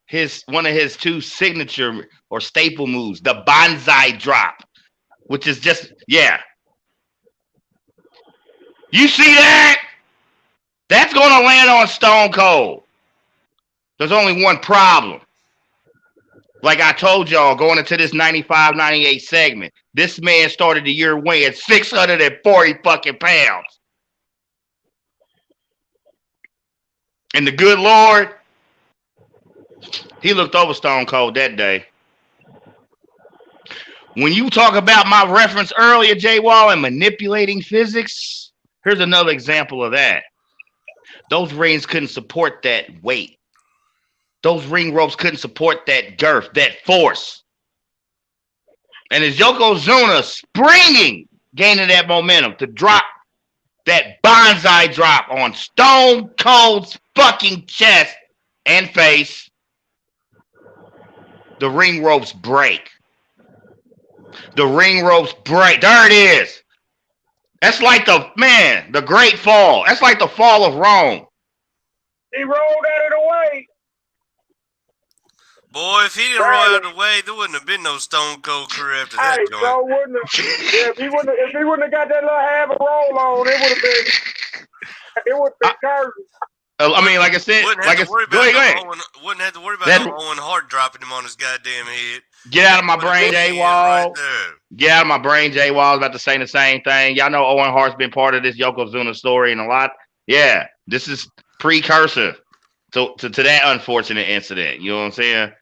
one of his two signature or staple moves, the bonsai drop, which is just, You see that? That's going to land on Stone Cold. There's only one problem. Like I told y'all, going into this 95-98 segment, this man started the year weighing 640 fucking pounds. And the good Lord, he looked over Stone Cold that day. When you talk about my reference earlier, J Wall, and manipulating physics, here's another example of that. Those rings couldn't support that weight. Those ring ropes couldn't support that girth, that force. And as Yokozuna springing, gaining that momentum to drop that bonsai drop on Stone Cold's fucking chest and face, the ring ropes break. The ring ropes break. There it is. That's like the great fall. That's like the fall of Rome. He rolled out of the way. Boy, if he didn't roll out of the way, there wouldn't have been no Stone Cold career after that joint. So wouldn't have, if he wouldn't have got that little half a roll on, it would have been. It was the curse. I mean, like I said, wouldn't have to worry about Owen Hart dropping him on his goddamn head. Get out of my brain, J Wall. Get out of my brain, J Wall. About to say the same thing. Y'all know Owen Hart's been part of this Yokozuna story and a lot. Yeah, this is precursor to that unfortunate incident. You know what I'm saying?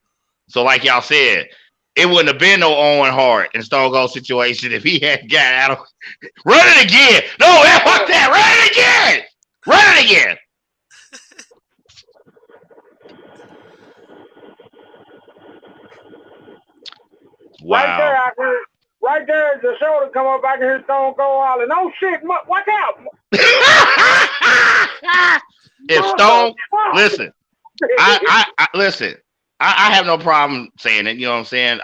So, like y'all said, it wouldn't have been no Owen Hart and Stone Cold situation if he had got out of. Run it again! No, fuck that! Run it again! Run it again! Wow. Right there, the shoulder come up, I can hear Stone Cold hollering, "Oh shit, watch out!" If Stone, listen, I listen. I have no problem saying it. You know what I'm saying?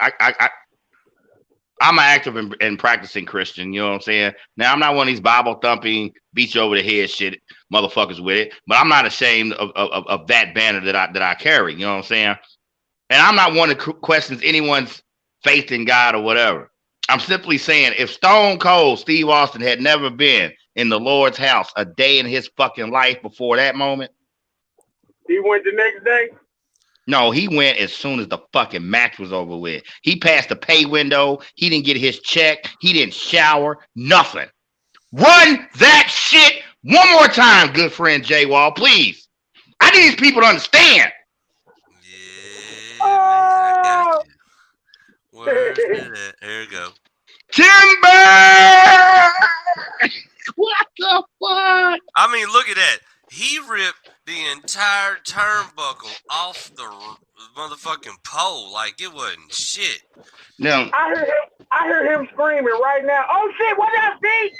I'm an active and practicing Christian. You know what I'm saying? Now I'm not one of these Bible thumping, beat you over the head shit motherfuckers with it, but I'm not ashamed of that banner that I carry. You know what I'm saying? And I'm not one that questions anyone's faith in God or whatever. I'm simply saying, if Stone Cold Steve Austin had never been in the Lord's house a day in his fucking life before that moment, he went the next day. No, he went as soon as the fucking match was over with. He passed the pay window. He didn't get his check. He didn't shower. Nothing. Run that shit one more time, good friend J Wall, please. I need these people to understand. Yeah, man, I got you. Where's it? There you go. Timber! What the fuck? I mean, look at that. He ripped the entire turnbuckle off the motherfucking pole like it wasn't shit. No. I heard him screaming right now. "Oh shit, what up, Steve?"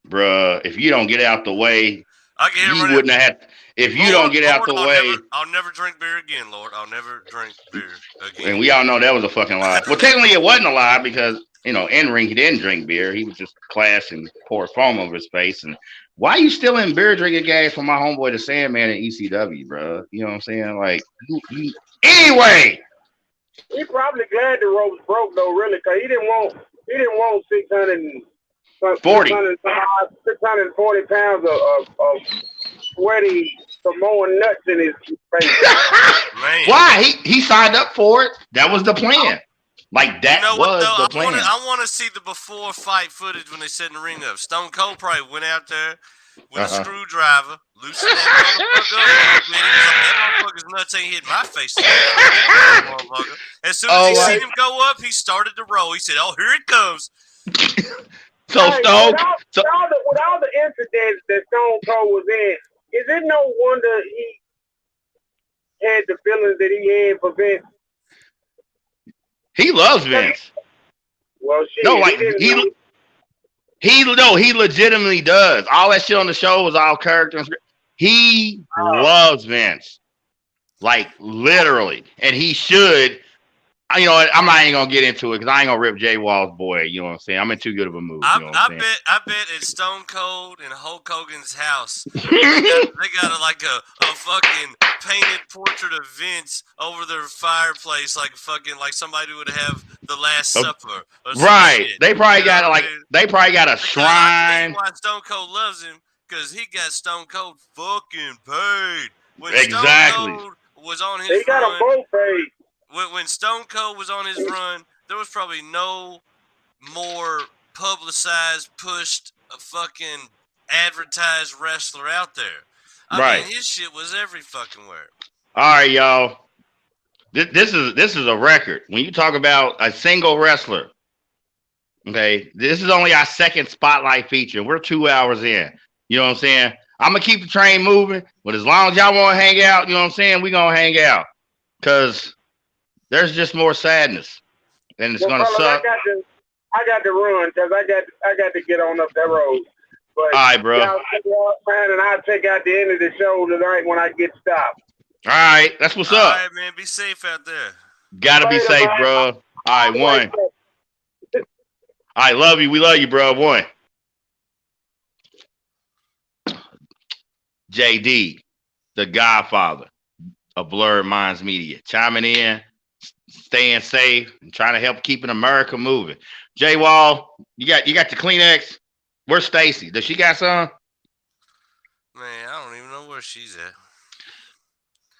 Bruh, if you don't get out the way, I can you wouldn't have had. If you don't get out the way, I'll never drink beer again, Lord. I'll never drink beer again. And we all know that was a fucking lie. Well, technically, it wasn't a lie because, you know, in ring, he didn't drink beer. He was just class and pour foam over his face. And why you still in beer drinking gas for my homeboy, the Sandman, in ECW, bro? You know what I'm saying? Like, anyway. He probably glad the ropes broke, though, really, because he didn't want 640 pounds of sweaty Samoan nuts in his face. Why? He signed up for it. That was the plan. Like, that was the plan. I want to see the before fight footage when they set the ring up. Stone Cold probably went out there with a screwdriver, loosened that motherfucker up. That motherfucker's nuts ain't hit my face. As soon as he seen him go up, he started to roll. He said, "Oh, here it comes." So with all the incidents that Stone Cold was in, is it no wonder he had the feelings that he had for Vince? He loves Vince. Well, shit. No, like he legitimately does. All that shit on the show was all character. He loves Vince, like literally, and he should. You know what? I'm not even gonna get into it because I ain't gonna rip Jay Wall's boy. You know what I'm saying? I'm in too good of a mood. I bet at Stone Cold and Hulk Hogan's house, they got a fucking painted portrait of Vince over their fireplace, like somebody would have the Last Supper. Right? Shit. They probably got a shrine. Why Stone Cold loves him? Because he got Stone Cold fucking paid. When exactly. Stone Cold was on his run, got a both paid. When Stone Cold was on his run, there was probably no more publicized, pushed, fucking advertised wrestler out there. I mean, his shit was every fucking where. All right, y'all. This is a record. When you talk about a single wrestler, okay, this is only our second spotlight feature. We're 2 hours in. You know what I'm saying? I'm gonna keep the train moving, but as long as y'all want to hang out, you know what I'm saying, we're gonna hang out. Cause there's just more sadness, and it's gonna suck. I got to run because I got to get on up that road. But all right, bro. And I'll check out the end of the show tonight when I get stopped. All right, that's what's up. All right, man. Be safe out there. Gotta be safe, bro. All right, one. All right, love you. We love you, bro. One. JD, the Godfather of Blurred Minds Media, chiming in, staying safe, and trying to help keeping America moving. J Wall, you got your Kleenex? Where's Stacy? Does she got some? Man, I don't even know where she's at.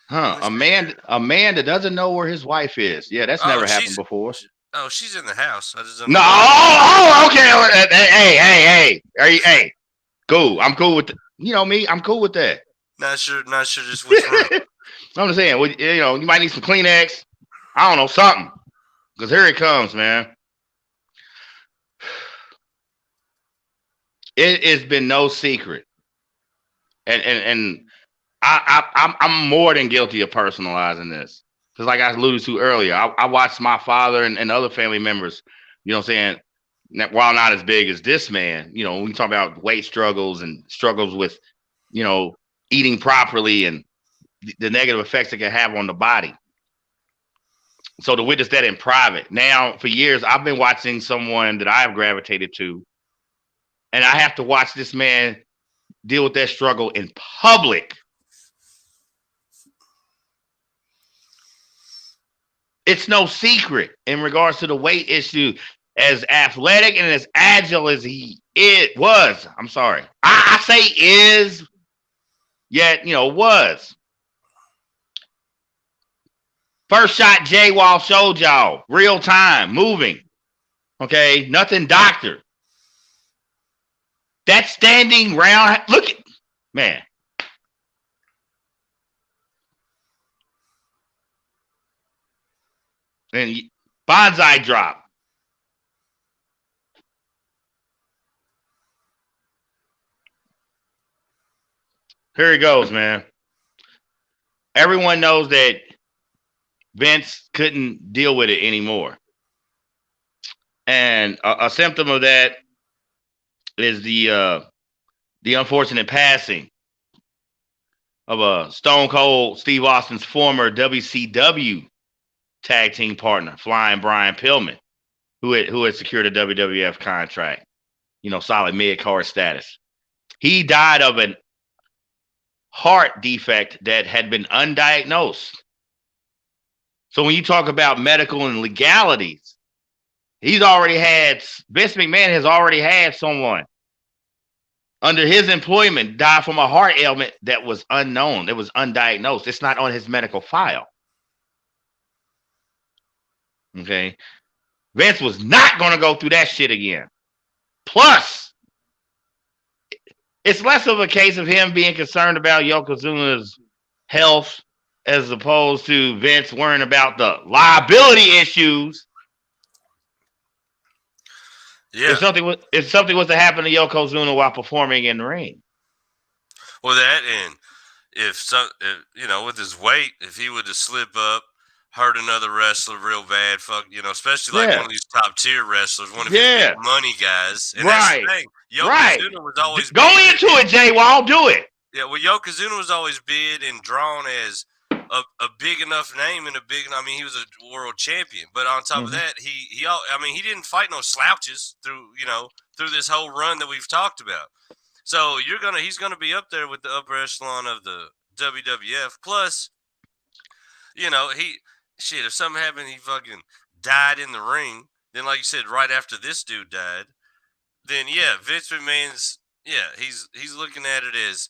Huh? A man that doesn't know where his wife is. Yeah, that's never happened before. She's in the house. I just don't know. Oh, okay. Hey. Cool. I'm cool with you know me. I'm cool with that. Not sure. Just which room. I'm just saying. You might need some Kleenex. I don't know something. Because here it comes, man. It has been no secret, and I'm more than guilty of personalizing this. Because like I alluded to earlier, I watched my father and other family members, you know what I'm saying, while not as big as this man, you know, when we talk about weight struggles and struggles with, you know, eating properly and the negative effects it can have on the body. So to witness that in private. Now, for years, I've been watching someone that I have gravitated to, and I have to watch this man deal with that struggle in public. It's no secret in regards to the weight issue. As athletic and as agile as I say is, yet, you know, was. First shot J-Wall showed y'all. Real time, moving. Okay, nothing doctor. That standing round, look at, man. And bonsai drop. Here he goes, man. Everyone knows that Vince couldn't deal with it anymore. And a symptom of that is the unfortunate passing of a Stone Cold Steve Austin's former WCW tag team partner, Flying Brian Pillman, who had secured a WWF contract, you know, solid mid-card status. He died of an heart defect that had been undiagnosed. So when you talk about medical and legalities, Vince McMahon has already had someone under his employment die from a heart ailment that was unknown. It was undiagnosed. It's not on his medical file. Okay. Vince was not going to go through that shit again. Plus, it's less of a case of him being concerned about Yokozuna's health as opposed to Vince worrying about the liability issues. Yeah. If something was to happen to Yokozuna while performing in the ring. Well, that, and if you know, with his weight, if he would have slipped up, hurt another wrestler real bad, especially like one of these top tier wrestlers, one of his big money guys. And that's the thing. Yokozuna was always go into it, J-Wall, do it. Yeah, well, Yokozuna was always bid and drawn as a big enough name and he was a world champion. But on top of that, he didn't fight no slouches through this whole run that we've talked about. So he's gonna be up there with the upper echelon of the WWF. Plus, if something happened, he fucking died in the ring. Then, like you said, right after this dude died, then Vince McMahon's he's looking at it as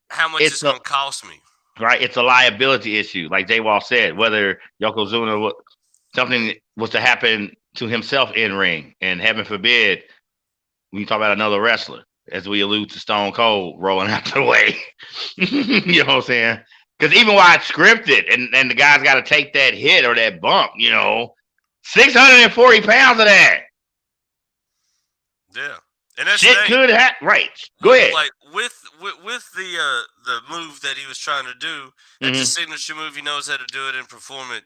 how much it's gonna cost me. Right, it's a liability issue, like J-Wall said. Whether Yokozuna something was to happen to himself in ring, and heaven forbid, when you talk about another wrestler, as we allude to Stone Cold rolling out the way, you know what I'm saying? Because even while it's scripted, and the guy's got to take that hit or that bump, 640 pounds of that. Yeah. And that's shit could happen. Right. Go ahead. Like with the move that he was trying to do, it's a signature move. He knows how to do it and perform it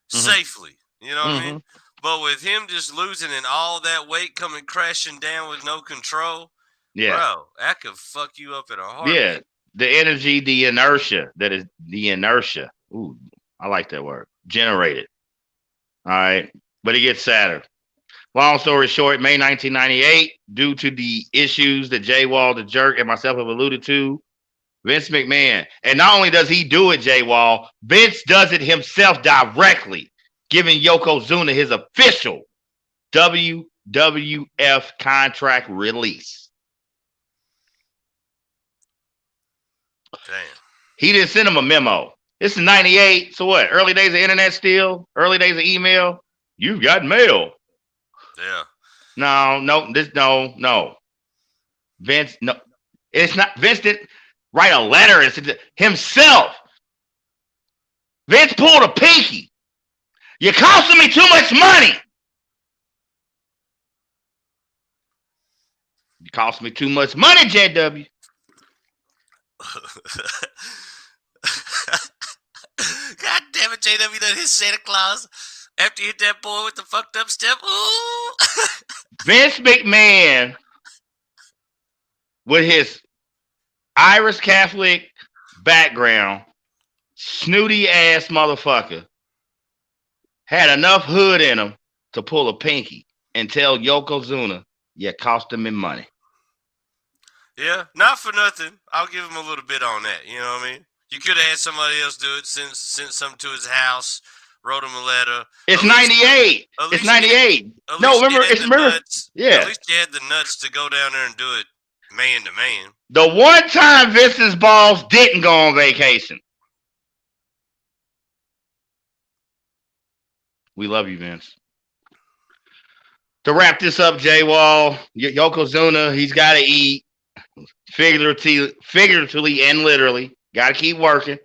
safely. You know what I mean? But with him just losing and all that weight coming crashing down with no control, bro, that could fuck you up in a heartbeat. Yeah, the energy, the inertia. That is the inertia. Ooh, I like that word. Generated. All right, but it gets sadder. Long story short, May 1998, due to the issues that J-Wall, the Jerk, and myself have alluded to, Vince McMahon, and not only does he do it, J-Wall, Vince does it himself directly, giving Yokozuna his official WWF contract release. Damn. He didn't send him a memo. This is 98. So what? Early days of internet still? Early days of email? You've got mail. Yeah. No. Vince, no. It's not. Vince didn't write a letter and send it himself. Vince pulled a pinky. You're costing me too much money. You cost me too much money, JW. God damn it, JW done his Santa Claus after you hit that boy with the fucked up step. Ooh. Vince McMahon, with his Irish Catholic background, snooty ass motherfucker, had enough hood in him to pull a pinky and tell Yokozuna, you cost him in money. Yeah, not for nothing. I'll give him a little bit on that. You know what I mean? You could have had somebody else do it, sent something to his house, wrote him a letter. It's 98. It's 98. No, remember, yeah. At least you had the nuts to go down there and do it man to man. The one time Vince's balls didn't go on vacation. We love you, Vince. To wrap this up, J Wall, Yokozuna, he's got to eat figuratively and literally. Got to keep working.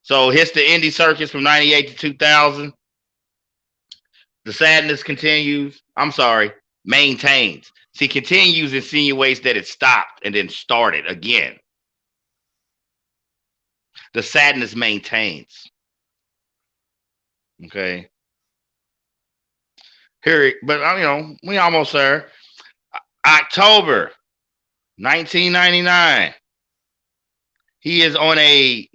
So hits the indie circus from 98 to 2000. The sadness continues. I'm sorry, maintains. See, continues insinuates that it stopped and then started again. The sadness maintains. Okay. Here, but we almost there. October 1999. He is on a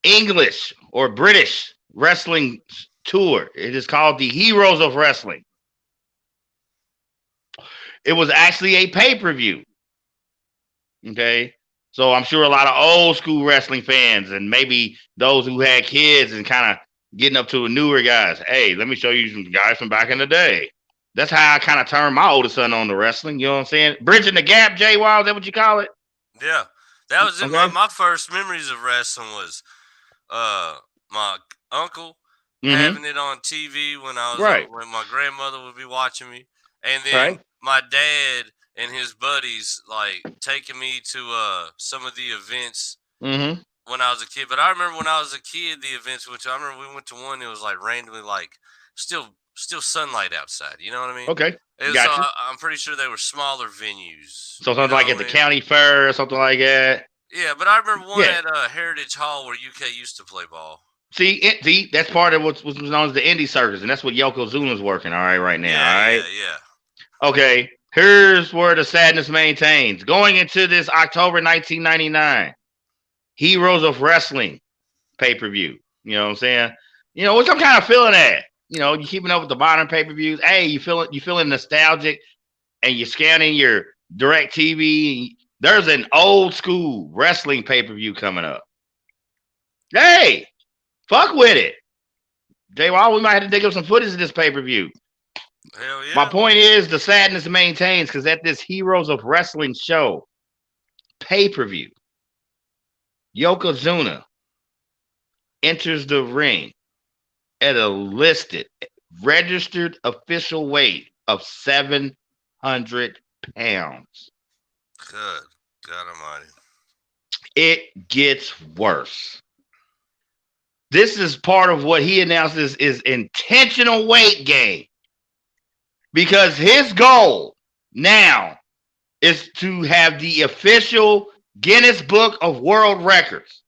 English or British wrestling tour. It is called the Heroes of Wrestling. It was actually a pay-per-view. Okay. So I'm sure a lot of old school wrestling fans and maybe those who had kids and kind of getting up to the newer guys. Hey, let me show you some guys from back in the day. That's how I kind of turned my oldest son on to wrestling. You know what I'm saying? Bridging the gap, J Wild, is that what you call it? Yeah. That was my first memories of wrestling was my uncle having it on TV when I was when my grandmother would be watching me. And then my dad and his buddies like taking me to some of the events when I was a kid. But I remember when I was a kid, the events I remember we went to one that was like randomly like still sunlight outside. You know what I mean? Okay. Gotcha. I'm pretty sure they were smaller venues. So something like at the county fair or something like that. Yeah, but I remember one at Heritage Hall where UK used to play ball. See, that's part of what's known as the indie circus, and that's what Yokozuna's working right now. Yeah, all right. Yeah. Okay. Here's where the sadness maintains. Going into this October 1999, Heroes of Wrestling pay-per-view. You know what I'm saying? Which I'm kind of feeling that. You keeping up with the modern pay-per-views. Hey, you feeling nostalgic, and you're scanning your direct TV. There's an old school wrestling pay-per-view coming up. Hey, fuck with it. J-Wall, we might have to dig up some footage of this pay-per-view. Hell yeah. My point is the sadness maintains because at this Heroes of Wrestling show, pay-per-view, Yokozuna enters the ring at a registered official weight of 700 pounds. Good God Almighty. It gets worse. This is part of what he announces is intentional weight gain. Because his goal now is to have the official Guinness Book of World Records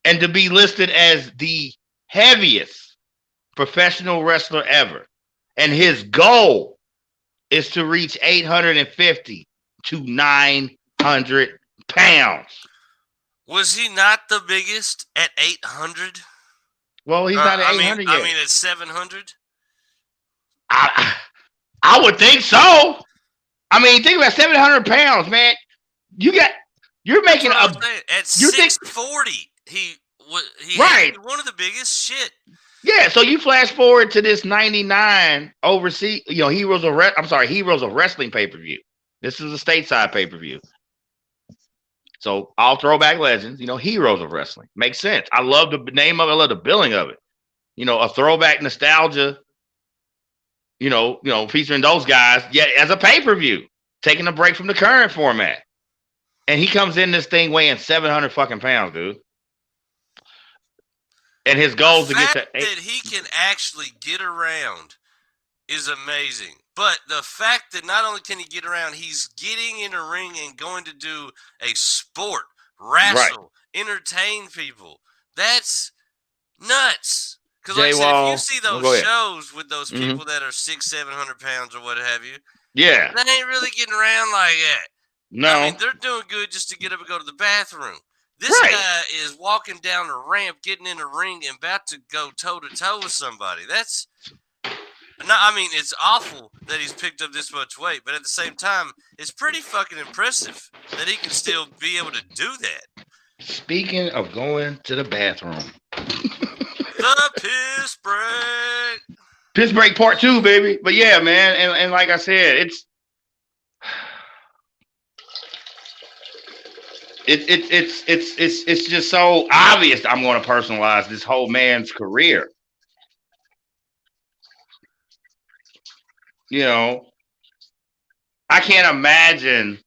and to be listed as the heaviest professional wrestler ever. And his goal is to reach 850 to 900 pounds. Was he not the biggest at 800? Well, he's not at 800 yet. I mean, at 700? I would think so. I mean, think about 700 pounds, man. You're making at 640. He right. One of the biggest shit. Yeah, so you flash forward to this 99 overseas, Heroes of Wrestling pay-per-view. This is a stateside pay-per-view. So all throwback legends, heroes of wrestling. Makes sense. I love the name of it. I love the billing of it. A throwback nostalgia, featuring those guys, yet as a pay-per-view, taking a break from the current format. And he comes in this thing weighing 700 fucking pounds, dude. And his goal is to get to that he can actually get around is amazing. But the fact that not only can he get around, he's getting in a ring and going to do a sport, wrestle, entertain people. That's nuts. Because like I said, if you see those shows with those people that are 600-700 pounds or what have you, they ain't really getting around like that. No. I mean, they're doing good just to get up and go to the bathroom. This guy is walking down a ramp, getting in a ring, and about to go toe-to-toe with somebody. That's... No, I mean, it's awful that he's picked up this much weight, but at the same time, it's pretty fucking impressive that he can still be able to do that. Speaking of going to the bathroom. The piss break. Piss break part 2, baby. But yeah, man, and like I said, it's just so obvious I'm going to personalize this whole man's career. I can't imagine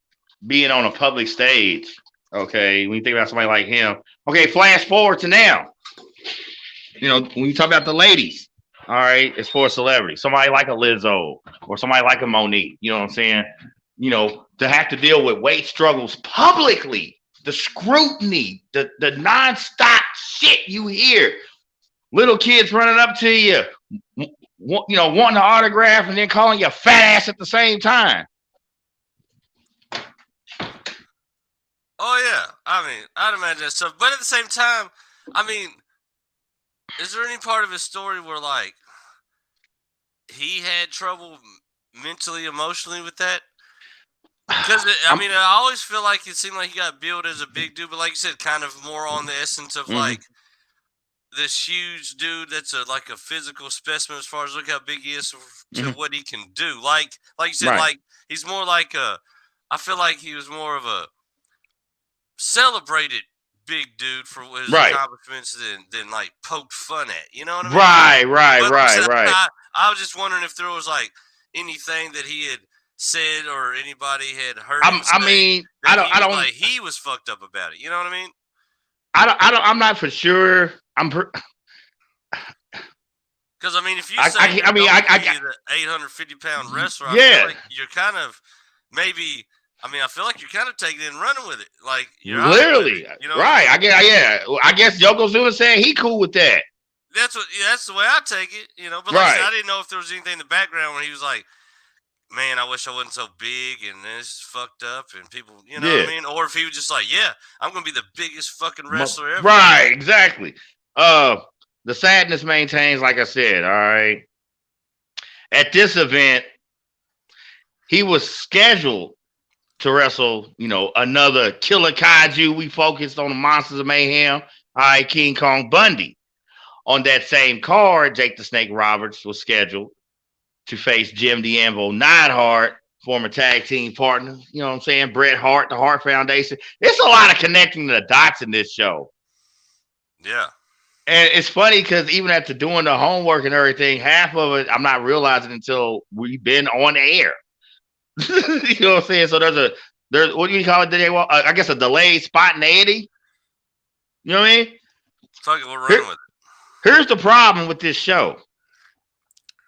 being on a public stage. Okay, when you think about somebody like him. Okay, flash forward to now. When you talk about the ladies, all right, it's for a celebrity. Somebody like a Lizzo or somebody like a Monique. You know what I'm saying? To have to deal with weight struggles publicly, the scrutiny, the nonstop shit you hear. Little kids running up to you, wanting an autograph and then calling you a fat ass at the same time. Oh, yeah. I mean, I'd imagine that stuff. But at the same time, I mean, is there any part of his story where, like, he had trouble mentally, emotionally with that? Because, I always feel like it seemed like he got billed as a big dude, but like you said, kind of more on the essence of, like, this huge dude that's like a physical specimen as far as look how big he is to what he can do. Like you said, like he's more like I feel like he was more of a celebrated big dude for his accomplishments than like poked fun at. You know what I mean? Right. I was just wondering if there was like anything that he had said or anybody had heard. I don't. Like he was fucked up about it. You know what I mean? I'm not for sure. Because I mean, if you say I the 850-pound wrestler, I feel like you're kind of maybe. I mean, I feel like you're kind of taking it and running with it, like you're literally, right? I guess Yokozuna saying he cool with that. That's the way I take it, But like I said, I didn't know if there was anything in the background when he was like, "Man, I wish I wasn't so big, and this is fucked up," and people, what I mean? Or if he was just like, "Yeah, I'm gonna be the biggest fucking wrestler ever." Right, exactly. The sadness maintains, like I said, all right. At this event, he was scheduled to wrestle, another killer kaiju. We focused on the Monsters of Mayhem, all right, King Kong Bundy. On that same card, Jake the Snake Roberts was scheduled to face Jim the Anvil Neidhart, former tag team partner. You know what I'm saying? Bret Hart, the Hart Foundation. There's a lot of connecting the dots in this show. Yeah. And it's funny because even after doing the homework and everything, half of it I'm not realizing until we've been on air. You know what I'm saying? So there's what do you call it today? Well, I guess a delayed spontaneity. You know what I mean? Fuck it, we're running with it. Here's the problem with this show.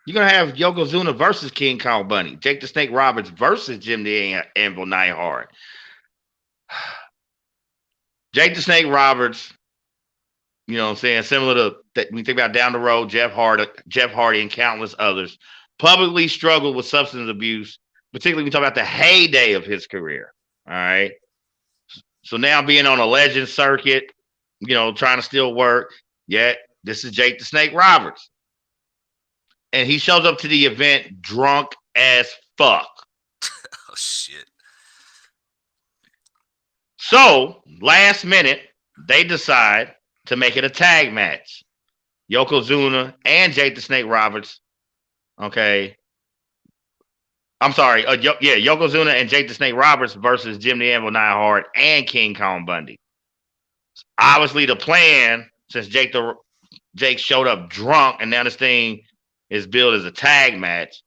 You're gonna have Yokozuna versus King Kong Bundy, Jake the Snake Roberts versus Jim the Anvil Neidhart. Jake the Snake Roberts, you know what I'm saying? Similar to that when you think about down the road, Jeff Hardy, and countless others, publicly struggled with substance abuse, particularly when you talk about the heyday of his career. All right. So now being on a legend circuit, trying to still work. Yet this is Jake the Snake Roberts. And he shows up to the event drunk as fuck. Oh, shit. So, last minute, they decide to make it a tag match. Yokozuna and Jake the Snake Roberts, okay, I'm sorry. Yokozuna and Jake the Snake Roberts versus Jim the Anvil Neidhart and King Kong Bundy. Obviously, the plan, since Jake showed up drunk, and now this thing is billed as a tag match.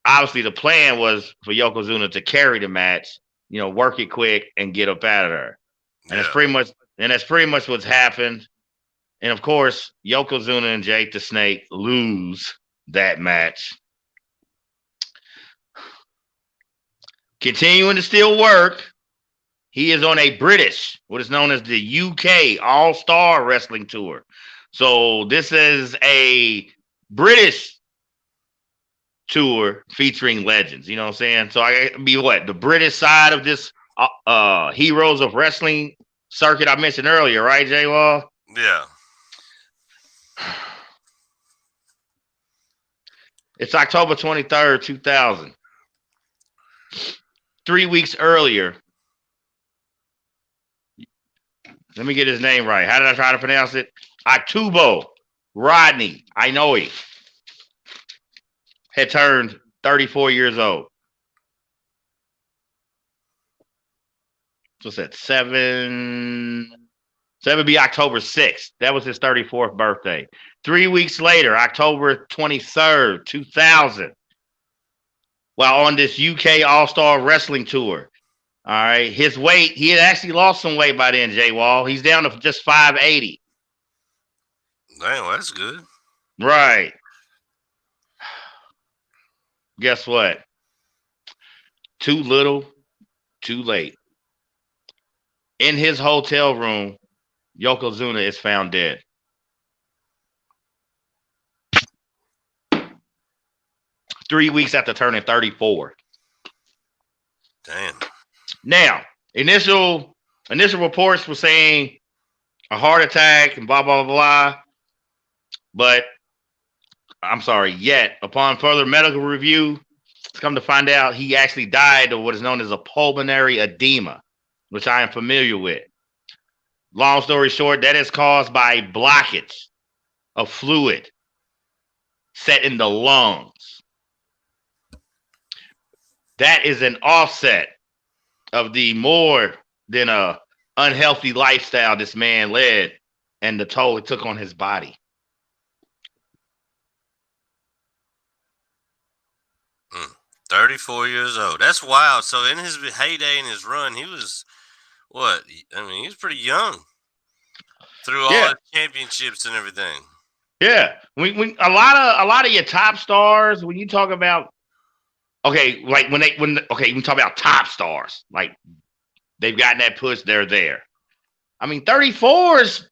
Obviously, the plan was for Yokozuna to carry the match, work it quick and get up out of there. And that's pretty much what's happened. And of course, Yokozuna and Jake the Snake lose that match. Continuing to still work, he is on a British, what is known as the UK All-Star Wrestling Tour. So this is a British tour featuring legends. You know what I'm saying? So I be the British side of this Heroes of Wrestling circuit I mentioned earlier, right, J Wall? Yeah. It's October 23rd, 2000. 3 weeks earlier. Let me get his name right. How did I try to pronounce it? Octubo Rodney Inoue had turned 34 years old. What's that? 7 be October 6th. That was his 34th birthday. 3 weeks later, October 23rd, 2000. While on this UK All-Star Wrestling Tour. All right. His weight, he had actually lost some weight by then, J Wall. He's down to just 580. Damn, that's good. Right. Guess what? Too little, too late. In his hotel room, Yokozuna is found dead. Three weeks after turning 34. Damn. Now, initial reports were saying a heart attack and blah, blah, blah. But I'm sorry, yet upon further medical review, it's come to find out he actually died of what is known as a pulmonary edema, which I am familiar with. Long story short, that is caused by blockage of fluid set in the lungs. That is an offset of the more than a unhealthy lifestyle this man led and the toll it took on his body. 34 years old. That's wild. So in his heyday, in his run, he was what? I mean, he was pretty young through all his championships and everything. Yeah, when a lot of your top stars, when you talk about when we talk about top stars, like they've gotten that push, they're there. I mean, 34 is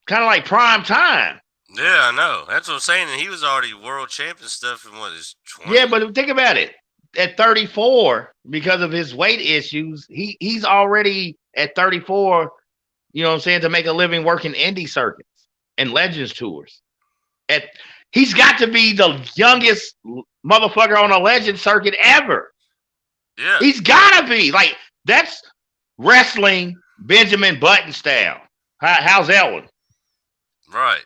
kind of like prime time. Yeah, I know. That's what I'm saying. And he was already world champion stuff in his 20s. Yeah, but think about it. At 34, because of his weight issues, he's already at 34, you know what I'm saying, to make a living working indie circuits and Legends tours. He's got to be the youngest motherfucker on a Legend circuit ever. Yeah. He's got to be. Like, that's wrestling Benjamin Button style. How's that one? Right.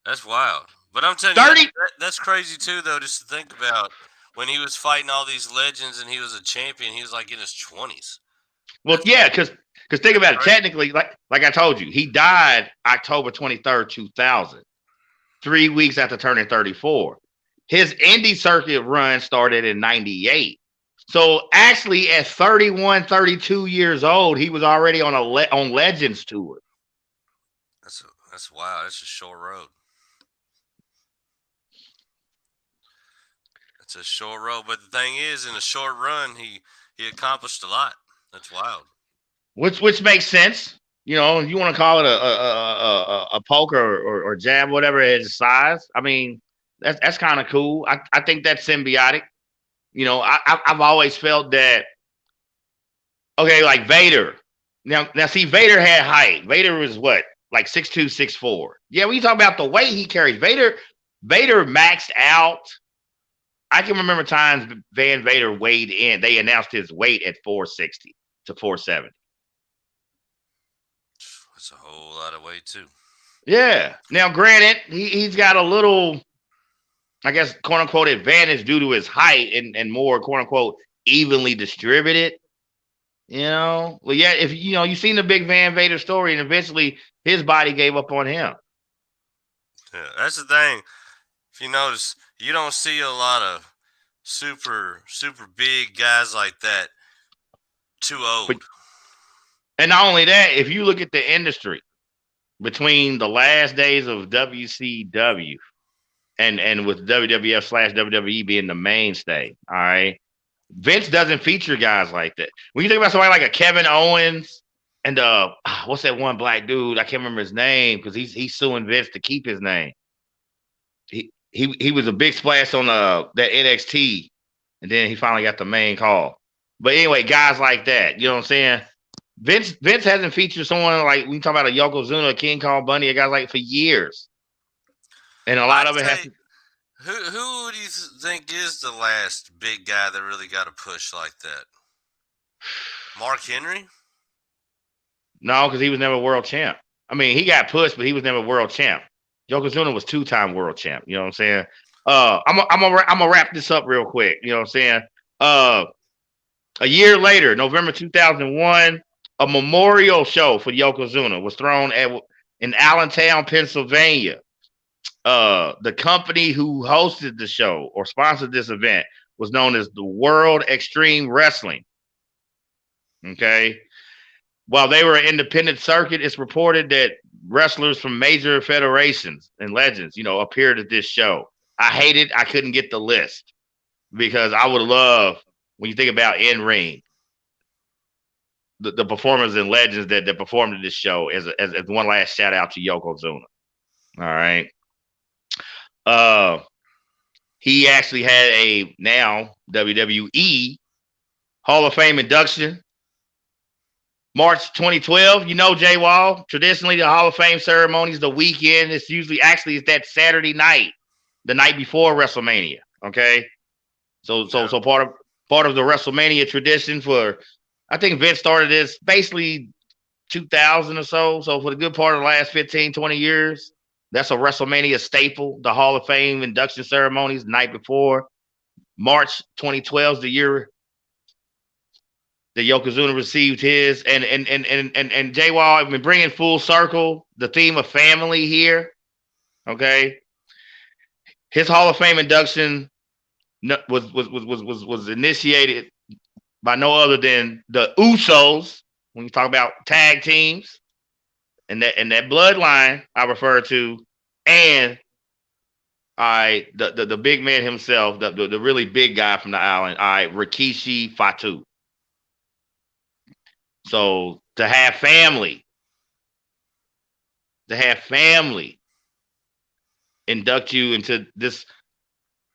That's wild. But I'm telling you, that's crazy too, though, just to think about when he was fighting all these legends and he was a champion, he was like in his 20s. Well, yeah, because think about it. Technically, like I told you, he died October 23rd, 2000, 3 weeks after turning 34. His indie circuit run started in 98. So actually at 31, 32 years old, he was already on on Legends tour. That's wild. That's a short road. It's a short road, but the thing is, in a short run, he accomplished a lot. That's wild. Which makes sense. You know, if you want to call it a poke or jab, whatever his size. I mean, that's kind of cool. I think that's symbiotic. You know, I've always felt that. Okay, like Vader. Now see, Vader had height. Vader was what, like 6'2", 6'4". Yeah, when you talk about the weight he carries, Vader maxed out. I can remember times Van Vader weighed in. They announced his weight at 460 to 470. That's a whole lot of weight too. Yeah. Now, granted, he's got a little I guess, quote unquote, advantage due to his height and more, quote unquote, evenly distributed. Well, yeah, if you seen the big Van Vader story, and eventually his body gave up on him. Yeah, that's the thing. If you notice, you don't see a lot of super big guys like that too old. And not only that, if you look at the industry between the last days of WCW and with WWF/WWE being the mainstay, all right, Vince doesn't feature guys like that. When you think about somebody like a Kevin Owens and what's that one black dude? I can't remember his name because he's suing Vince to keep his name. He was a big splash on that NXT, and then he finally got the main call. But anyway, guys like that, you know what I'm saying? Vince hasn't featured someone like we talk about a Yokozuna, a King Kong Bundy, a guy like for years, and a lot of it has. Who do you think is the last big guy that really got a push like that? Mark Henry? No, because he was never world champ. I mean, he got pushed, but he was never world champ. Yokozuna was 2-time world champ. You know what I'm saying? I'm gonna wrap this up real quick. You know what I'm saying? A year later, November 2001, a memorial show for Yokozuna was thrown in Allentown, Pennsylvania. The company who hosted the show or sponsored this event was known as the World Extreme Wrestling. Okay. While they were an independent circuit, it's reported that wrestlers from major federations and legends, appeared at this show. I hated I couldn't get the list because I would love, when you think about in-ring, the performers and legends that performed at this show as one last shout out to Yokozuna. All right. He actually had a now WWE Hall of Fame induction. March 2012, Jay Wall, traditionally the Hall of Fame ceremony is the weekend. It's usually it's that Saturday night, the night before WrestleMania. Okay. So part of the WrestleMania tradition I think Vince started this basically 2000 or so. So for the good part of the last 15, 20 years, that's a WrestleMania staple. The Hall of Fame induction ceremonies the night before. March 2012 is the year that Yokozuna received his, and Jay Wall, I've been bringing full circle the theme of family here. Okay, his Hall of Fame induction was initiated by no other than the Usos. When you talk about tag teams, and that bloodline I refer to, and the big man himself, the really big guy from the island, Rikishi Fatu. So to have family induct you into this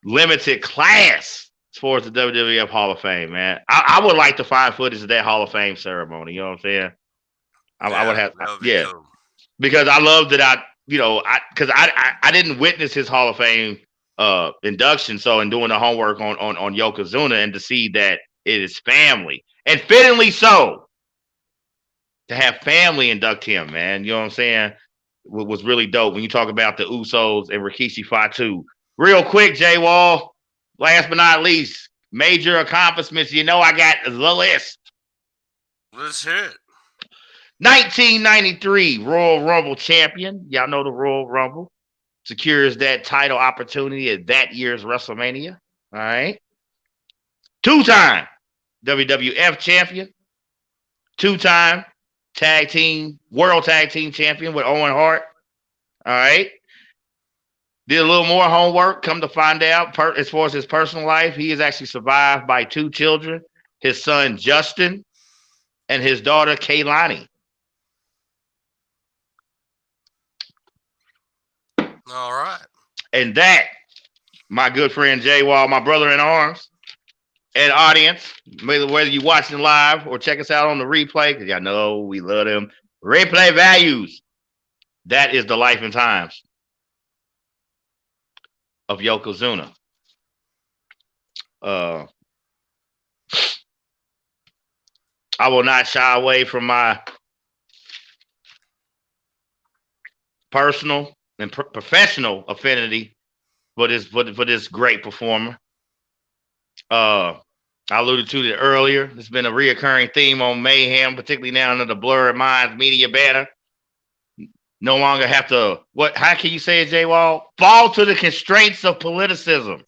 limited class as far as the WWF Hall of Fame, man. I would like to find footage of that Hall of Fame ceremony. You know what I'm saying? I would have, cool. Because I love that I didn't witness his Hall of Fame induction. So in doing the homework on Yokozuna and to see that it is family and fittingly so. To have family induct him, man, you know what I'm saying, was really dope. When you talk about the Usos and Rikishi Fatu, real quick, Jay Wall. Last but not least, major accomplishments. I got the list. Let's hear it. 1993 Royal Rumble champion. Y'all know the Royal Rumble secures that title opportunity at that year's WrestleMania. All right. 2-time WWF champion. 2-time world tag team champion with Owen Hart. All right. Did a little more homework. Come to find out, as far as his personal life, he is actually survived by 2 children, his son Justin and his daughter Kaylani. All right. And that, my good friend Jay Wall, my brother in arms, and audience, whether you're watching live or check us out on the replay, because y'all know we love them replay values. That is the life and times of Yokozuna. I will not shy away from my personal and professional affinity for this great performer. I alluded to it earlier. It's been a reoccurring theme on Mayhem, particularly now under the Blurred Minds media banner. No longer have to how can you say it, J Wall? Fall to the constraints of politicism.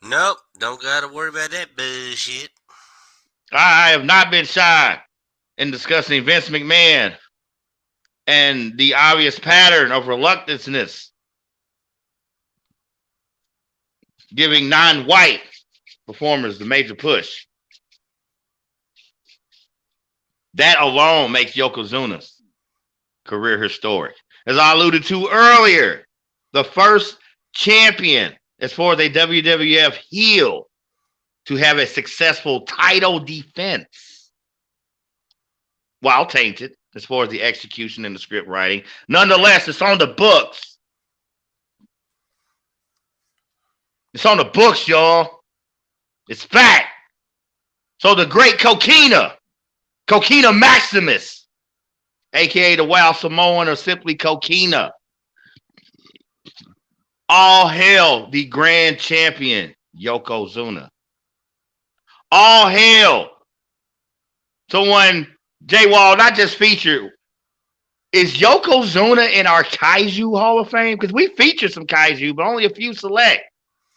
Nope, don't gotta worry about that bullshit. I have not been shy in discussing Vince McMahon and the obvious pattern of reluctanceness, giving non-white performers the major push. That alone makes Yokozuna's career historic. As I alluded to earlier, the first champion as far as a WWF heel to have a successful title defense, while tainted as far as the execution and the script writing. Nonetheless, it's on the books. It's on the books, y'all. It's fact. So the great Coquina Maximus, aka the Wild Samoan or simply Coquina. All hail the grand champion, Yokozuna. All hail someone, J Wall, not just featured. Is Yokozuna in our Kaiju Hall of Fame? Because we featured some Kaiju, but only a few select.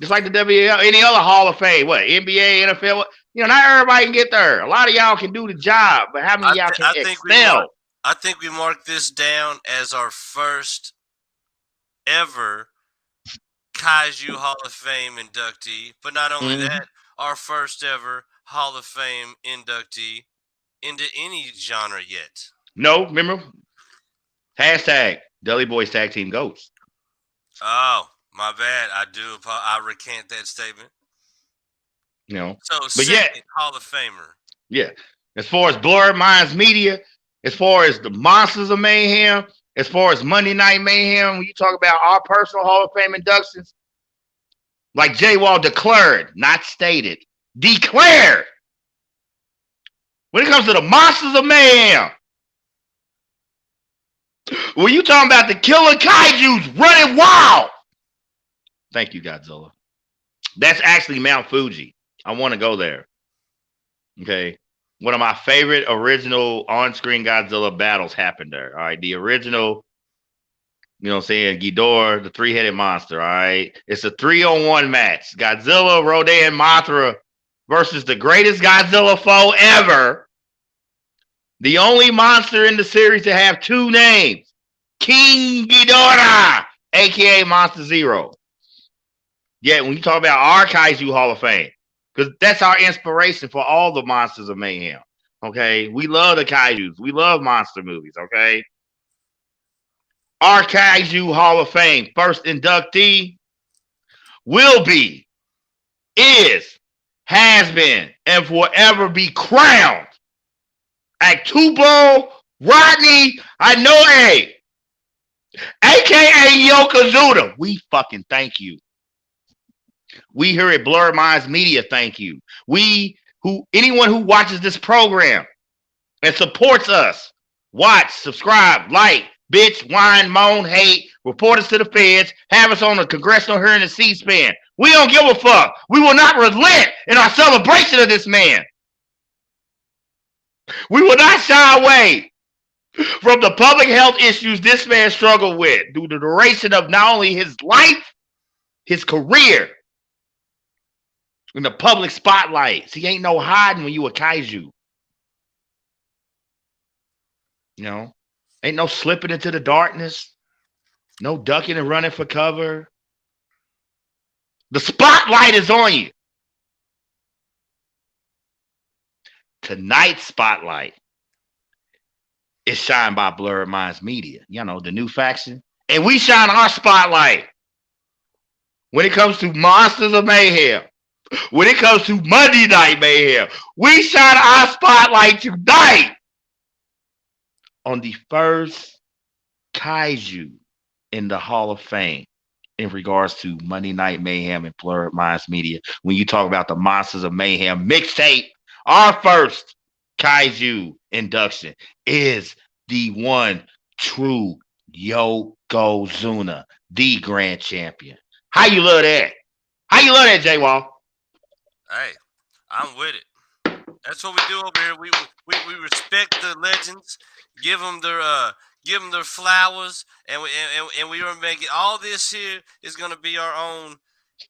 Just like the WL, any other Hall of Fame, NBA, NFL, not everybody can get there. A lot of y'all can do the job, but how many y'all can excel? I think we marked this down as our first ever Kaiju Hall of Fame inductee, but not only that, our first ever Hall of Fame inductee into any genre yet. No, remember? Hashtag Dudley Boys Tag Team Goats. Oh, my bad. I recant that statement. So, but second Hall of Famer. Yeah. As far as Blurred Minds Media, as far as the Monsters of Mayhem, as far as Monday Night Mayhem, when you talk about our personal Hall of Fame inductions, like J Wall declared, not stated, declared. When it comes to the Monsters of Mayhem, when you talking about the killer kaijus running wild. Thank you, Godzilla. That's actually Mount Fuji. I want to go there. Okay. One of my favorite original on-screen Godzilla battles happened there. All right. The original, Ghidorah, the three-headed monster. All right. It's a 3-on-1 match. Godzilla, Rodan, Mothra versus the greatest Godzilla foe ever. The only monster in the series to have two names. King Ghidorah, a.k.a. Monster Zero. Yet when you talk about our Kaiju Hall of Fame, because that's our inspiration for all the Monsters of Mayhem. Okay. We love the Kaijus. We love monster movies. Okay. Our Kaiju Hall of Fame first inductee will be, is, has been, and forever be crowned Aktubo Rodney Inoue, a.k.a. Yokozuna. We fucking thank you. We here at Blurred Minds Media thank you. Anyone who watches this program and supports us, watch, subscribe, like, bitch, whine, moan, hate, report us to the feds, have us on a congressional hearing and C-SPAN. We don't give a fuck. We will not relent in our celebration of this man. We will not shy away from the public health issues this man struggled with due to the duration of not only his life, his career, in the public spotlight. See, ain't no hiding when you a kaiju. Ain't no slipping into the darkness. No ducking and running for cover. The spotlight is on you. Tonight's spotlight is shined by Blurred Minds Media. The new faction. And we shine our spotlight when it comes to Monsters of Mayhem. When it comes to Monday Night Mayhem, we shine our spotlight tonight on the first kaiju in the Hall of Fame in regards to Monday Night Mayhem and Blurred Minds Media. When you talk about the Monsters of Mayhem mixtape, our first kaiju induction is the one true Yokozuna, the grand champion. How you love that? How you love that, J-Wall? Hey, I'm with it. That's what we do over here. We respect the legends, give them their flowers, and we are making all this here is going to be our own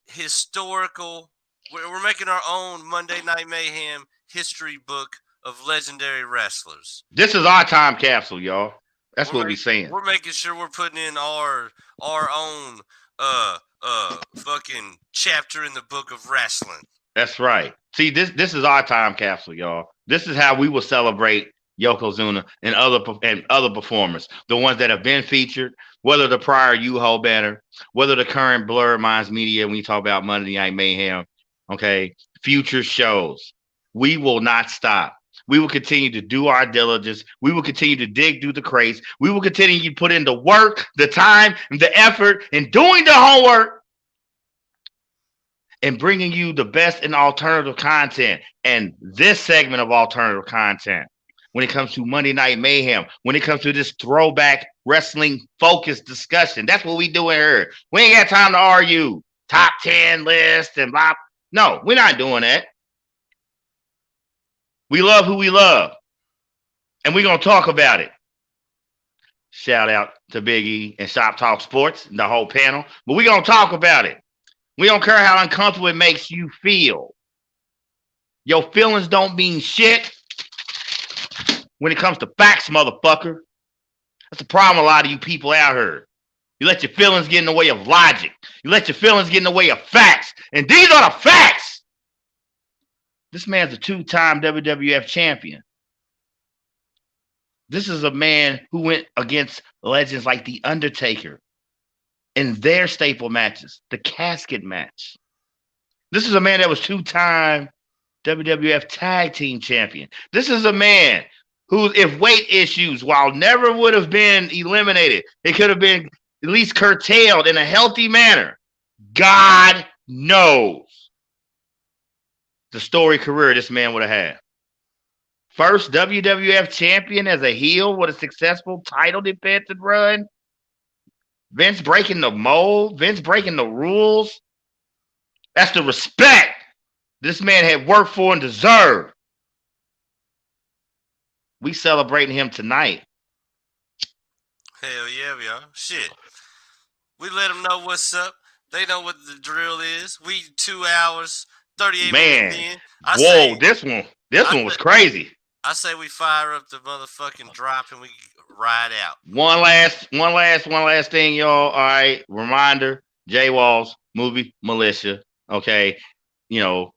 historical. We're making our own Monday Night Mayhem history book of legendary wrestlers. This is our time capsule, y'all. That's what we're saying. We're making sure we're putting in our own fucking chapter in the book of wrestling. That's right. See, this is our time capsule, y'all. This is how we will celebrate Yokozuna and other performers, the ones that have been featured, whether the prior U-Ho banner, whether the current Blurred Minds Media, when you talk about Monday Night Mayhem, okay, future shows. We will not stop. We will continue to do our diligence. We will continue to dig through the crates. We will continue to put in the work, the time, and the effort in doing the homework and bringing you the best in alternative content. And this segment of alternative content, when it comes to Monday Night Mayhem, when it comes to this throwback wrestling focused discussion, that's what we do here. We ain't got time to argue top 10 list and blah. No, we're not doing that. We love who we love, and we're going to talk about it. Shout out to Big E and Shop Talk Sports and the whole panel, but we're going to talk about it. We don't care how uncomfortable it makes you feel. Your feelings don't mean shit when it comes to facts, motherfucker. That's the problem a lot of you people out here. You let your feelings get in the way of logic. You let your feelings get in the way of facts. And these are the facts. This man's a 2-time WWF champion. This is a man who went against legends like The Undertaker in their staple matches, the casket match. This is a man that was 2-time WWF tag team champion. This is a man who, if weight issues, while never would have been eliminated, it could have been at least curtailed in a healthy manner. God knows the story career this man would have had. First WWF champion as a heel with a successful title defensive run. Vince breaking the mold. Vince breaking the rules. That's the respect this man had worked for and deserved. We celebrating him tonight. Hell yeah, we are. Shit. We let them know what's up. They know what the drill is. We 2 hours, 38 minutes in. This one was crazy. I say we fire up the motherfucking drop and we ride out. One last thing, y'all. All right. Reminder, J-Wall's movie Militia. Okay. You know,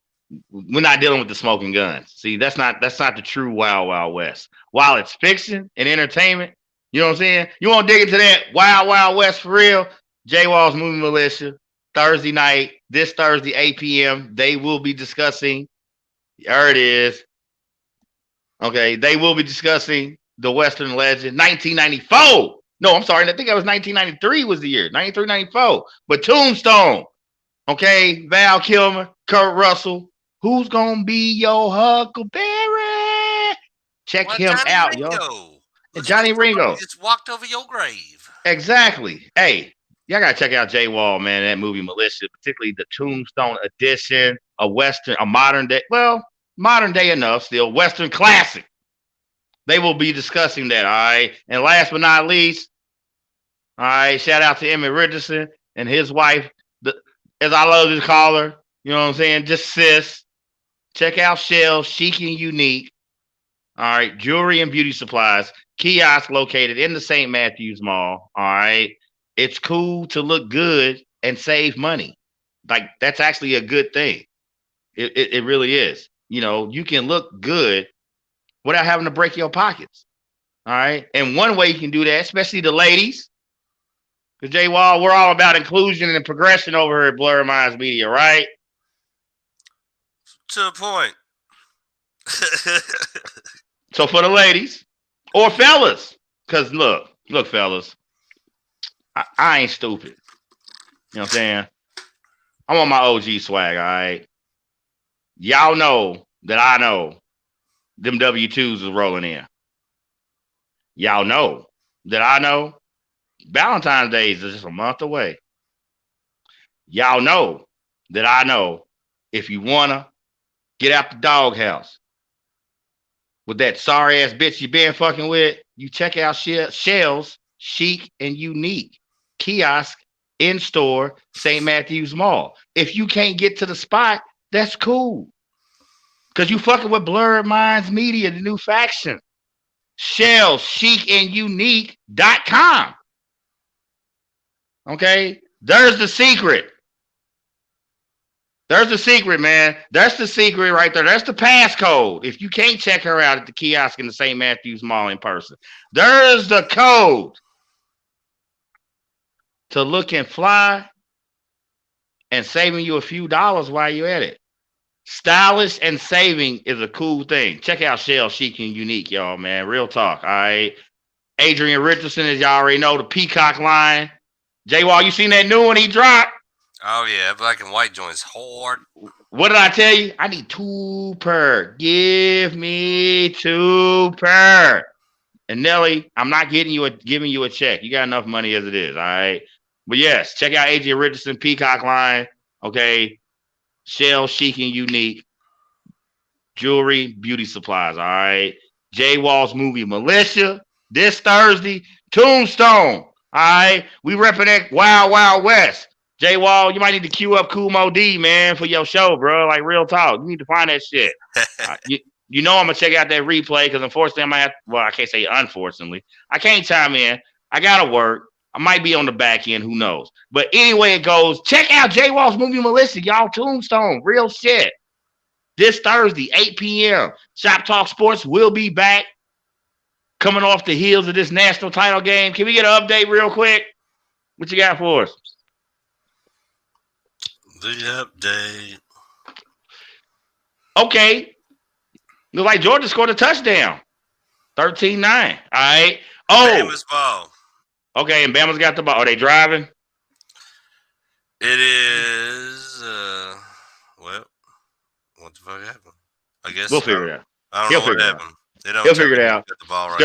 we're not dealing with the smoking guns. See, that's not the true Wild Wild West. While it's fiction and entertainment, you know what I'm saying? You want to dig into that Wild Wild West for real? J-Wall's movie Militia, Thursday night, this Thursday, 8 p.m. They will be discussing, there it is. Okay, they will be discussing the Western legend, 1994. No, I'm sorry. I think that was 1993 was the year, 93, 94. But Tombstone, okay, Val Kilmer, Kurt Russell. Who's going to be your Huckleberry? Check him out, yo. Johnny Ringo. Just walked over your grave. Exactly. Hey, y'all got to check out J-Wall, man, that movie Militia, particularly the Tombstone edition, a modern day enough, still Western classic. They will be discussing that, all right? And last but not least, all right, shout out to Emmett Richardson and his wife, as I love to call her, you know what I'm saying, just sis. Check out Shell, Chic and Unique, all right, jewelry and beauty supplies, kiosk located in the St. Matthews Mall, all right? It's cool to look good and save money. Like, that's actually a good thing. It really is. You know, you can look good without having to break your pockets. All right. And one way you can do that, especially the ladies, because J-Wall, we're all about inclusion and progression over here at Blurred Minds Media, right? To a point. So for the ladies or fellas, because look, fellas, I ain't stupid. You know what I'm saying? I'm on my OG swag, all right? Y'all know that I know them W-2s is rolling in. Y'all know that I know Valentine's Day is just a month away. Y'all know that I know if you wanna get out the doghouse with that sorry ass bitch you been fucking with, you check out Shell's Chic and Unique kiosk in store, St. Matthew's Mall. If you can't get to the spot, that's cool. Because you fucking with Blurred Minds Media, the new faction. Shell's Chic and Unique.com. Okay? There's the secret. There's the secret, man. That's the secret right there. That's the passcode. If you can't check her out at the kiosk in the St. Matthew's Mall in person, there's the code to looking fly and saving you a few dollars while you're at it. Stylish and saving is a cool thing. Check out Shell Chic and Unique, y'all, man. Real talk, all right? Adrian Richardson, as y'all already know, the Peacock line. J-Wall, you seen that new one he dropped? Oh, yeah. Black and white joint's hard. What did I tell you? I need 2 per. Give me 2 per. And Nelly, I'm not giving you a check. You got enough money as it is, all right? But yes, check out Adrian Richardson Peacock line. Okay. Shell Chic and Unique. Jewelry, beauty supplies, all right? J Wall's movie Militia this Thursday. Tombstone. All right. We repping Wild Wild West. J Wall, you might need to queue up Cool Mo D, man, for your show, bro. Like, real talk. You need to find that shit. You know I'm going to check out that replay because, unfortunately, I might have – well, I can't say unfortunately. I can't chime in. I got to work. I might be on the back end. Who knows? But anyway it goes, check out J Wall's movie Melissa, y'all. Tombstone. Real shit. This Thursday, 8 p.m. Shop Talk Sports will be back coming off the heels of this national title game. Can we get an update real quick? What you got for us? The update. Okay. Looks like Georgia scored a touchdown. 13-9. All right. Oh. Bama's ball. Okay, and Bama's got the ball. Are they driving? It is, well, what the fuck happened? I guess. We'll figure it out. I don't know what happened. He'll figure it out. Get the ball right.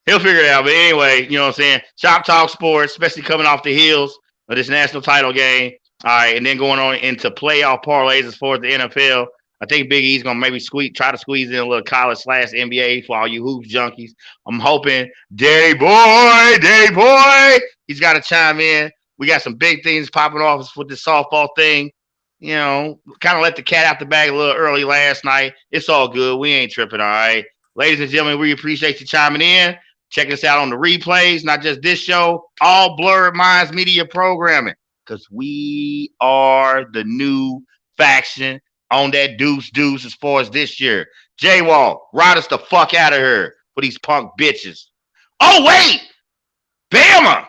He'll figure it out. But anyway, you know what I'm saying? Shop Talk Sports, especially coming off the heels of this national title game. All right, and then going on into playoff parlays as far as the NFL. I think Big E's gonna maybe try to squeeze in a little college / NBA for all you hoops junkies. I'm hoping Day Boy, he's got to chime in. We got some big things popping off with this softball thing. You know, kind of let the cat out the bag a little early last night. It's all good. We ain't tripping, all right? Ladies and gentlemen, we appreciate you chiming in. Check us out on the replays, not just this show, all Blurred Minds Media programming, because we are the new faction on that deuce as far as this year. J-Wall, ride us the fuck out of here for these punk bitches. Oh, wait! Bama!